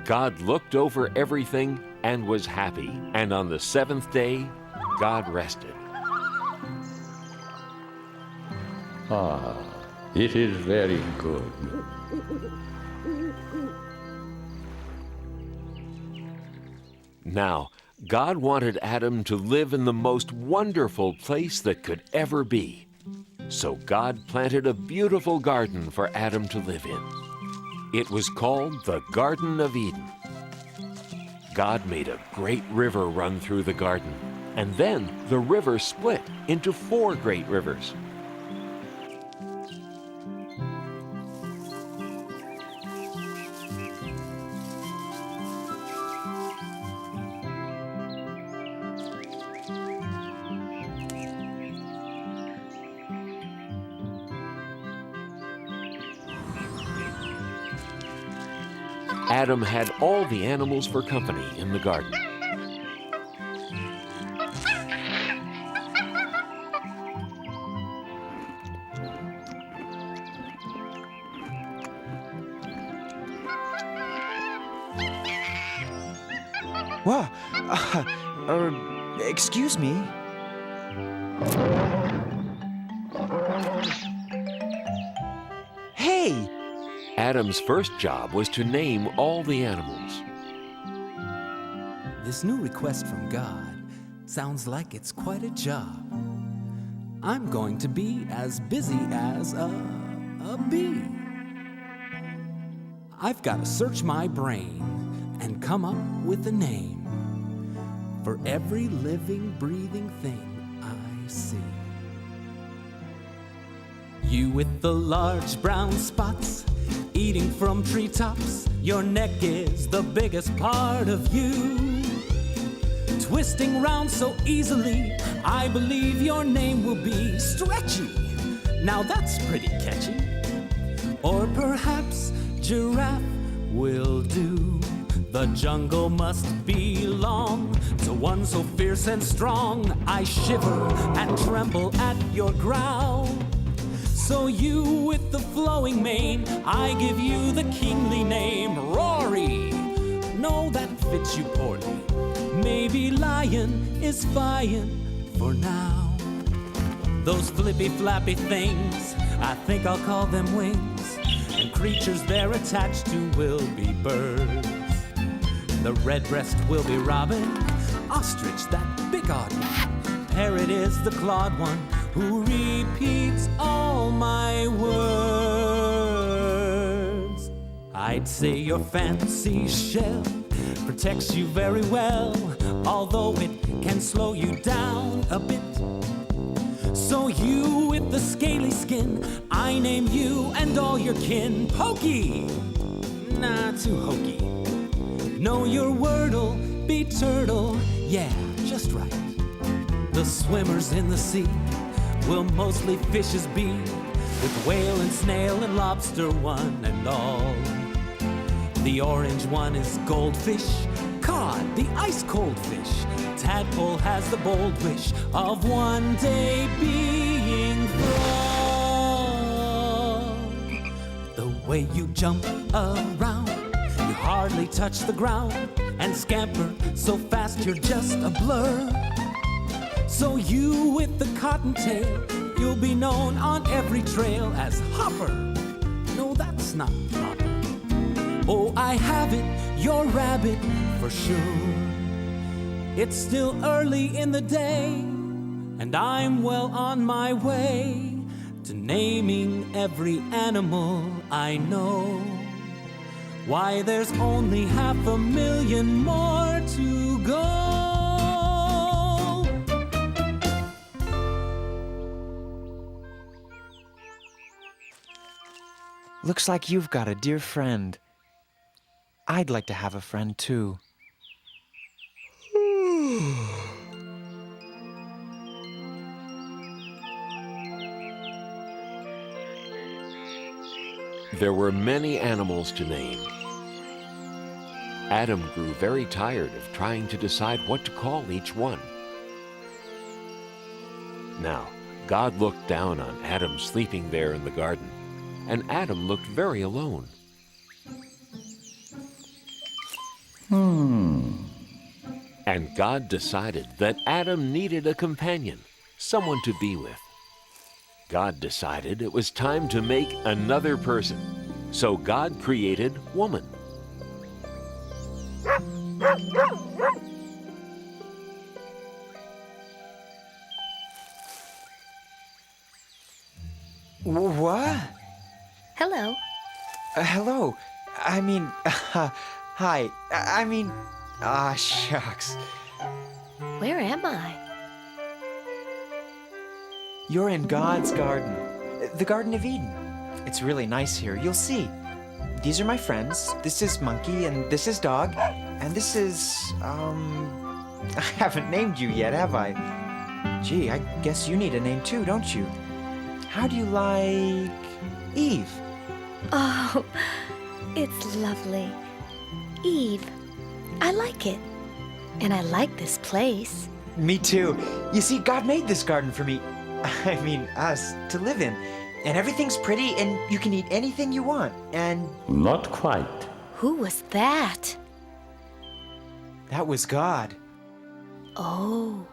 God looked over everything and was happy. And on the 7th day, God rested. Ah, it is very good. Now, God wanted Adam to live in the most wonderful place that could ever be. So God planted a beautiful garden for Adam to live in. It was called the Garden of Eden. God made a great river run through the garden, and then the river split into 4 great rivers. Adam had all the animals for company in the garden. Whoa, excuse me. Hey! Adam's first job was to name all the animals. This new request from God sounds like it's quite a job. I'm going to be as busy as a bee. I've got to search my brain and come up with a name for every living, breathing thing I see. You with the large brown spots, eating from treetops, your neck is the biggest part of you. Twisting round so easily, I believe your name will be Stretchy. Now that's pretty catchy. Or perhaps Giraffe will do. The jungle must belong to one so fierce and strong. I shiver and tremble at your growl. So you with the flowing mane, I give you the kingly name, Rory. No, that fits you poorly. Maybe lion is fine for now. Those flippy flappy things, I think I'll call them wings. And creatures they're attached to will be birds. The redbreast will be robin, ostrich that big odd one. Parrot is the clawed one who repeats all my words. I'd say your fancy shell protects you very well, although it can slow you down a bit. So you with the scaly skin, I name you and all your kin Pokey. Nah, too hokey. Know your word'll be turtle, yeah, just right. The swimmers in the sea will mostly fishes be, with whale and snail and lobster one and all. The orange one is goldfish, cod, the ice cold fish. Tadpole has the bold wish of one day being frog. The way you jump around, you hardly touch the ground, and scamper so fast you're just a blur. So you with the cottontail, you'll be known on every trail as Hopper. No, that's not proper. Oh, I have it, you're rabbit for sure. It's still early in the day, and I'm well on my way to naming every animal I know. Why, there's only 500,000 more to go. Looks like you've got a dear friend. I'd like to have a friend too. There were many animals to name. Adam grew very tired of trying to decide what to call each one. Now, God looked down on Adam sleeping there in the garden, and Adam looked very alone. And God decided that Adam needed a companion, someone to be with. God decided it was time to make another person, so God created woman. What? Hello. Hello. I mean, hi. Shucks. Where am I? You're in God's garden, the Garden of Eden. It's really nice here. You'll see. These are my friends. This is Monkey, and this is Dog, and this is, I haven't named you yet, have I? Gee, I guess you need a name too, don't you? How do you like Eve? Oh, it's lovely. Eve, I like it. And I like this place. Me too. You see, God made this garden for me. I mean, us, to live in. And everything's pretty, and you can eat anything you want. And Not quite. Who was that? that was God. Oh.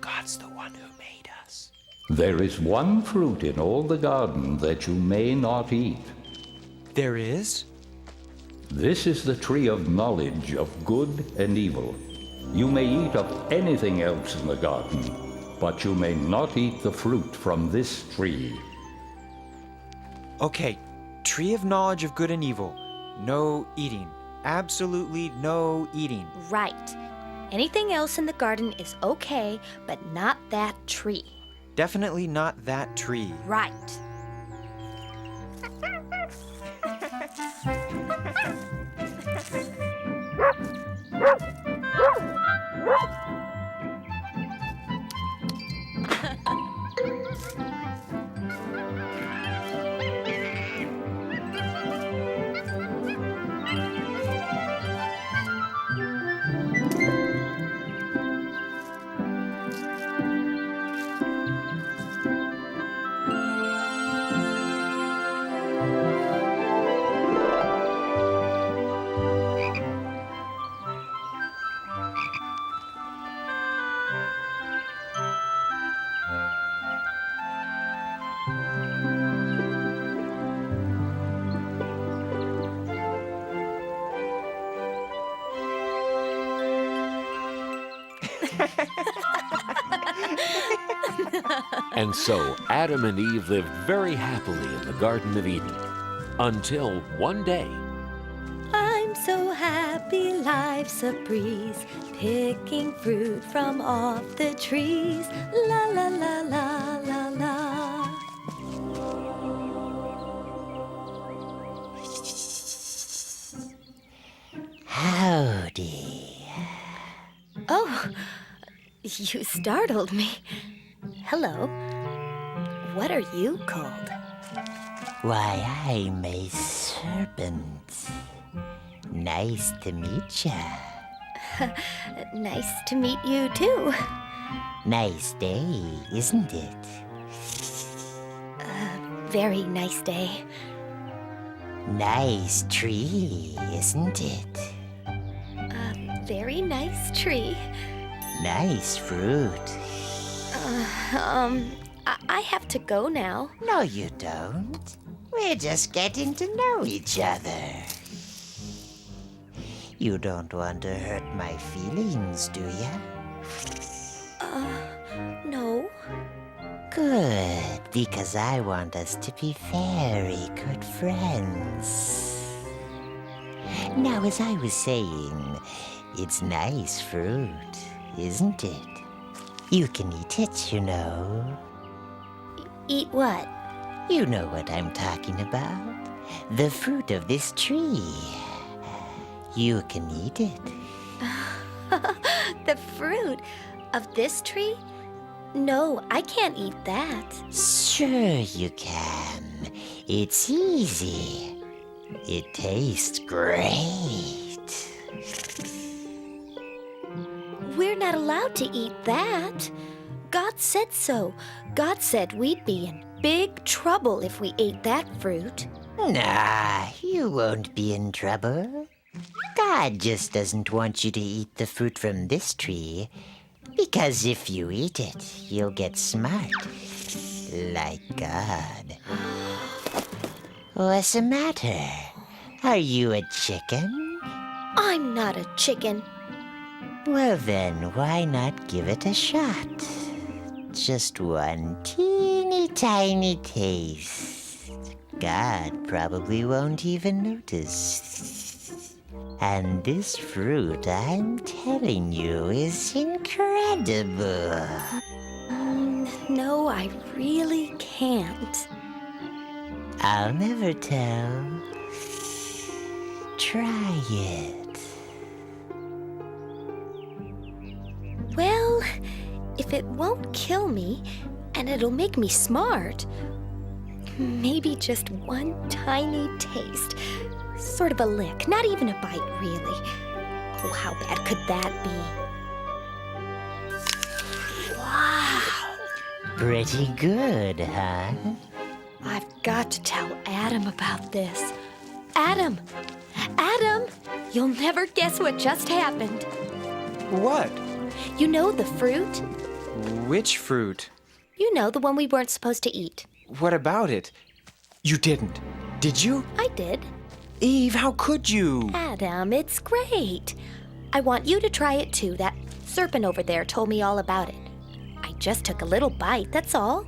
God's the one who made us. There is one fruit in all the garden that you may not eat. There is? This is the tree of knowledge of good and evil. You may eat of anything else in the garden, but you may not eat the fruit from this tree. Okay, tree of knowledge of good and evil. No eating. Absolutely no eating. Right. Anything else in the garden is okay, but not that tree. Definitely not that tree. Right. And so Adam and Eve lived very happily in the Garden of Eden. Until one day, I'm so happy, life's a breeze, picking fruit from off the trees. La la la la la la. Howdy. Oh, you startled me. Hello. What are you called? Why, I'm a serpent. Nice to meet ya. Nice to meet you, too. Nice day, isn't it? Very nice day. Nice tree, isn't it? Very nice tree. Nice fruit. I have to go now. No, you don't. We're just getting to know each other. You don't want to hurt my feelings, do ya? No. Good, because I want us to be very good friends. Now, as I was saying, it's nice fruit, isn't it? You can eat it, you know. Eat what? You know what I'm talking about. The fruit of this tree. You can eat it. The fruit of this tree? No, I can't eat that. Sure you can. It's easy. It tastes great. We're not allowed to eat that. God said so. God said we'd be in big trouble if we ate that fruit. Nah, you won't be in trouble. God just doesn't want you to eat the fruit from this tree, because if you eat it, you'll get smart. Like God. What's the matter? Are you a chicken? I'm not a chicken. Well then, why not give it a shot? Just one teeny tiny taste. God probably won't even notice. And this fruit, I'm telling you, is incredible. No, I really can't. I'll never tell. Try it. Well, if it won't kill me, and it'll make me smart, maybe just one tiny taste. Sort of a lick, not even a bite, really. Oh, how bad could that be? Wow. Pretty good, huh? I've got to tell Adam about this. Adam! Adam! You'll never guess what just happened. What? You know the fruit? Which fruit? You know, the one we weren't supposed to eat. What about it? You didn't. Did you? I did. Eve, how could you? Adam, it's great. I want you to try it too. That serpent over there told me all about it. I just took a little bite, that's all.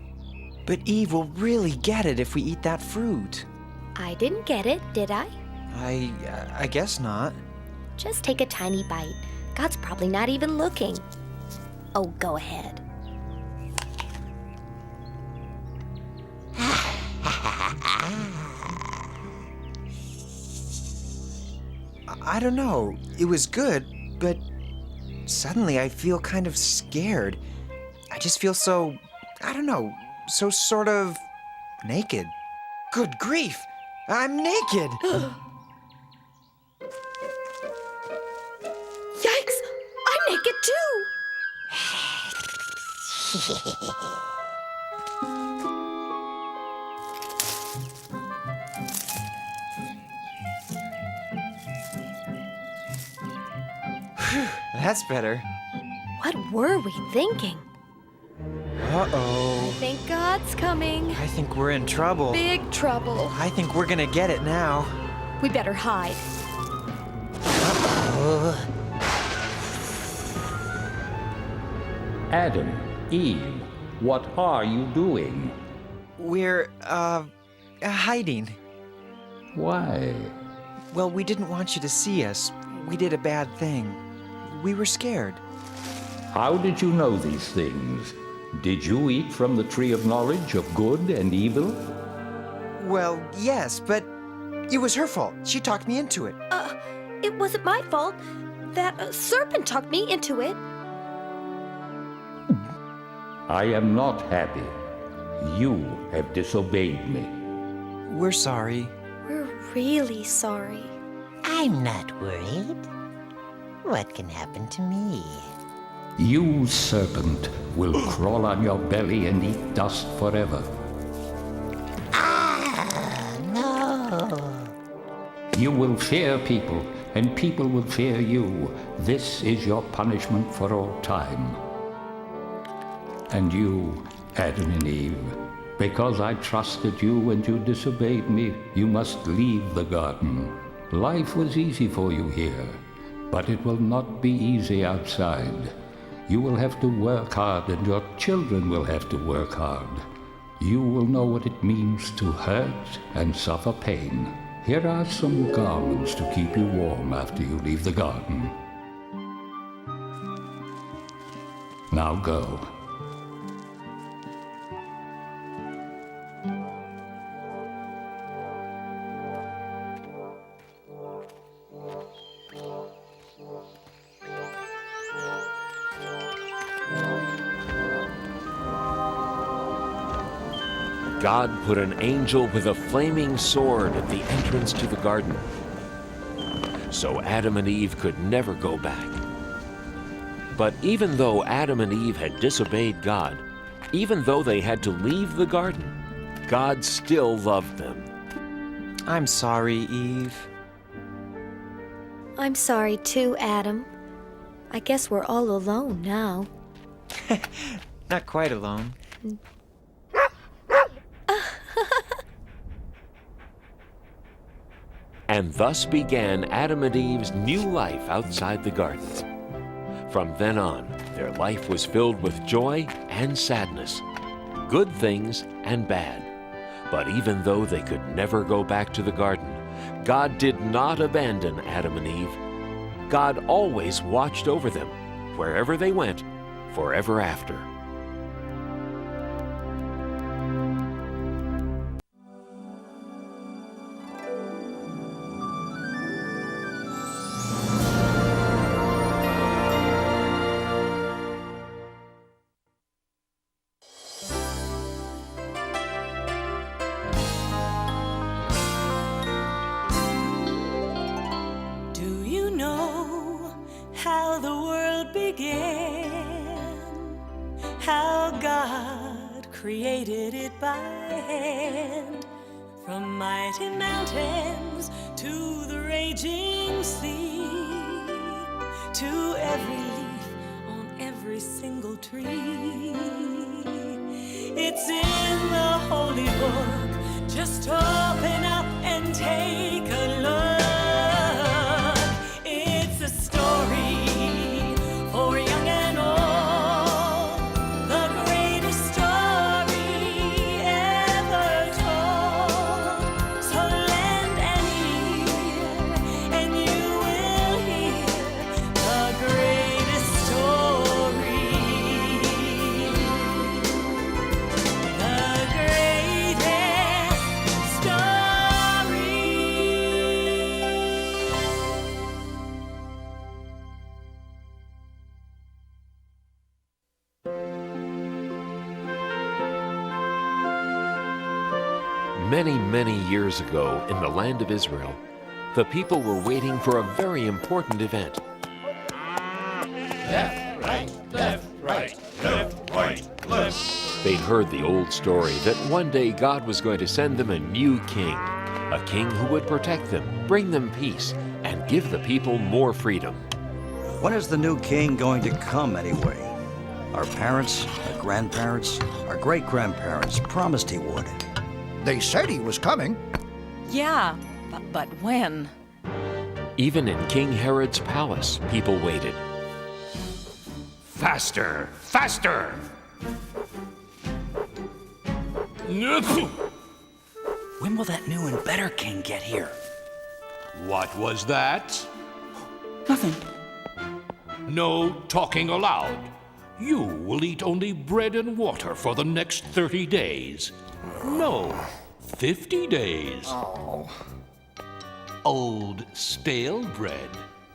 But Eve will really get it if we eat that fruit. I didn't get it, did I? I guess not. Just take a tiny bite. God's probably not even looking. Oh, go ahead. I don't know. It was good, but suddenly I feel kind of scared. I just feel so, I don't know, so sort of naked. Good grief! I'm naked! Yikes! I'm naked too! That's better. What were we thinking? Uh-oh. I think God's coming. I think we're in trouble. Big trouble. I think we're gonna get it now. We better hide. Adam, Eve, what are you doing? We're, hiding. Why? Well, we didn't want you to see us. We did a bad thing. We were scared. How did you know these things? Did you eat from the tree of knowledge of good and evil? Well, yes, but it was her fault. She talked me into it. It wasn't my fault. That serpent talked me into it. I am not happy. You have disobeyed me. We're sorry. We're really sorry. I'm not worried. What can happen to me? You, serpent, will crawl on your belly and eat dust forever. No. You will fear people, and people will fear you. This is your punishment for all time. And you, Adam and Eve, because I trusted you and you disobeyed me, you must leave the garden. Life was easy for you here, but it will not be easy outside. You will have to work hard, and your children will have to work hard. You will know what it means to hurt and suffer pain. Here are some garments to keep you warm after you leave the garden. Now go. God put an angel with a flaming sword at the entrance to the garden, so Adam and Eve could never go back. But even though Adam and Eve had disobeyed God, even though they had to leave the garden, God still loved them. I'm sorry, Eve. I'm sorry too, Adam. I guess we're all alone now. Not quite alone. And thus began Adam and Eve's new life outside the garden. From then on, their life was filled with joy and sadness, good things and bad. But even though they could never go back to the garden, God did not abandon Adam and Eve. God always watched over them, wherever they went, forever after. how God created it by hand. From mighty mountains to the raging sea, to every leaf on every single tree. It's in the holy book. Just open up and take a look. It's a story for young and old, the greatest story ever told. So lend an ear and you will hear the greatest story. The greatest story. Many, many years ago in the land of Israel, the people were waiting for a very important event. Left, right, left, right, left, right, left. They'd heard the old story that one day God was going to send them a new king, a king who would protect them, bring them peace, and give the people more freedom. When is the new king going to come anyway? Our parents, our grandparents, our great-grandparents promised he would. They said he was coming. Yeah, but when? Even in King Herod's palace, people waited. Faster, faster! When will that new and better king get here? What was that? Nothing. No talking aloud. You will eat only bread and water for the next 30 days. No, 50 days. Old stale bread.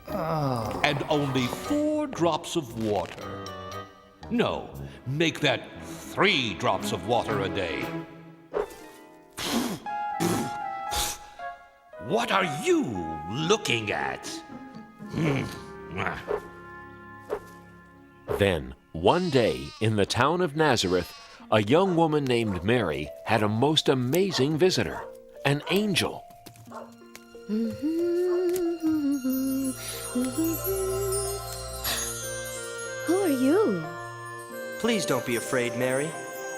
And only 4 drops of water. No, make that 3 drops of water a day. What are you looking at? Then, one day, in the town of Nazareth, a young woman named Mary had a most amazing visitor, an angel. Who are you? Please don't be afraid, Mary.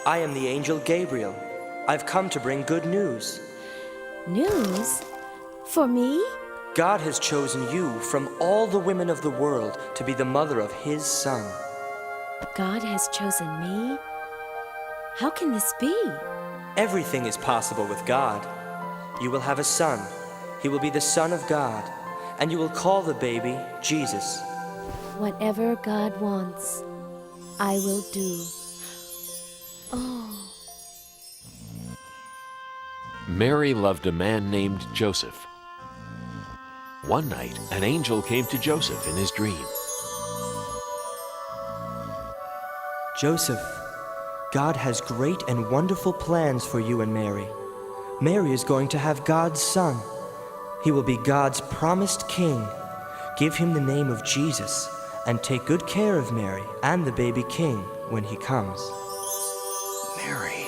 I am the angel Gabriel. I've come to bring good news. News? For me? God has chosen you from all the women of the world to be the mother of his son. God has chosen me? How can this be? Everything is possible with God. You will have a son. He will be the Son of God, and you will call the baby Jesus. Whatever God wants, I will do. Oh. Mary loved a man named Joseph. One night, an angel came to Joseph in his dream. Joseph, God has great and wonderful plans for you and Mary. Mary is going to have God's son. He will be God's promised king. Give him the name of Jesus and take good care of Mary and the baby king when he comes. Mary.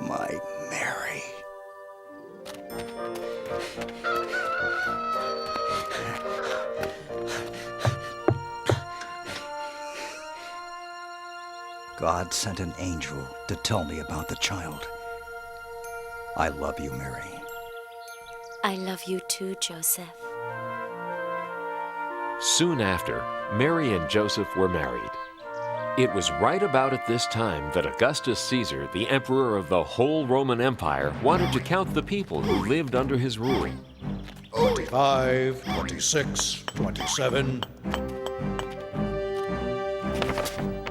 My Mary. God sent an angel to tell me about the child. I love you, Mary. I love you too, Joseph. Soon after, Mary and Joseph were married. It was right about at this time that Augustus Caesar, the emperor of the whole Roman Empire, wanted to count the people who lived under his rule. 25, 26, 27.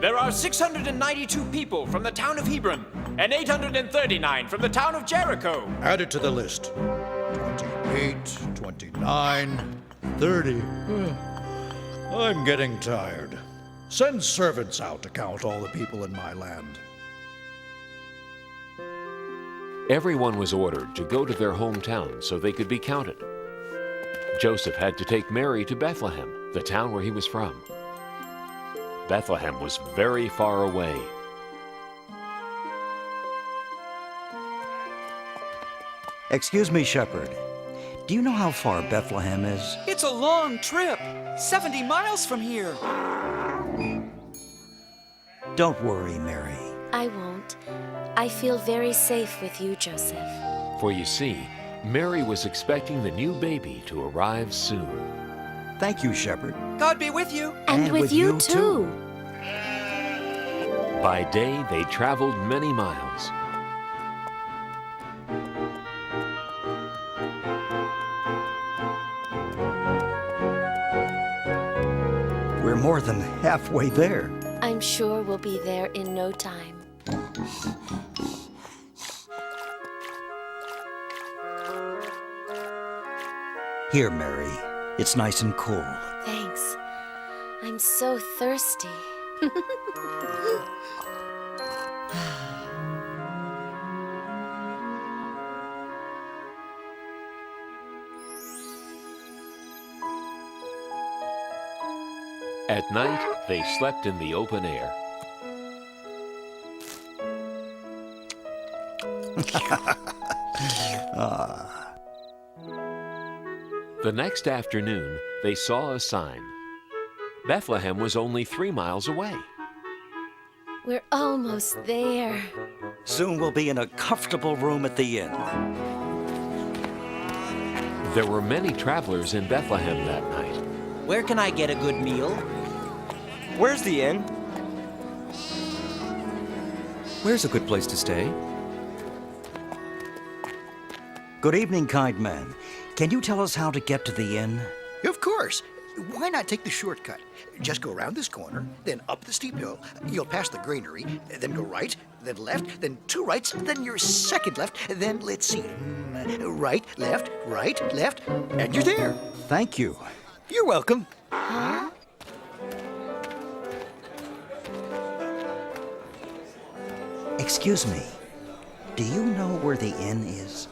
There are 692 people from the town of Hebron, and 839 from the town of Jericho. Add it to the list. 28, 29, 30. I'm getting tired. Send servants out to count all the people in my land. Everyone was ordered to go to their hometown so they could be counted. Joseph had to take Mary to Bethlehem, the town where he was from. Bethlehem was very far away. Excuse me, shepherd. Do you know how far Bethlehem is? It's a long trip. 70 miles from here. Don't worry, Mary. I won't. I feel very safe with you, Joseph. For you see, Mary was expecting the new baby to arrive soon. Thank you, shepherd. God be with you. And with you too. By day, they traveled many miles. We're more than halfway there. I'm sure we'll be there in no time. Here, Mary. It's nice and cool. Thanks. I'm so thirsty. At night, they slept in the open air. The next afternoon, they saw a sign. Bethlehem was only 3 miles away. We're almost there. Soon we'll be in a comfortable room at the inn. There were many travelers in Bethlehem that night. Where can I get a good meal? Where's the inn? Where's a good place to stay? Good evening, kind man. Can you tell us how to get to the inn? Of course. Why not take the shortcut? Just go around this corner, then up the steep hill. You'll pass the granary, then go right, then left, then 2 rights, then your second left, then let's see. Right, left, and you're there. Thank you. You're welcome. Huh? Excuse me. Do you know where the inn is?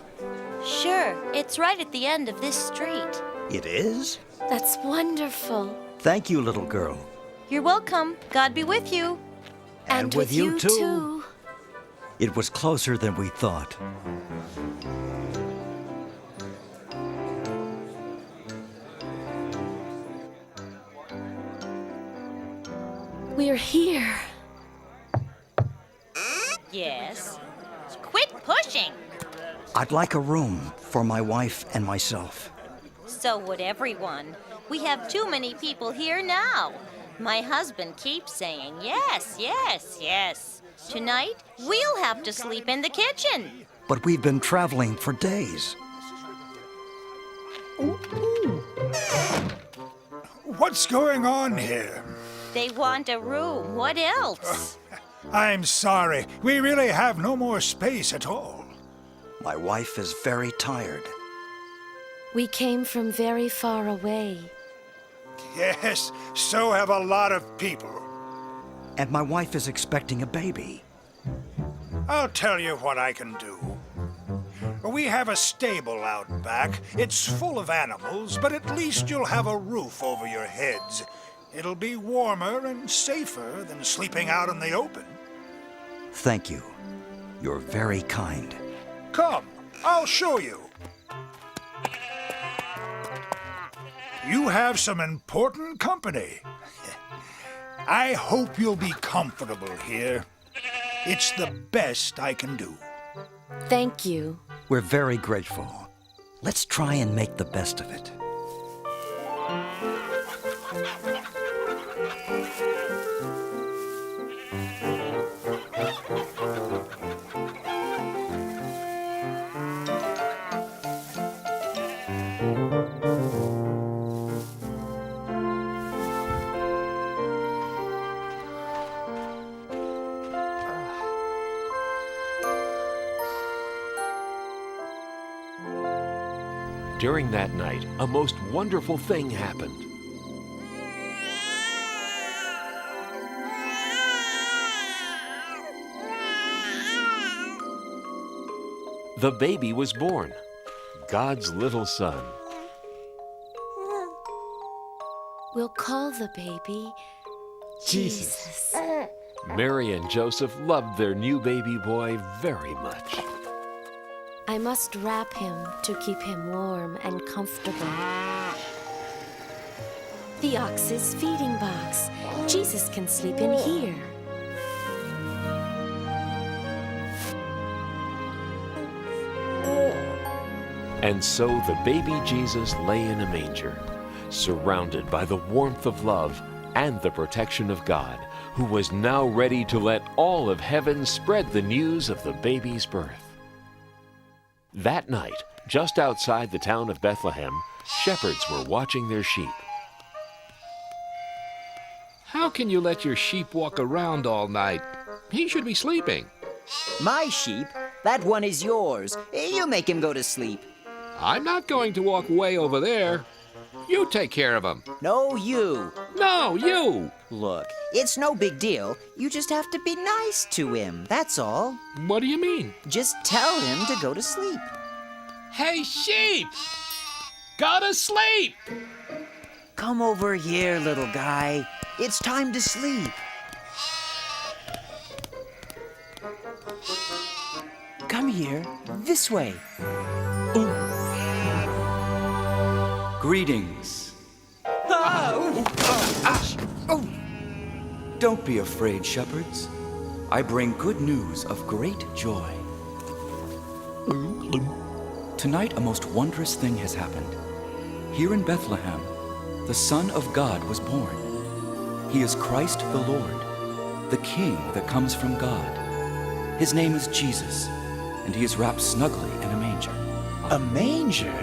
Sure, it's right at the end of this street. It is? That's wonderful. Thank you, little girl. You're welcome. God be with you. And with you too. It was closer than we thought. We're here. Yes. Quit pushing. I'd like a room for my wife and myself. So would everyone. We have too many people here now. My husband keeps saying yes, yes, yes. Tonight, we'll have to sleep in the kitchen. But we've been traveling for days. What's going on here? They want a room. What else? I'm sorry. We really have no more space at all. My wife is very tired. We came from very far away. Yes, so have a lot of people. And my wife is expecting a baby. I'll tell you what I can do. We have a stable out back. It's full of animals, but at least you'll have a roof over your heads. It'll be warmer and safer than sleeping out in the open. Thank you. You're very kind. Come, I'll show you. You have some important company. I hope you'll be comfortable here. It's the best I can do. Thank you. We're very grateful. Let's try and make the best of it. During that night, a most wonderful thing happened. The baby was born, God's little son. We'll call the baby Jesus. Mary and Joseph loved their new baby boy very much. I must wrap him to keep him warm and comfortable. The ox's feeding box. Jesus can sleep in here. And so the baby Jesus lay in a manger, surrounded by the warmth of love and the protection of God, who was now ready to let all of heaven spread the news of the baby's birth. That night, just outside the town of Bethlehem, shepherds were watching their sheep. How can you let your sheep walk around all night? He should be sleeping. My sheep? That one is yours. You make him go to sleep. I'm not going to walk way over there. You take care of him. No, you. No, you. Look, it's no big deal. You just have to be nice to him, that's all. What do you mean? Just tell him to go to sleep. Hey, sheep! Go to sleep! Come over here, little guy. It's time to sleep. Come here, this way. Greetings. Don't be afraid, shepherds. I bring good news of great joy. Tonight, a most wondrous thing has happened. Here in Bethlehem, the Son of God was born. He is Christ the Lord, the King that comes from God. His name is Jesus, and he is wrapped snugly in a manger. A manger?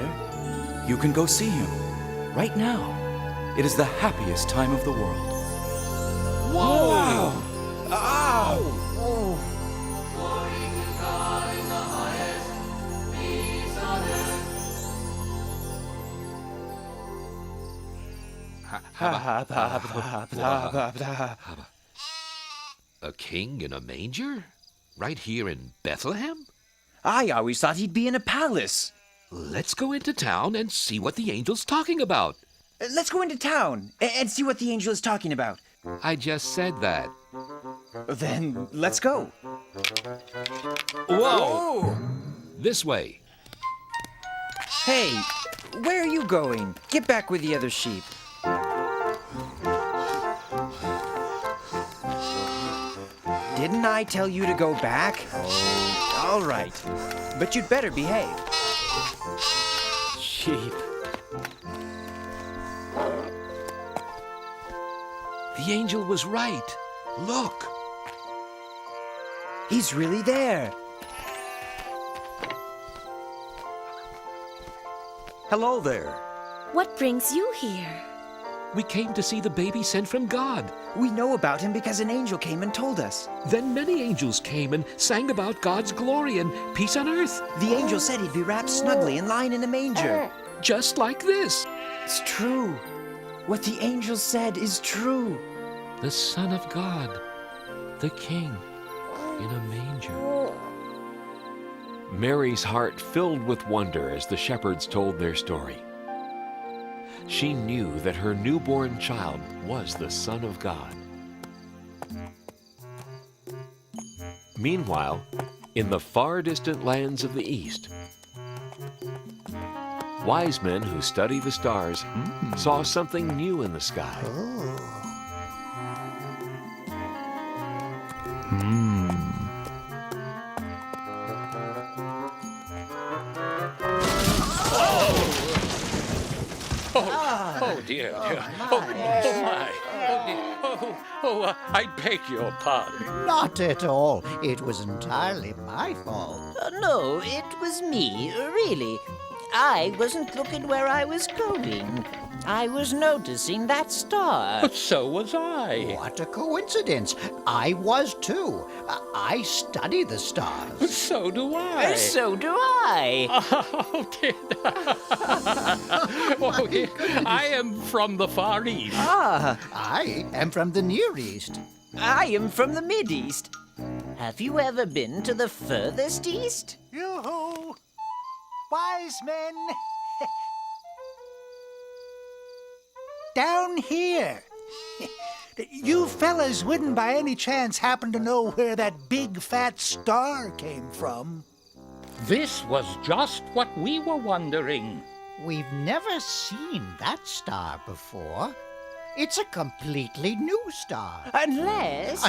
You can go see him right now. It is the happiest time of the world. Whoa! Ow! A king in a manger? Right here in Bethlehem? I always thought he'd be in a palace. Let's go into town and see what the angel's talking about. Let's go into town and see what the angel is talking about. I just said that. Then let's go. Whoa! This way. Hey, where are you going? Get back with the other sheep. Didn't I tell you to go back? Oh, all right. But you'd better behave. Sheep. The angel was right. Look. He's really there. Hello there. What brings you here? We came to see the baby sent from God. We know about him because an angel came and told us. Then many angels came and sang about God's glory and peace on earth. The angel said he'd be wrapped snugly and lying in a manger. Just like this. It's true. What the angel said is true. The Son of God, the King, in a manger. Mary's heart filled with wonder as the shepherds told their story. She knew that her newborn child was the Son of God. Meanwhile, in the far distant lands of the East, wise men who study the stars saw something new in the sky. Oh dear, dear. Oh my. I beg your pardon. Not at all. It was entirely my fault. No, it was me, really. I wasn't looking where I was going. I was noticing that star. So was I. What a coincidence. I was too. I study the stars. So do I. So do I. Oh dear. Oh, dear. I am from the Far East. I am from the Near East. I am from the Mid-East. Have you ever been to the furthest east? Yoo-hoo! Wise men! Down here! You fellas wouldn't by any chance happen to know where that big fat star came from? This was just what we were wondering. We've never seen that star before. It's a completely new star. Unless...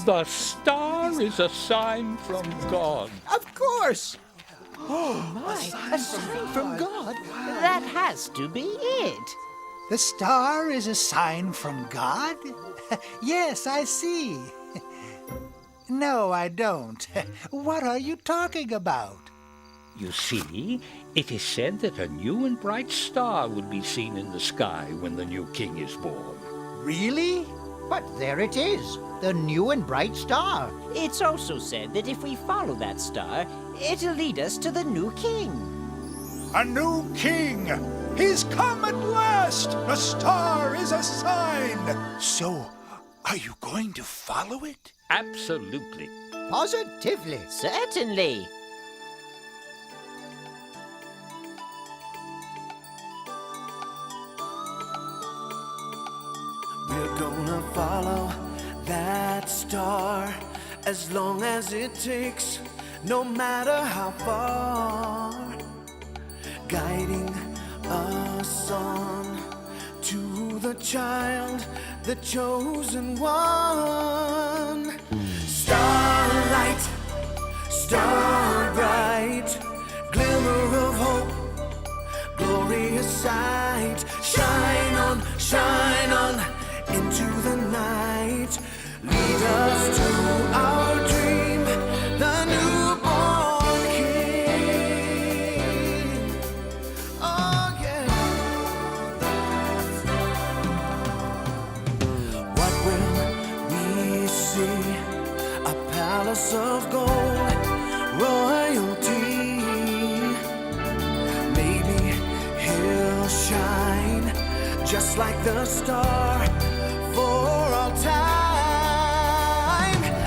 The star is a sign from God. Of course! Oh, my. A sign from God? That has to be it. The star is a sign from God? Yes, I see. No, I don't. What are you talking about? You see, it is said that a new and bright star will be seen in the sky when the new king is born. Really? But there it is, the new and bright star. It's also said that if we follow that star, it'll lead us to the new king. A new king! He's come at last! The star is a sign! So, are you going to follow it? Absolutely. Positively. Certainly. We're gonna follow that star as long as it takes, no matter how far, guiding us on to the child, the chosen one. Starlight, star bright, glimmer of hope, glorious sight. Shine on into the night. Lead us to our dream, the newborn king. Oh yeah. What will we see? A palace of gold, royalty. Maybe he'll shine just like the star for all time.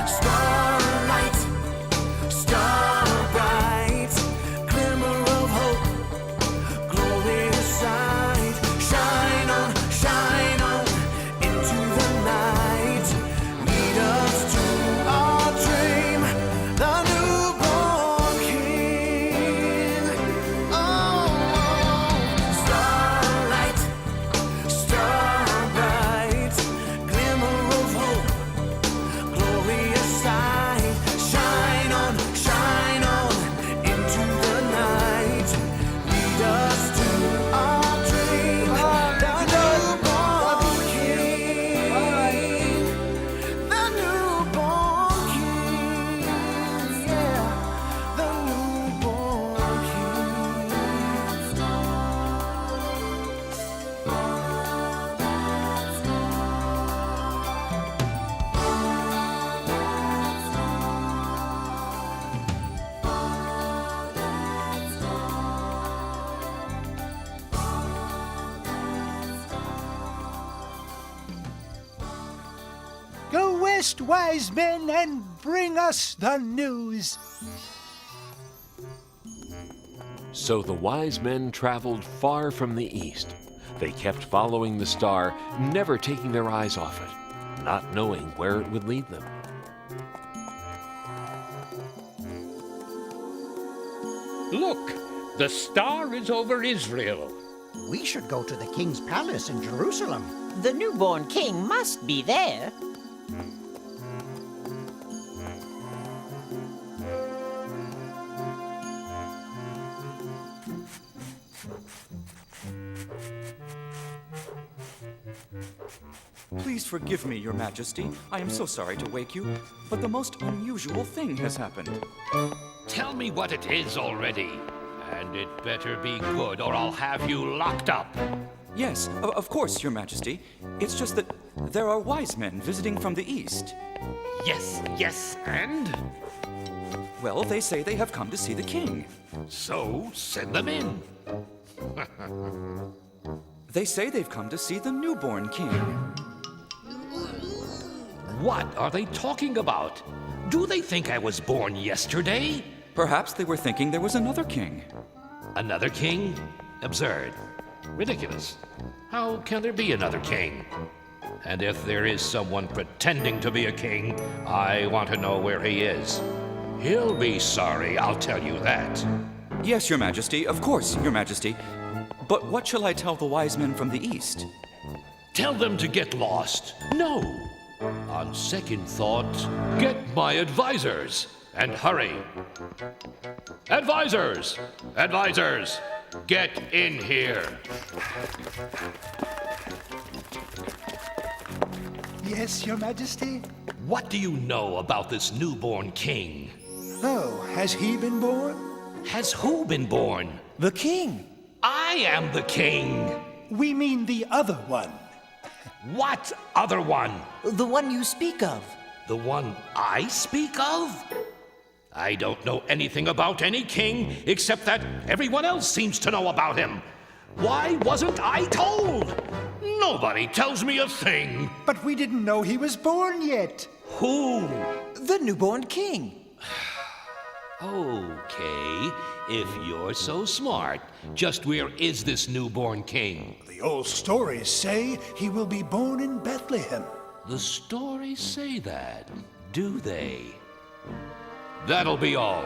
Starlight, star bright, glimmer of hope, glorious sight. Shine on into the night. Lead us to our dream, the newborn king. Oh, starlight, star bright, glimmer of hope, glorious sight. Shine on into the night. Lead us to our dream, the newborn king. The newborn king, yeah, the newborn Go west, wise men, and bring us the news. So the wise men traveled far from the east. They kept following the star, never taking their eyes off it, not knowing where it would lead them. Look, the star is over Israel. We should go to the king's palace in Jerusalem. The newborn king must be there. Please forgive me, Your Majesty. I am so sorry to wake you, but the most unusual thing has happened. Tell me what it is already. And it better be good, or I'll have you locked up. Yes, of course, Your Majesty. It's just that there are wise men visiting from the east. Yes, and? Well, they say they have come to see the king. So, send them in. They say they've come to see the newborn king. What are they talking about? Do they think I was born yesterday? Perhaps they were thinking there was another king. Another king? Absurd. Ridiculous. How can there be another king? And if there is someone pretending to be a king, I want to know where he is. He'll be sorry, I'll tell you that. Yes, Your Majesty, of course, Your Majesty. But what shall I tell the wise men from the east? Tell them to get lost. No. On second thought, get my advisors. And hurry. Advisors! Advisors! Get in here. Yes, Your Majesty? What do you know about this newborn king? Oh, has he been born? Has who been born? The king. I am the king. We mean the other one. What other one? The one you speak of. The one I speak of? I don't know anything about any king except that everyone else seems to know about him. Why wasn't I told? Nobody tells me a thing. But we didn't know he was born yet. Who? The newborn king. Okay, if you're so smart, just where is this newborn king? The old stories say he will be born in Bethlehem. The stories say that, do they? That'll be all.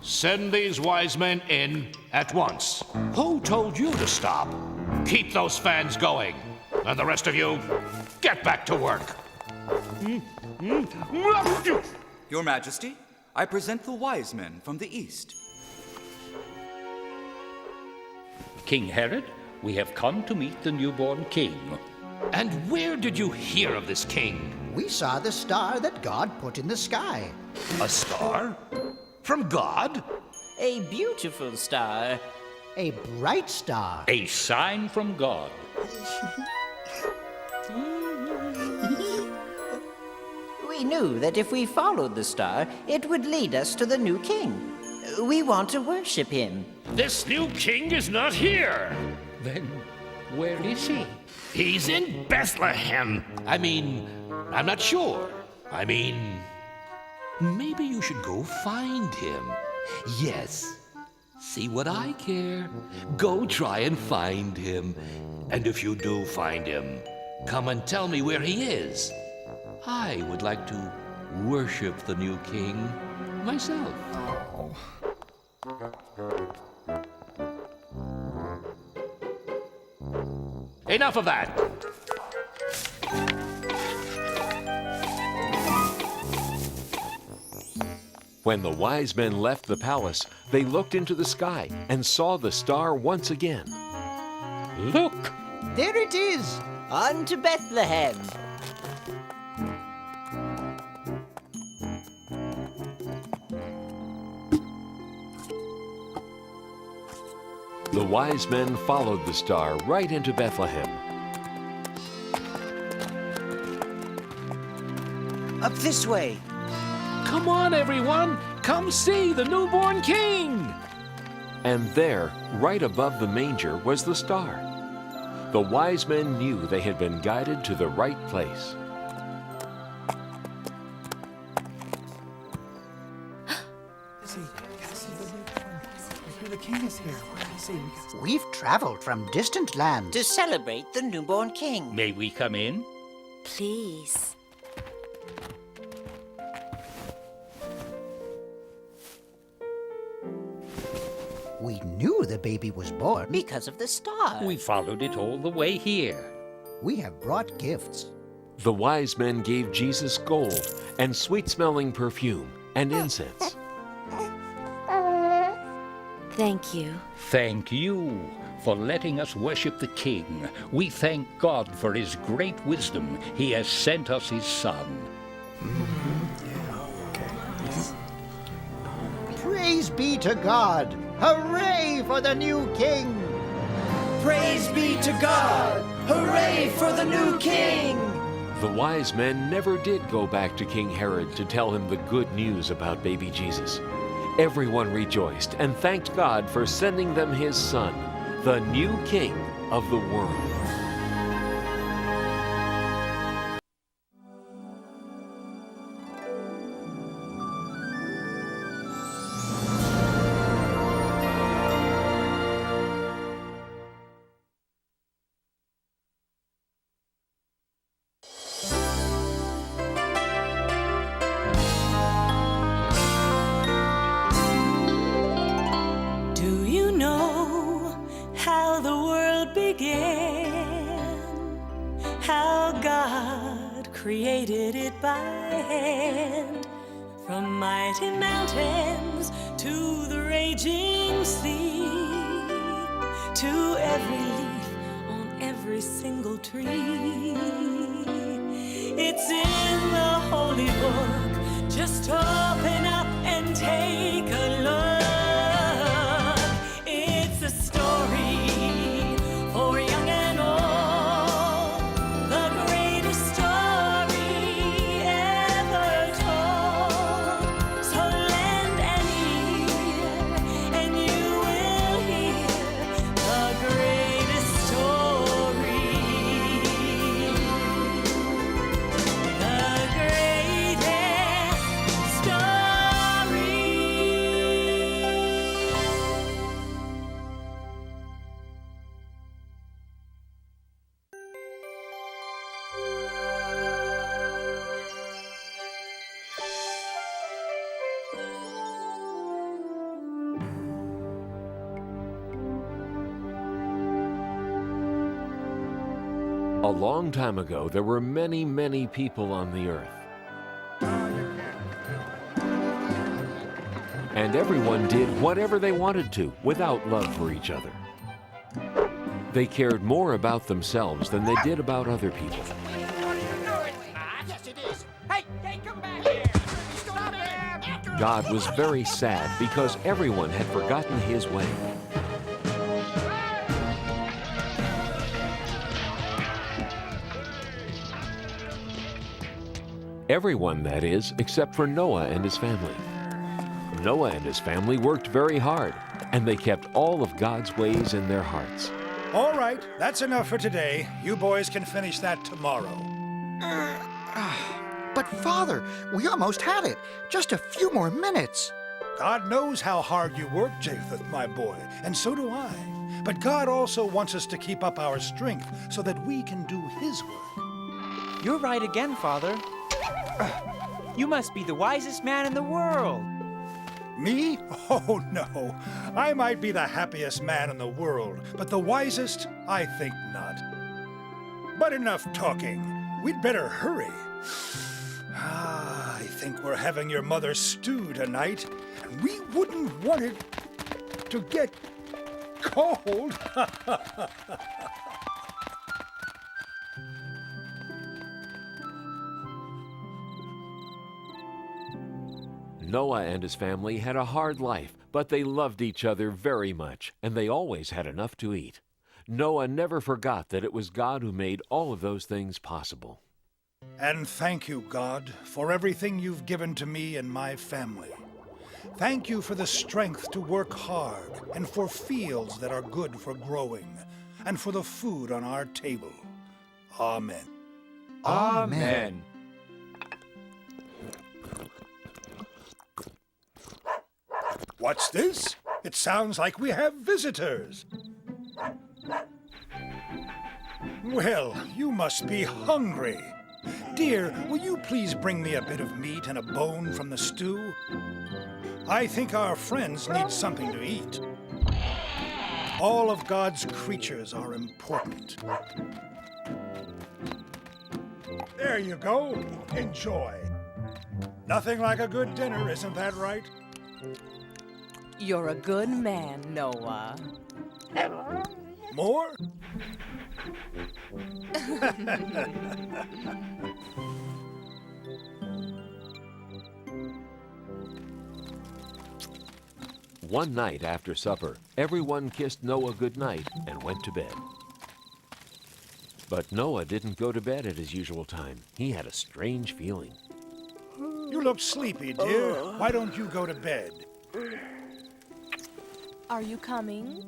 Send these wise men in at once. Who told you to stop? Keep those fans going. And the rest of you, get back to work. Your Majesty, I present the wise men from the east. King Herod, we have come to meet the newborn king. And where did you hear of this king? We saw the star that God put in the sky. A star? From God? A beautiful star. A bright star. A sign from God. We knew that if we followed the star, it would lead us to the new king. We want to worship him. This new king is not here. Then where is he? He's in Bethlehem. I'm not sure. Maybe you should go find him. Yes. See what I care. Go try and find him. And if you do find him, come and tell me where he is. I would like to worship the new king myself. Enough of that. When the wise men left the palace, they looked into the sky and saw the star once again. Look! There it is! On to Bethlehem! The wise men followed the star right into Bethlehem. Up this way. Come on, everyone! Come see the newborn king! And there, right above the manger, was the star. The wise men knew they had been guided to the right place. The king is here. We've traveled from distant lands to celebrate the newborn king. May we come in? Please. We knew the baby was born because of the star. We followed it all the way here. We have brought gifts. The wise men gave Jesus gold and sweet-smelling perfume and incense. Thank you. Thank you for letting us worship the king. We thank God for his great wisdom. He has sent us his son. Praise be to God! Hooray for the new king! Praise be to God! Hooray for the new king! The wise men never did go back to King Herod to tell him the good news about baby Jesus. Everyone rejoiced and thanked God for sending them his son, the new king of the world. created it by hand. From mighty mountains to the raging sea, to every leaf on every single tree. It's in the holy book. Just open up and take a look. It's a story for young and old, the greatest story ever told. So lend an ear and you will hear the greatest story. The greatest story. A long time ago, there were many, many people on the earth. And everyone did whatever they wanted to without love for each other. They cared more about themselves than they did about other people. Yes, it is. Hey, come back here. Stop it. God was very sad because everyone had forgotten his way. Everyone, that is, except for Noah and his family. Noah and his family worked very hard, and they kept all of God's ways in their hearts. All right, that's enough for today. You boys can finish that tomorrow. But, Father, we almost had it. Just a few more minutes. God knows how hard you work, Japheth, my boy, and so do I. But God also wants us to keep up our strength so that we can do His work. You're right again, Father. You must be the wisest man in the world. Me? Oh, no. I might be the happiest man in the world, but the wisest, I think not. But enough talking. We'd better hurry. I think we're having your mother's stew tonight, and we wouldn't want it to get cold. Noah and his family had a hard life, but they loved each other very much, and they always had enough to eat. Noah never forgot that it was God who made all of those things possible. And thank you, God, for everything you've given to me and my family. Thank you for the strength to work hard, and for fields that are good for growing, and for the food on our table. Amen. Amen. What's this? It sounds like we have visitors. Well, you must be hungry. Dear, will you please bring me a bit of meat and a bone from the stew? I think our friends need something to eat. All of God's creatures are important. There you go. Enjoy. Nothing like a good dinner, isn't that right? You're a good man, Noah. More? One night after supper, everyone kissed Noah goodnight and went to bed. But Noah didn't go to bed at his usual time. He had a strange feeling. You look sleepy, dear. Why don't you go to bed? Are you coming?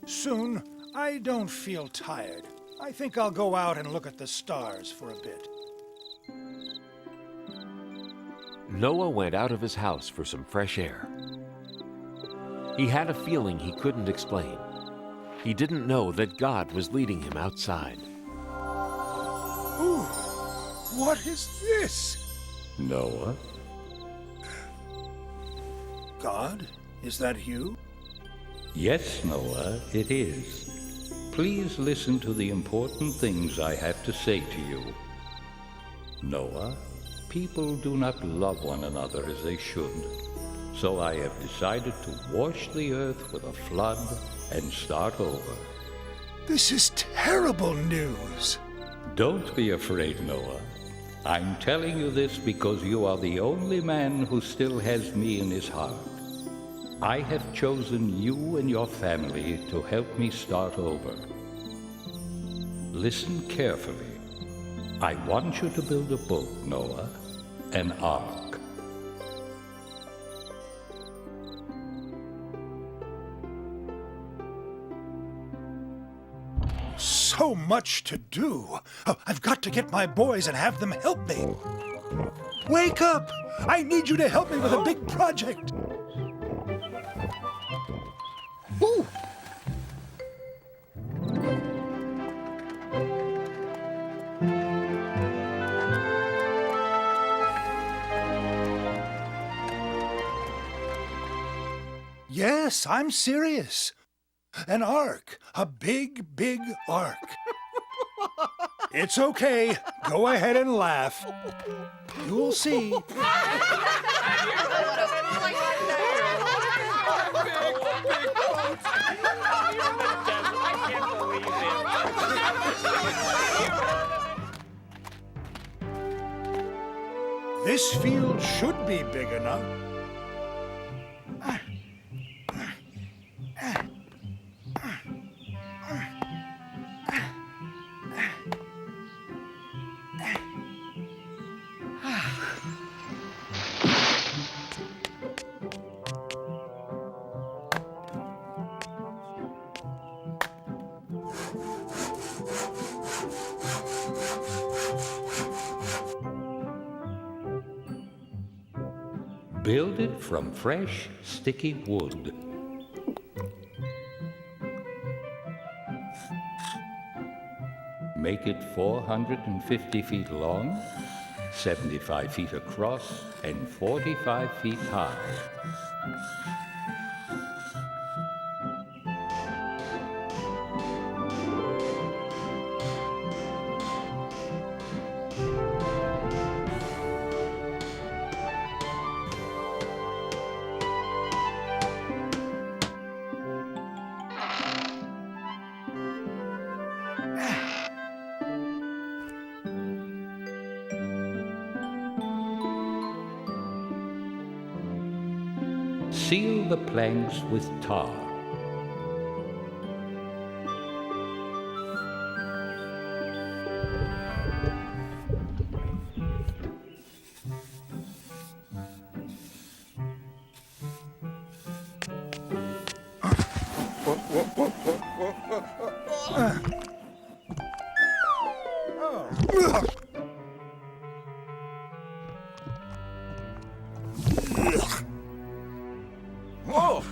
Soon. I don't feel tired. I think I'll go out and look at the stars for a bit. Noah went out of his house for some fresh air. He had a feeling he couldn't explain. He didn't know that God was leading him outside. Ooh, what is this? Noah? God, is that you? Yes, Noah, it is. Please listen to the important things I have to say to you. Noah, people do not love one another as they should. So I have decided to wash the earth with a flood and start over. This is terrible news. Don't be afraid, Noah. I'm telling you this because you are the only man who still has me in his heart. I have chosen you and your family to help me start over. Listen carefully. I want you to build a boat, Noah, an ark. So much to do. Oh, I've got to get my boys and have them help me. Wake up! I need you to help me with a big project. Ooh. Yes, I'm serious. An ark. A big, big ark. It's okay. Go ahead and laugh. You'll see. This field should be big enough. Build it from fresh, sticky wood. Make it 450 feet long, 75 feet across, and 45 feet high. Seal the planks with tar. Oh!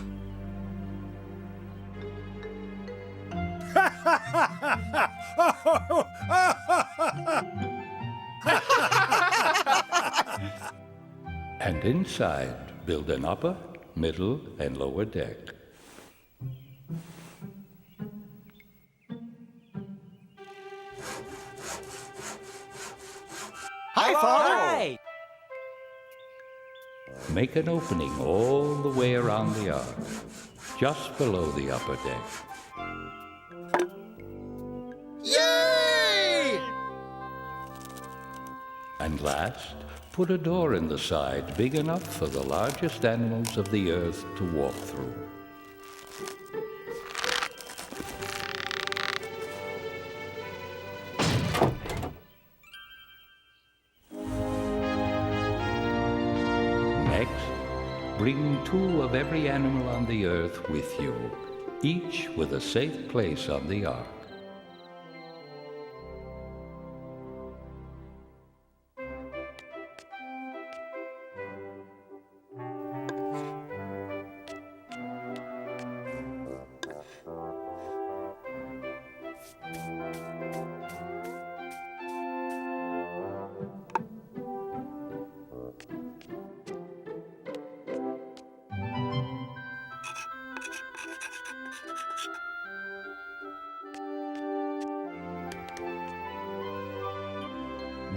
And inside, build an upper, middle, and lower deck. Hi, Father. Hi! Make an opening all the way around the ark, just below the upper deck. Yay! And last, put a door in the side big enough for the largest animals of the earth to walk through. Next, bring 2 of every animal on the earth with you, each with a safe place on the ark.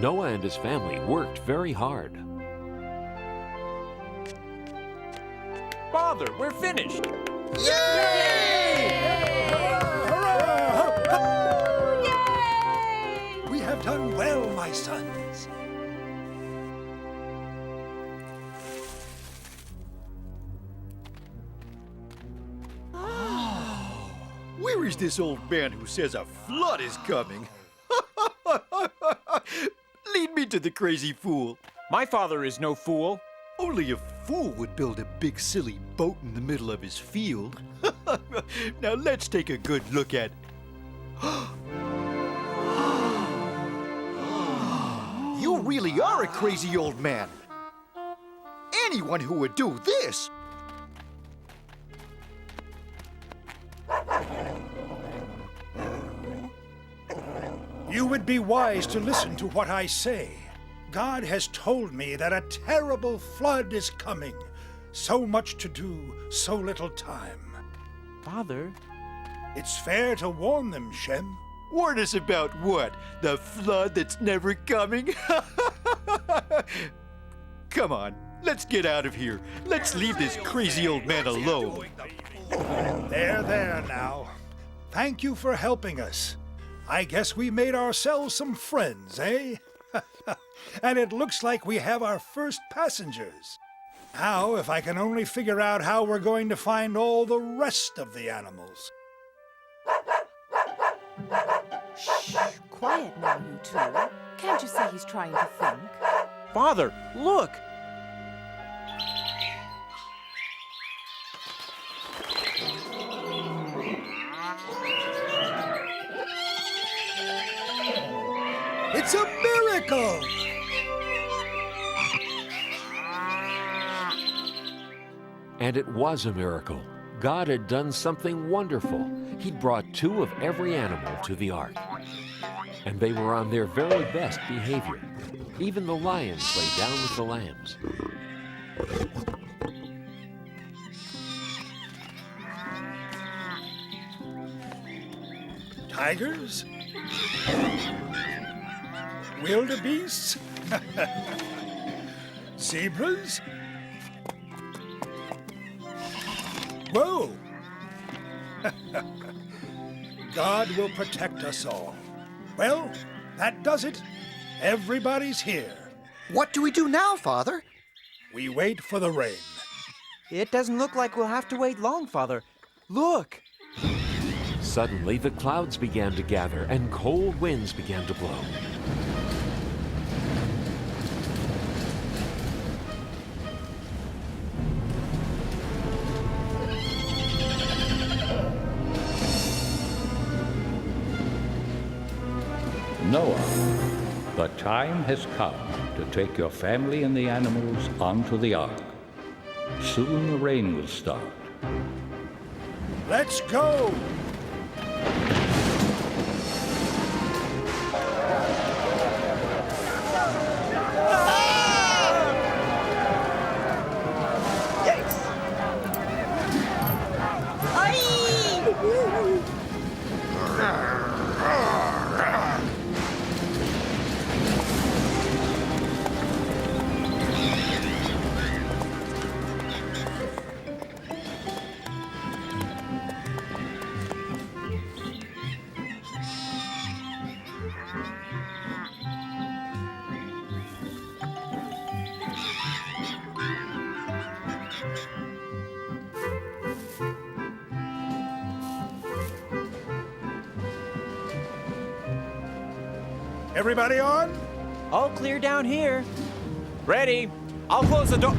Noah and his family worked very hard. Father, we're finished. We have done well, my sons. Where is this old man who says a flood is coming? Lead me to the crazy fool. My father is no fool. Only a fool would build a big silly boat in the middle of his field. Now let's take a good look at... You really are a crazy old man. Anyone who would do this... You would be wise to listen to what I say. God has told me that a terrible flood is coming. So much to do, so little time. Father? It's fair to warn them, Shem. Warn us about what? The flood that's never coming? Come on, let's get out of here. Let's leave this crazy old man alone. There now. Thank you for helping us. I guess we made ourselves some friends, eh? And it looks like we have our first passengers. Now, if I can only figure out how we're going to find all the rest of the animals. Shh, quiet now, you two. Can't you see he's trying to think? Father, look! It's a miracle! And it was a miracle. God had done something wonderful. He'd brought 2 of every animal to the ark. And they were on their very best behavior. Even the lions lay down with the lambs. Tigers? Wildebeests? Zebras? Whoa! God will protect us all. Well, that does it. Everybody's here. What do we do now, Father? We wait for the rain. It doesn't look like we'll have to wait long, Father. Look! Suddenly, the clouds began to gather and cold winds began to blow. Noah, the time has come to take your family and the animals onto the ark. Soon the rain will start. Let's go! Everybody on? All clear down here. Ready. I'll close the door.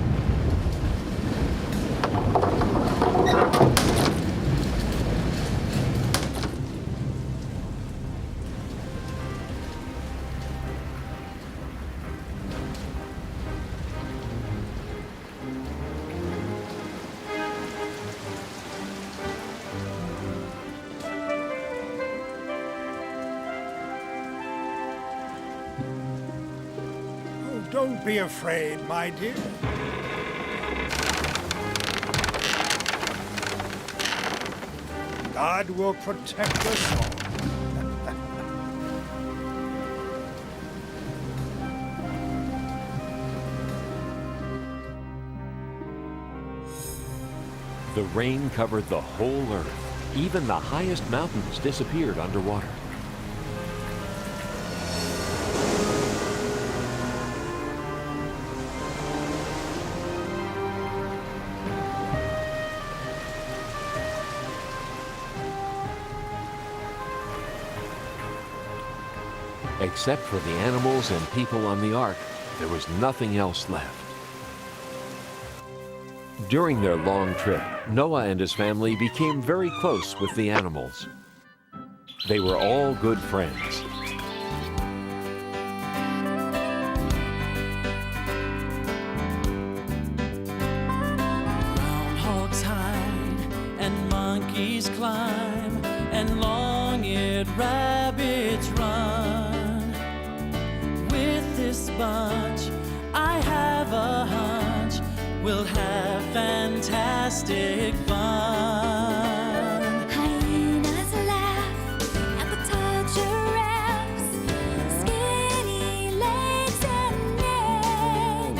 Don't be afraid, my dear. God will protect us all. The rain covered the whole earth. Even the highest mountains disappeared underwater. Except for the animals and people on the ark, there was nothing else left. During their long trip, Noah and his family became very close with the animals. They were all good friends. Groundhogs hide and monkeys climb and long-eared rabbits run. With this bunch, I have a hunch we'll have fantastic fun. Hyenas laugh at the tall giraffes, skinny legs and neck.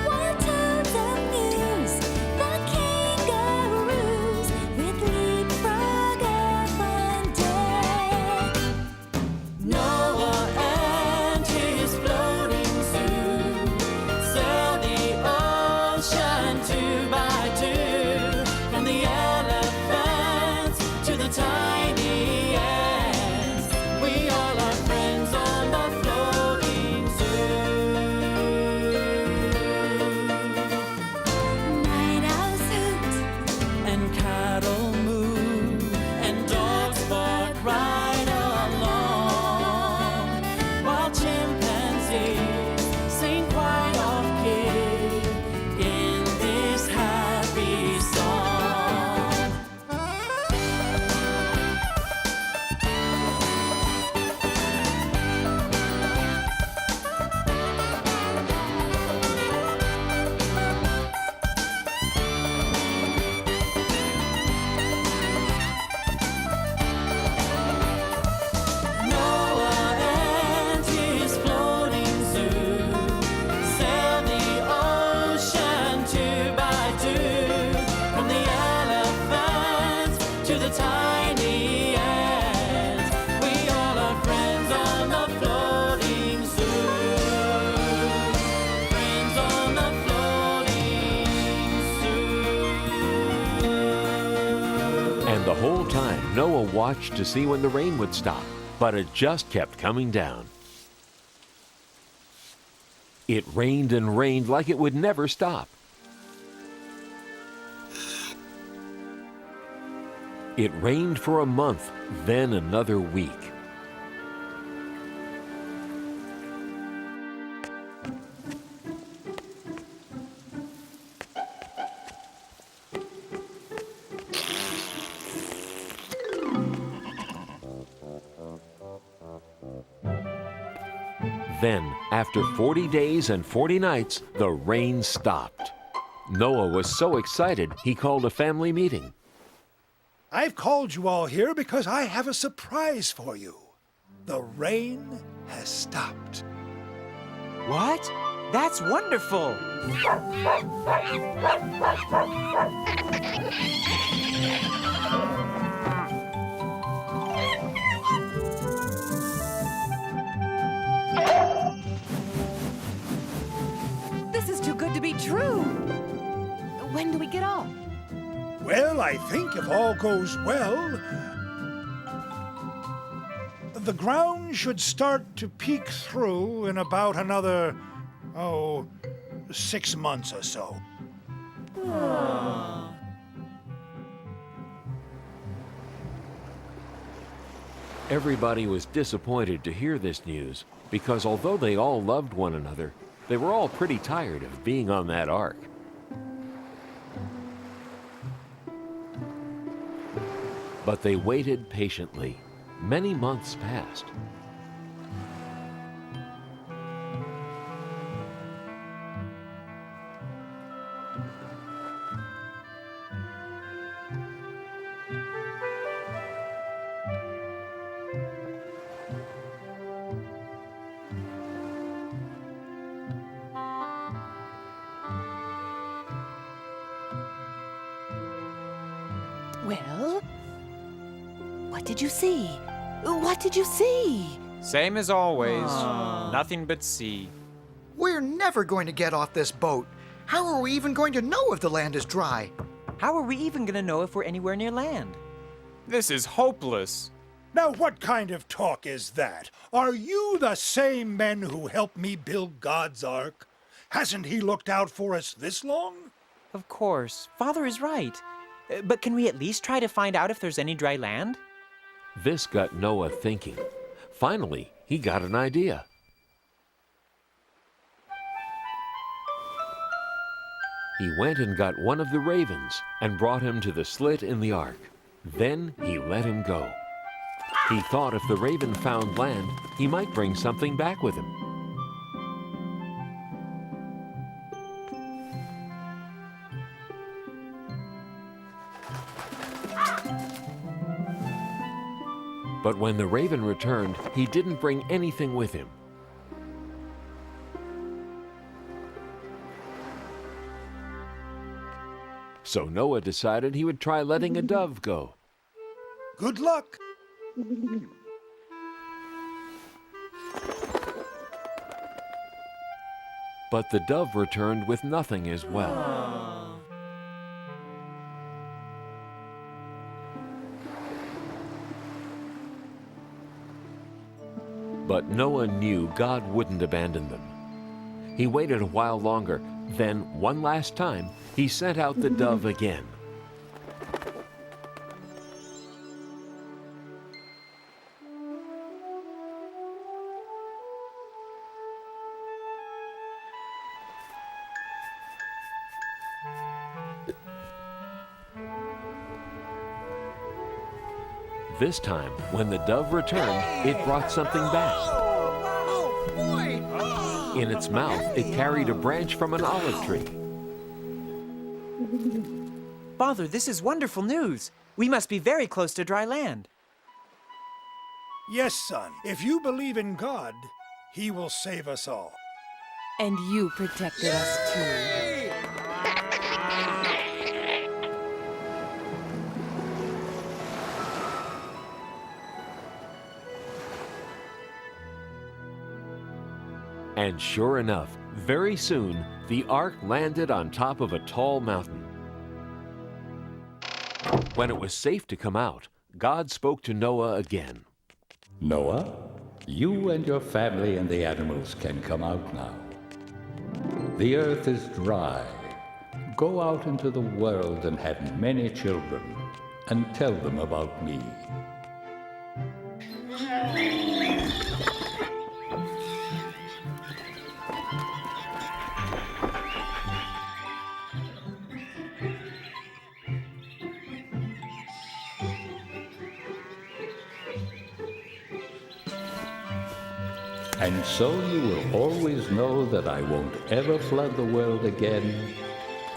While toads amuse the kangaroos with leapfrog up on deck. Noah and his floating zoo sail the ocean two by two, from the elephants to the tiny ants. We all are friends on the floating zoo. Night owls hoot And cattle moo, and dogs bark right along, while chimpanzees sing quite off key in this happy song. Noah and his floating zoo sail the ocean two by two, from the elephants to the tiny ants. We all are friends on the floating zoo. Friends on the floating zoo. And the whole time, Noah watched to see when the rain would stop, but it just kept coming down. It rained and rained like it would never stop. It rained for a month, then another week. Then, after 40 days and 40 nights, the rain stopped. Noah was so excited, he called a family meeting. I've called you all here because I have a surprise for you. The rain has stopped. What? That's wonderful! This is too good to be true. When do we get off? Well, I think if all goes well, the ground should start to peek through in about another, 6 months or so. Everybody was disappointed to hear this news because although they all loved one another, they were all pretty tired of being on that ark. But they waited patiently. Many months passed. Well, what did you see? What did you see? Same as always. Nothing but sea. We're never going to get off this boat. How are we even going to know if the land is dry? How are we even going to know if we're anywhere near land? This is hopeless. Now, what kind of talk is that? Are you the same men who helped me build God's Ark? Hasn't he looked out for us this long? Of course. Father is right. But can we at least try to find out if there's any dry land? This got Noah thinking. Finally, he got an idea. He went and got one of the ravens and brought him to the slit in the ark. Then he let him go. He thought if the raven found land, he might bring something back with him. But when the raven returned, he didn't bring anything with him. So Noah decided he would try letting a dove go. Good luck. But the dove returned with nothing as well. But Noah knew God wouldn't abandon them. He waited a while longer. Then, one last time, he sent out the dove again. This time, when the dove returned, it brought something back. In its mouth, it carried a branch from an olive tree. Father, this is wonderful news. We must be very close to dry land. Yes, son. If you believe in God, he will save us all. And you protected us too. And sure enough, very soon, the ark landed on top of a tall mountain. When it was safe to come out, God spoke to Noah again. Noah, you and your family and the animals can come out now. The earth is dry. Go out into the world and have many children, and tell them about me. And so you will always know that I won't ever flood the world again.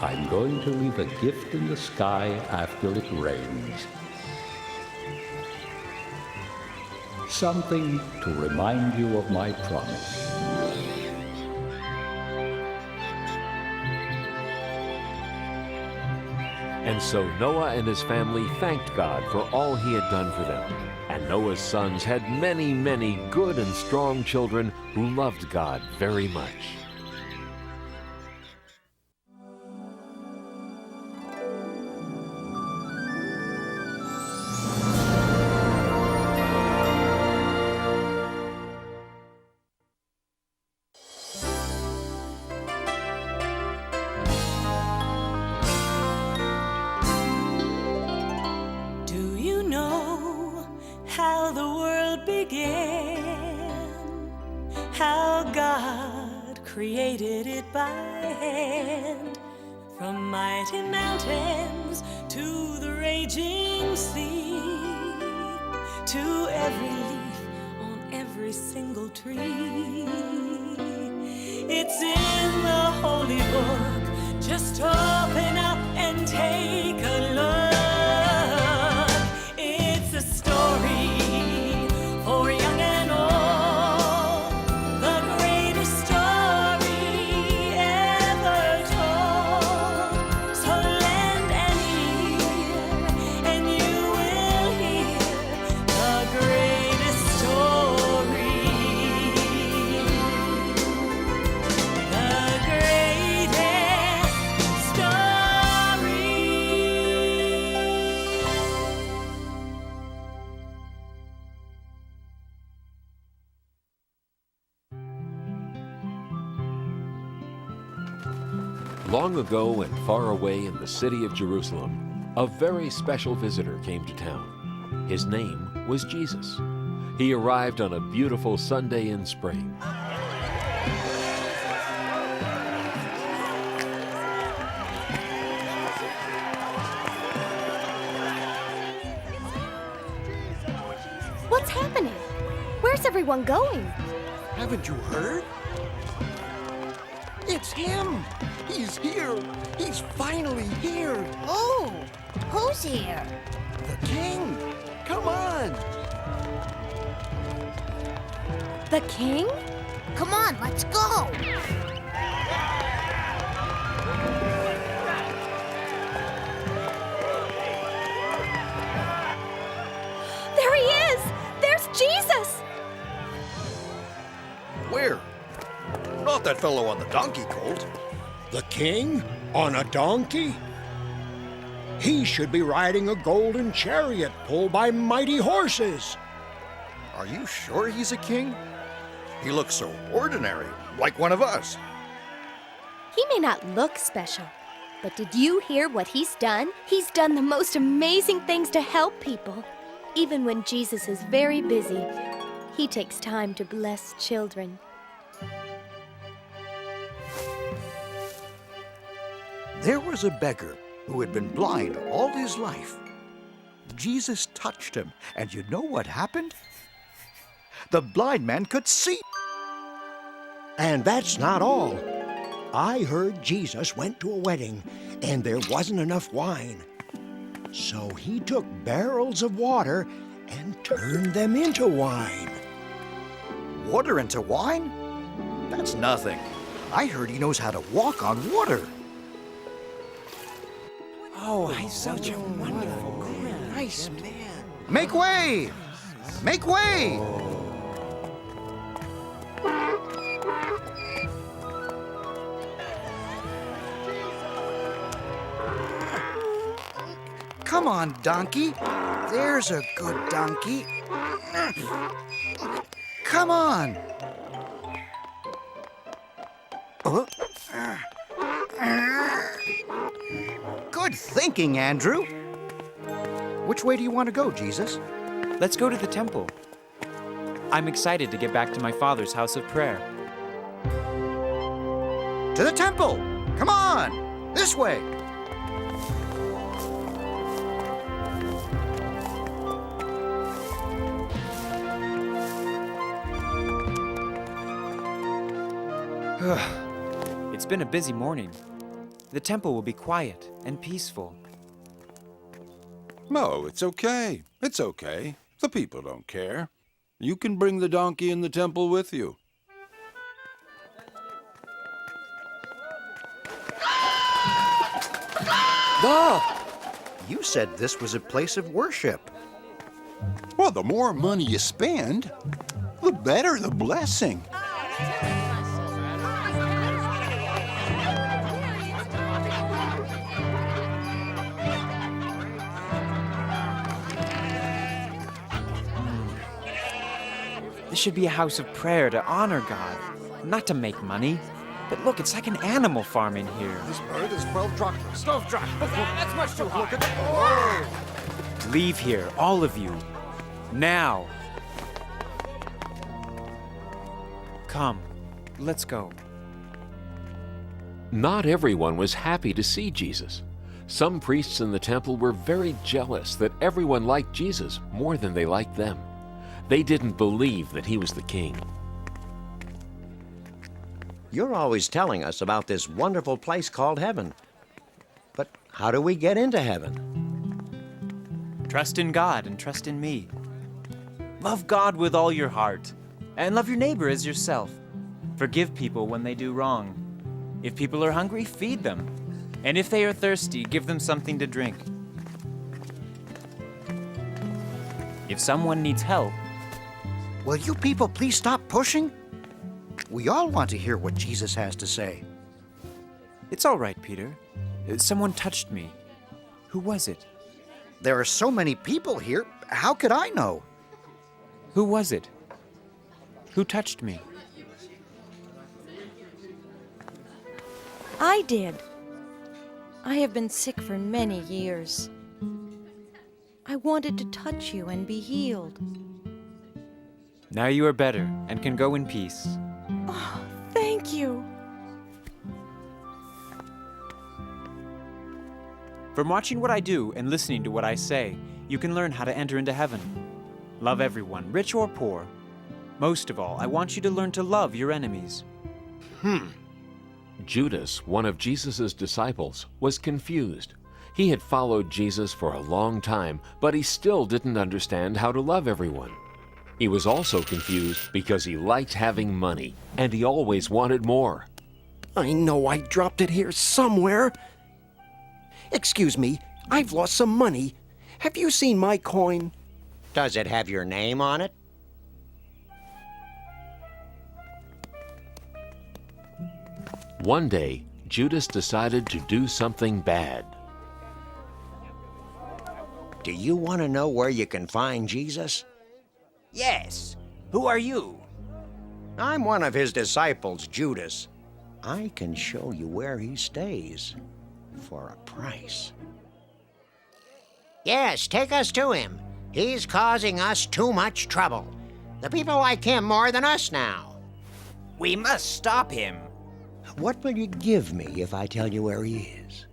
I'm going to leave a gift in the sky after it rains. Something to remind you of my promise. And so Noah and his family thanked God for all he had done for them. And Noah's sons had many, many good and strong children who loved God very much. Do you know how the world began? How God created it by hand? From mighty mountains to the raging sea, to every leaf on every single tree. It's in the holy book. Just open up and take a look. It's a story for young and old, the greatest story ever told. So lend an ear and Long ago and far away in the city of Jerusalem, a very special visitor came to town. His name was Jesus. He arrived on a beautiful Sunday in spring. What's happening? Where's everyone going? Haven't you heard? It's him! He's here! He's finally here! Oh, who's here? The king! Come on! The king? Come on, let's go! There he is! There's Jesus! Where? Not that fellow on the donkey colt. The king? On a donkey? He should be riding a golden chariot pulled by mighty horses. Are you sure he's a king? He looks so ordinary, like one of us. He may not look special, but did you hear what he's done? He's done the most amazing things to help people. Even when Jesus is very busy, he takes time to bless children. There was a beggar who had been blind all his life. Jesus touched him, and you know what happened? The blind man could see. And that's not all. I heard Jesus went to a wedding, and there wasn't enough wine. So he took barrels of water and turned them into wine. Water into wine? That's nothing. I heard he knows how to walk on water. Oh, he's such a wonderful, nice man. Make way! Make way! Come on, donkey. There's a good donkey. Come on. Good thinking, Andrew. Which way do you want to go, Jesus? Let's go to the temple. I'm excited to get back to my father's house of prayer. To the temple! Come on! This way! It's been a busy morning. The temple will be quiet and peaceful. No, it's okay. It's okay. The people don't care. You can bring the donkey in the temple with you. You said this was a place of worship. Well, the more money you spend, the better the blessing. This should be a house of prayer to honor God, not to make money. But look, it's like an animal farm in here. This bird is 12 drachmas. 12 drachmas. That's much too high. Look at that. Leave here, all of you. Now. Come, let's go. Not everyone was happy to see Jesus. Some priests in the temple were very jealous that everyone liked Jesus more than they liked them. They didn't believe that he was the king. You're always telling us about this wonderful place called heaven. But how do we get into heaven? Trust in God and trust in me. Love God with all your heart, and love your neighbor as yourself. Forgive people when they do wrong. If people are hungry, feed them. And if they are thirsty, give them something to drink. If someone needs help, Will you people please stop pushing? We all want to hear what Jesus has to say. it's all right, Peter. Someone touched me. Who was it? There are so many people here. How could I know? Who was it? Who touched me? I did. I have been sick for many years. I wanted to touch you and be healed. Now you are better and can go in peace. Oh, thank you. From watching what I do and listening to what I say, you can learn how to enter into heaven. Love everyone, rich or poor. Most of all, I want you to learn to love your enemies. Judas, one of Jesus' disciples, was confused. He had followed Jesus for a long time, but he still didn't understand how to love everyone. He was also confused because he liked having money, and he always wanted more. I know I dropped it here somewhere. Excuse me, I've lost some money. Have you seen my coin? Does it have your name on it? One day, Judas decided to do something bad. Do you want to know where you can find Jesus? Yes. Who are you? I'm one of his disciples, Judas. I can show you where he stays for a price. Yes, take us to him. He's causing us too much trouble. The people like him more than us now. We must stop him. What will you give me if I tell you where he is?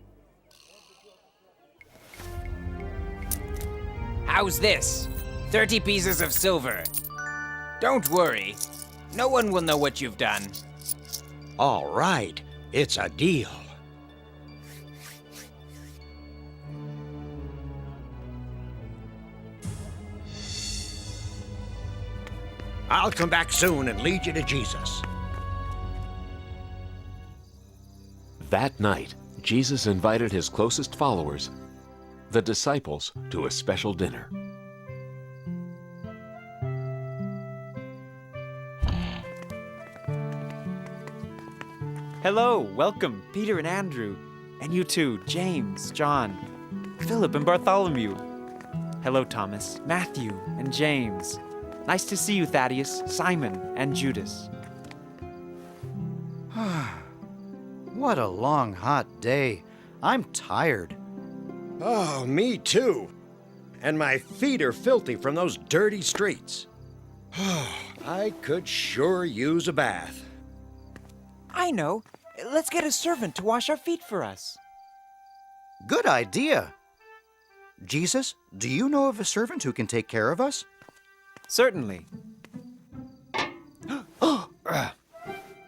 How's this? 30 pieces of silver. Don't worry. No one will know what you've done. All right, it's a deal. I'll come back soon and lead you to Jesus. That night, Jesus invited his closest followers, the disciples, to a special dinner. Hello, welcome, Peter and Andrew. And you too, James, John, Philip and Bartholomew. Hello, Thomas, Matthew, and James. Nice to see you, Thaddeus, Simon, and Judas. What a long, hot day. I'm tired. Oh, me too. And my feet are filthy from those dirty streets. I could sure use a bath. I know. Let's get a servant to wash our feet for us. Good idea. Jesus, do you know of a servant who can take care of us? Certainly.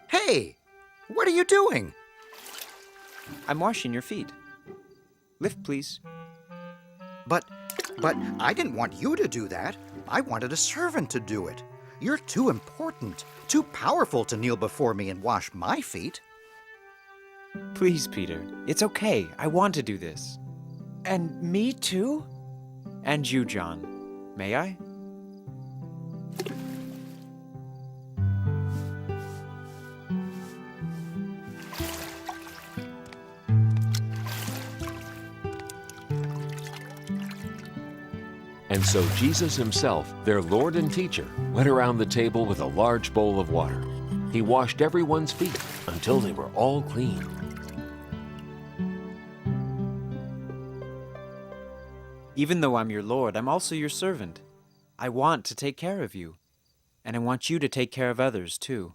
Hey, what are you doing? I'm washing your feet. Lift, please. But I didn't want you to do that. I wanted a servant to do it. You're too important, too powerful to kneel before me and wash my feet. Please, Peter. It's okay. I want to do this. And me too? And you, John. May I? And so Jesus himself, their Lord and teacher, went around the table with a large bowl of water. He washed everyone's feet until they were all clean. Even though I'm your Lord, I'm also your servant. I want to take care of you. And I want you to take care of others, too.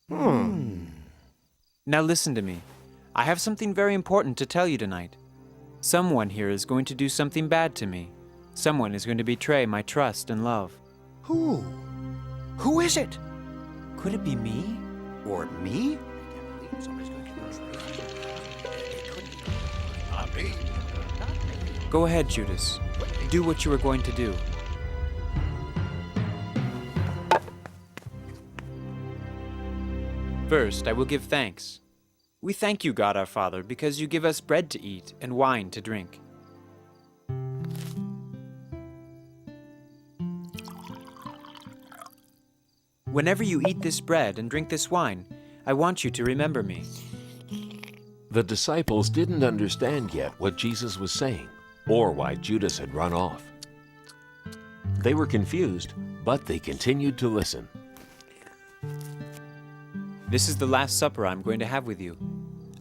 Now listen to me. I have something very important to tell you tonight. Someone here is going to do something bad to me. Someone is going to betray my trust and love. Who? Who is it? Could it be me? Or me? Go ahead, Judas. Do what you were going to do. First, I will give thanks. We thank you, God our Father, because you give us bread to eat and wine to drink. Whenever you eat this bread and drink this wine, I want you to remember me. The disciples didn't understand yet what Jesus was saying, or why Judas had run off. They were confused, but they continued to listen. This is the last supper I'm going to have with you.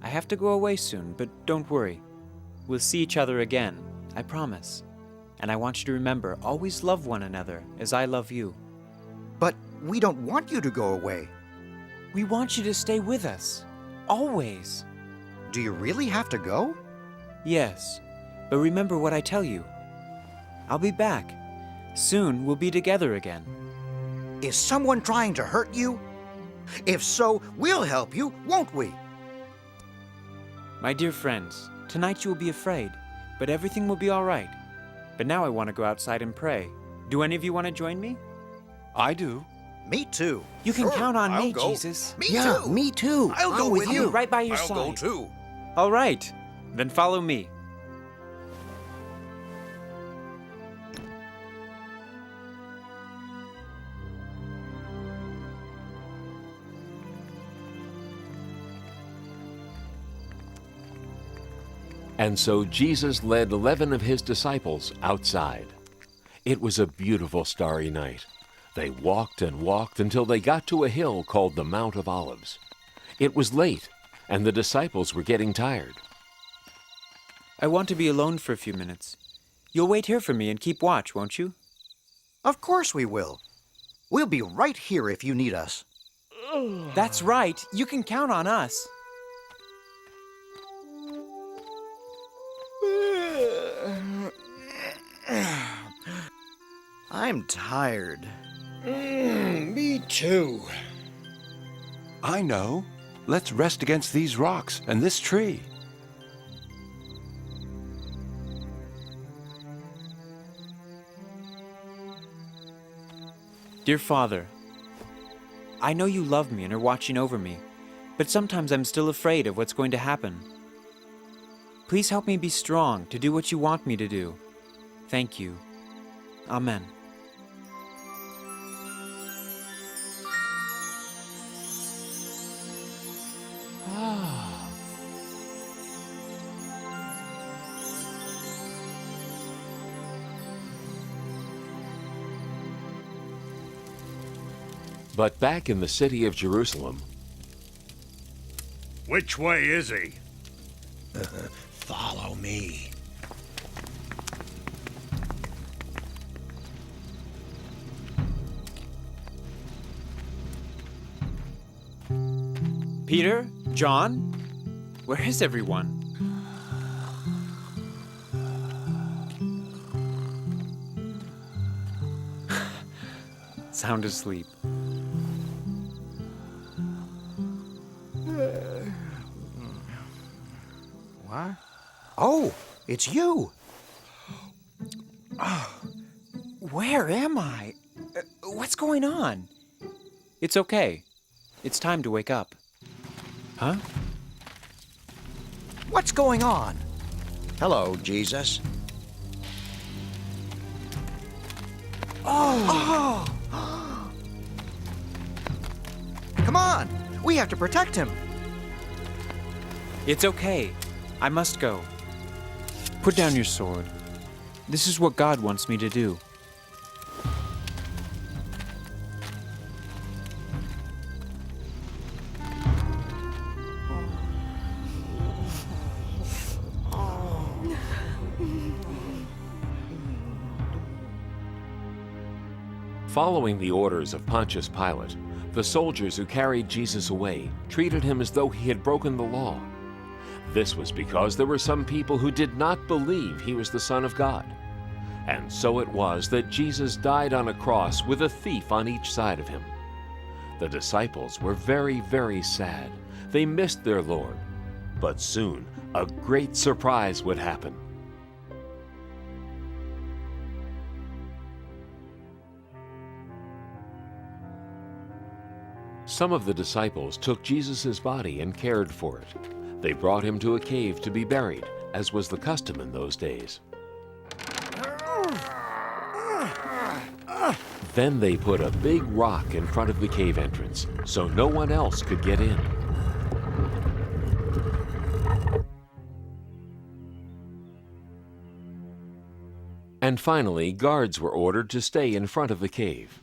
I have to go away soon, but don't worry. We'll see each other again, I promise. And I want you to remember, always love one another as I love you. But we don't want you to go away. We want you to stay with us. Always. Do you really have to go? Yes, but remember what I tell you. I'll be back. Soon we'll be together again. Is someone trying to hurt you? If so, we'll help you, won't we? My dear friends, tonight you will be afraid, but everything will be all right. But now I want to go outside and pray. Do any of you want to join me? I do. Me too. You can count on me, go. Jesus. Me too. Me too. I'll go with I'll you. be right by your I'll side. go too. All right, then follow me. And so Jesus led 11 of his disciples outside. It was a beautiful starry night. They walked and walked until they got to a hill called the Mount of Olives. It was late, and the disciples were getting tired. I want to be alone for a few minutes. You'll wait here for me and keep watch, won't you? Of course we will. We'll be right here if you need us. That's right. You can count on us. I'm tired. Me too. I know. Let's rest against these rocks and this tree. Dear Father, I know you love me and are watching over me, but sometimes I'm still afraid of what's going to happen. Please help me be strong to do what you want me to do. Thank you. Amen. But back in the city of Jerusalem, Which way is he? Follow me. Peter? John? Where is everyone? Sound asleep. What? Oh, it's you. Where am I? What's going on? It's okay. It's time to wake up. Huh? What's going on? Hello, Jesus. Oh! Come on! We have to protect him. It's okay. I must go. Put down your sword. This is what God wants me to do. following the orders of Pontius Pilate, the soldiers who carried Jesus away treated him as though he had broken the law. This was because there were some people who did not believe he was the Son of God. And so it was that Jesus died on a cross with a thief on each side of him. The disciples were very, very sad. They missed their Lord. But soon, a great surprise would happen. Some of the disciples took Jesus' body and cared for it. They brought him to a cave to be buried, as was the custom in those days. Then they put a big rock in front of the cave entrance, so no one else could get in. And finally, guards were ordered to stay in front of the cave.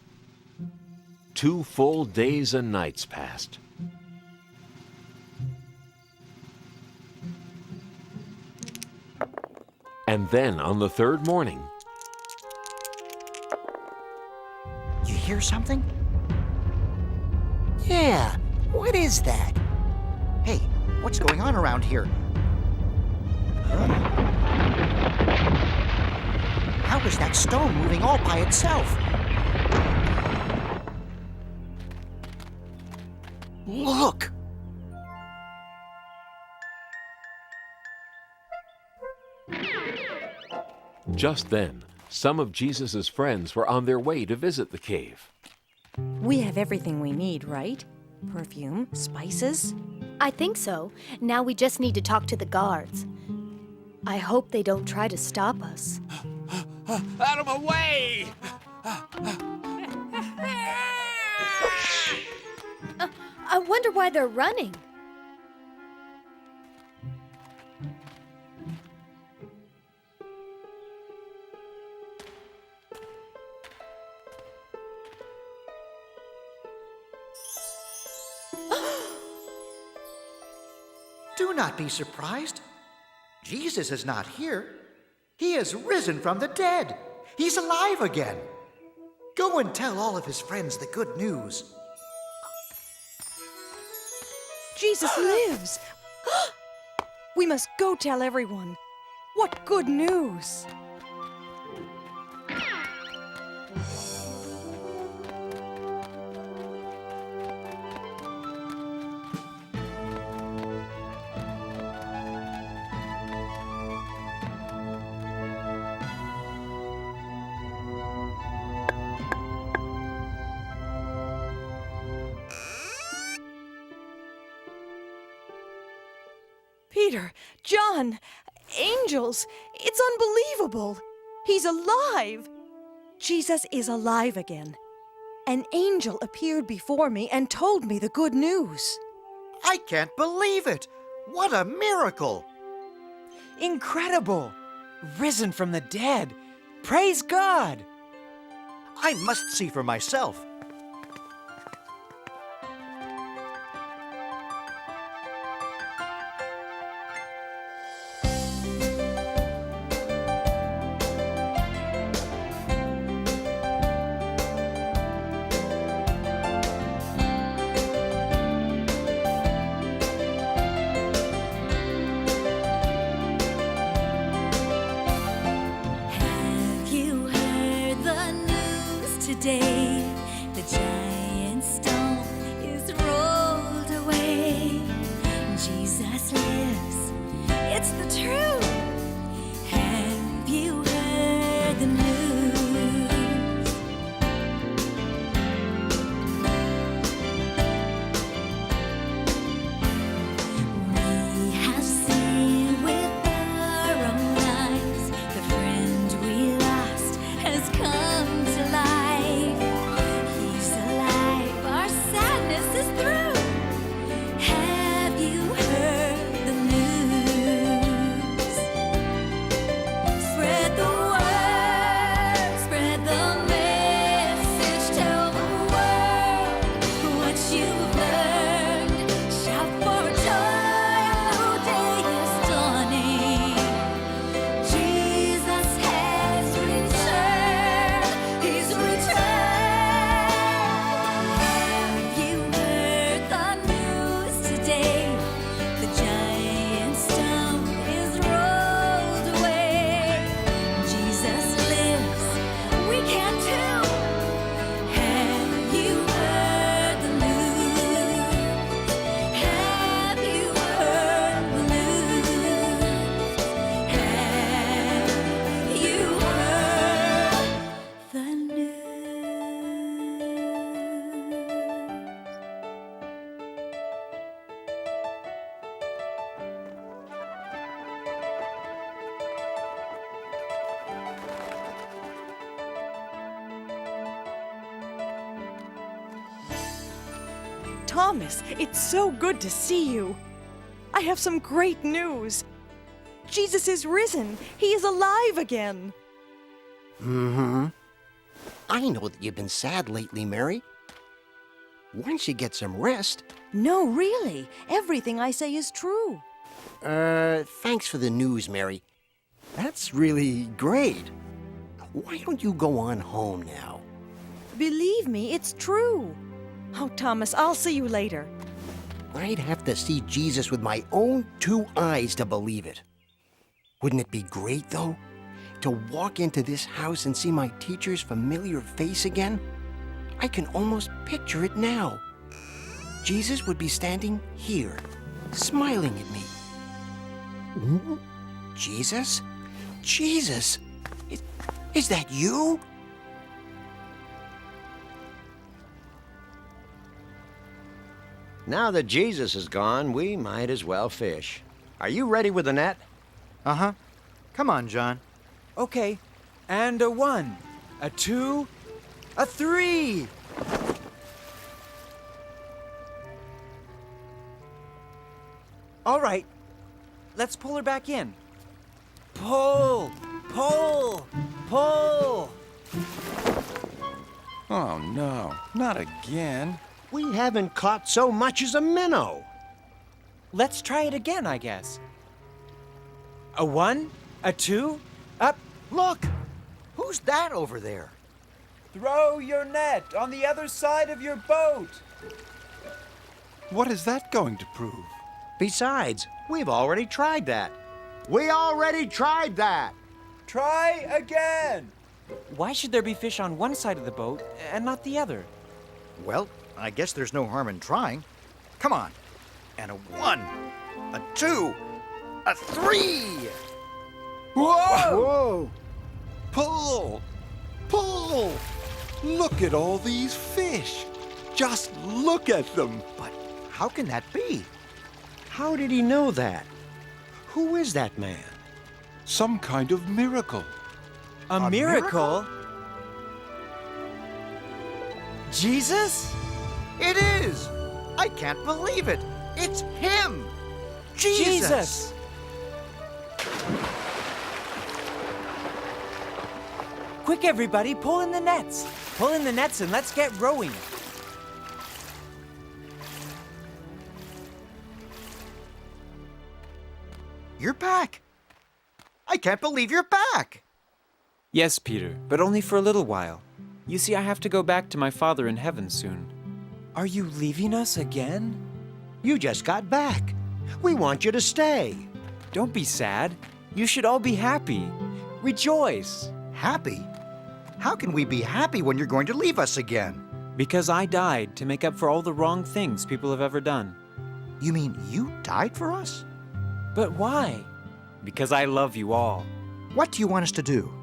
2 full days and nights passed. And then on the third morning, You hear something? Yeah, what is that? Hey, what's going on around here? How is that stone moving all by itself? Look! just then, some of Jesus' friends were on their way to visit the cave. We have everything we need, right? Perfume, spices? I think so. Now we just need to talk to the guards. I hope they don't try to stop us. Out of my way! I wonder why they're running. Do not be surprised. Jesus is not here. He has risen from the dead. He's alive again. Go and tell all of his friends the good news. Jesus lives! We must go tell everyone. What good news! Peter, John, angels, it's unbelievable. He's alive. Jesus is alive again. An angel appeared before me and told me the good news. I can't believe it. What a miracle. Incredible! Risen from the dead. Praise God! I must see for myself. Today, the giant stone is rolled away. Jesus lives, it's the truth. Have you heard the news? We have seen with our own eyes the friend we lost has come to life. Thomas, it's so good to see you. I have some great news. Jesus is risen. He is alive again. Mm-hmm. I know that you've been sad lately, Mary. Why don't you get some rest? No, really. Everything I say is true. Thanks for the news, Mary. That's really great. Why don't you go on home now? Believe me, it's true. Oh, Thomas, I'll see you later. I'd have to see Jesus with my own 2 eyes to believe it. Wouldn't it be great, though, to walk into this house and see my teacher's familiar face again? I can almost picture it now. Jesus would be standing here, smiling at me. Ooh, Jesus? Jesus? Is that you? Now that Jesus is gone, we might as well fish. Are you ready with the net? Uh-huh. Come on, John. Okay. And a 1, a 2, a 3. All right. Let's pull her back in. Pull! Pull! Pull! Oh, no. Not again. We haven't caught so much as a minnow. Let's try it again, I guess. A 1, a 2, up. Look! Who's that over there? Throw your net on the other side of your boat. What is that going to prove? Besides, we've already tried that. We already tried that. Try again. Why should there be fish on one side of the boat and not the other? Well, I guess there's no harm in trying. Come on. And a 1, a 2, a 3. Whoa! Whoa! Pull! Pull! Look at all these fish. Just look at them. But how can that be? How did he know that? Who is that man? Some kind of miracle. A miracle? Jesus? It is! I can't believe it! It's him! Jesus! Quick, everybody, pull in the nets. Pull in the nets and let's get rowing. You're back! I can't believe you're back! Yes, Peter, but only for a little while. You see, I have to go back to my Father in heaven soon. Are you leaving us again? You just got back. We want you to stay. Don't be sad. You should all be happy. Rejoice. Happy? How can we be happy when you're going to leave us again? Because I died to make up for all the wrong things people have ever done. You mean you died for us? But why? Because I love you all. What do you want us to do?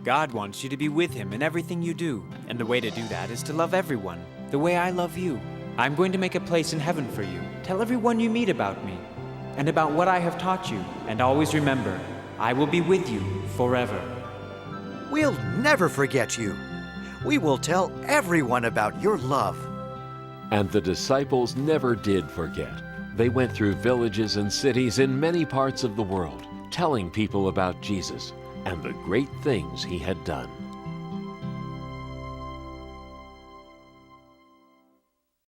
God wants you to be with Him in everything you do, and the way to do that is to love everyone, the way I love you. I'm going to make a place in heaven for you. Tell everyone you meet about me, and about what I have taught you, and always remember, I will be with you forever. We'll never forget you. We will tell everyone about your love. And the disciples never did forget. They went through villages and cities in many parts of the world, telling people about Jesus and the great things he had done.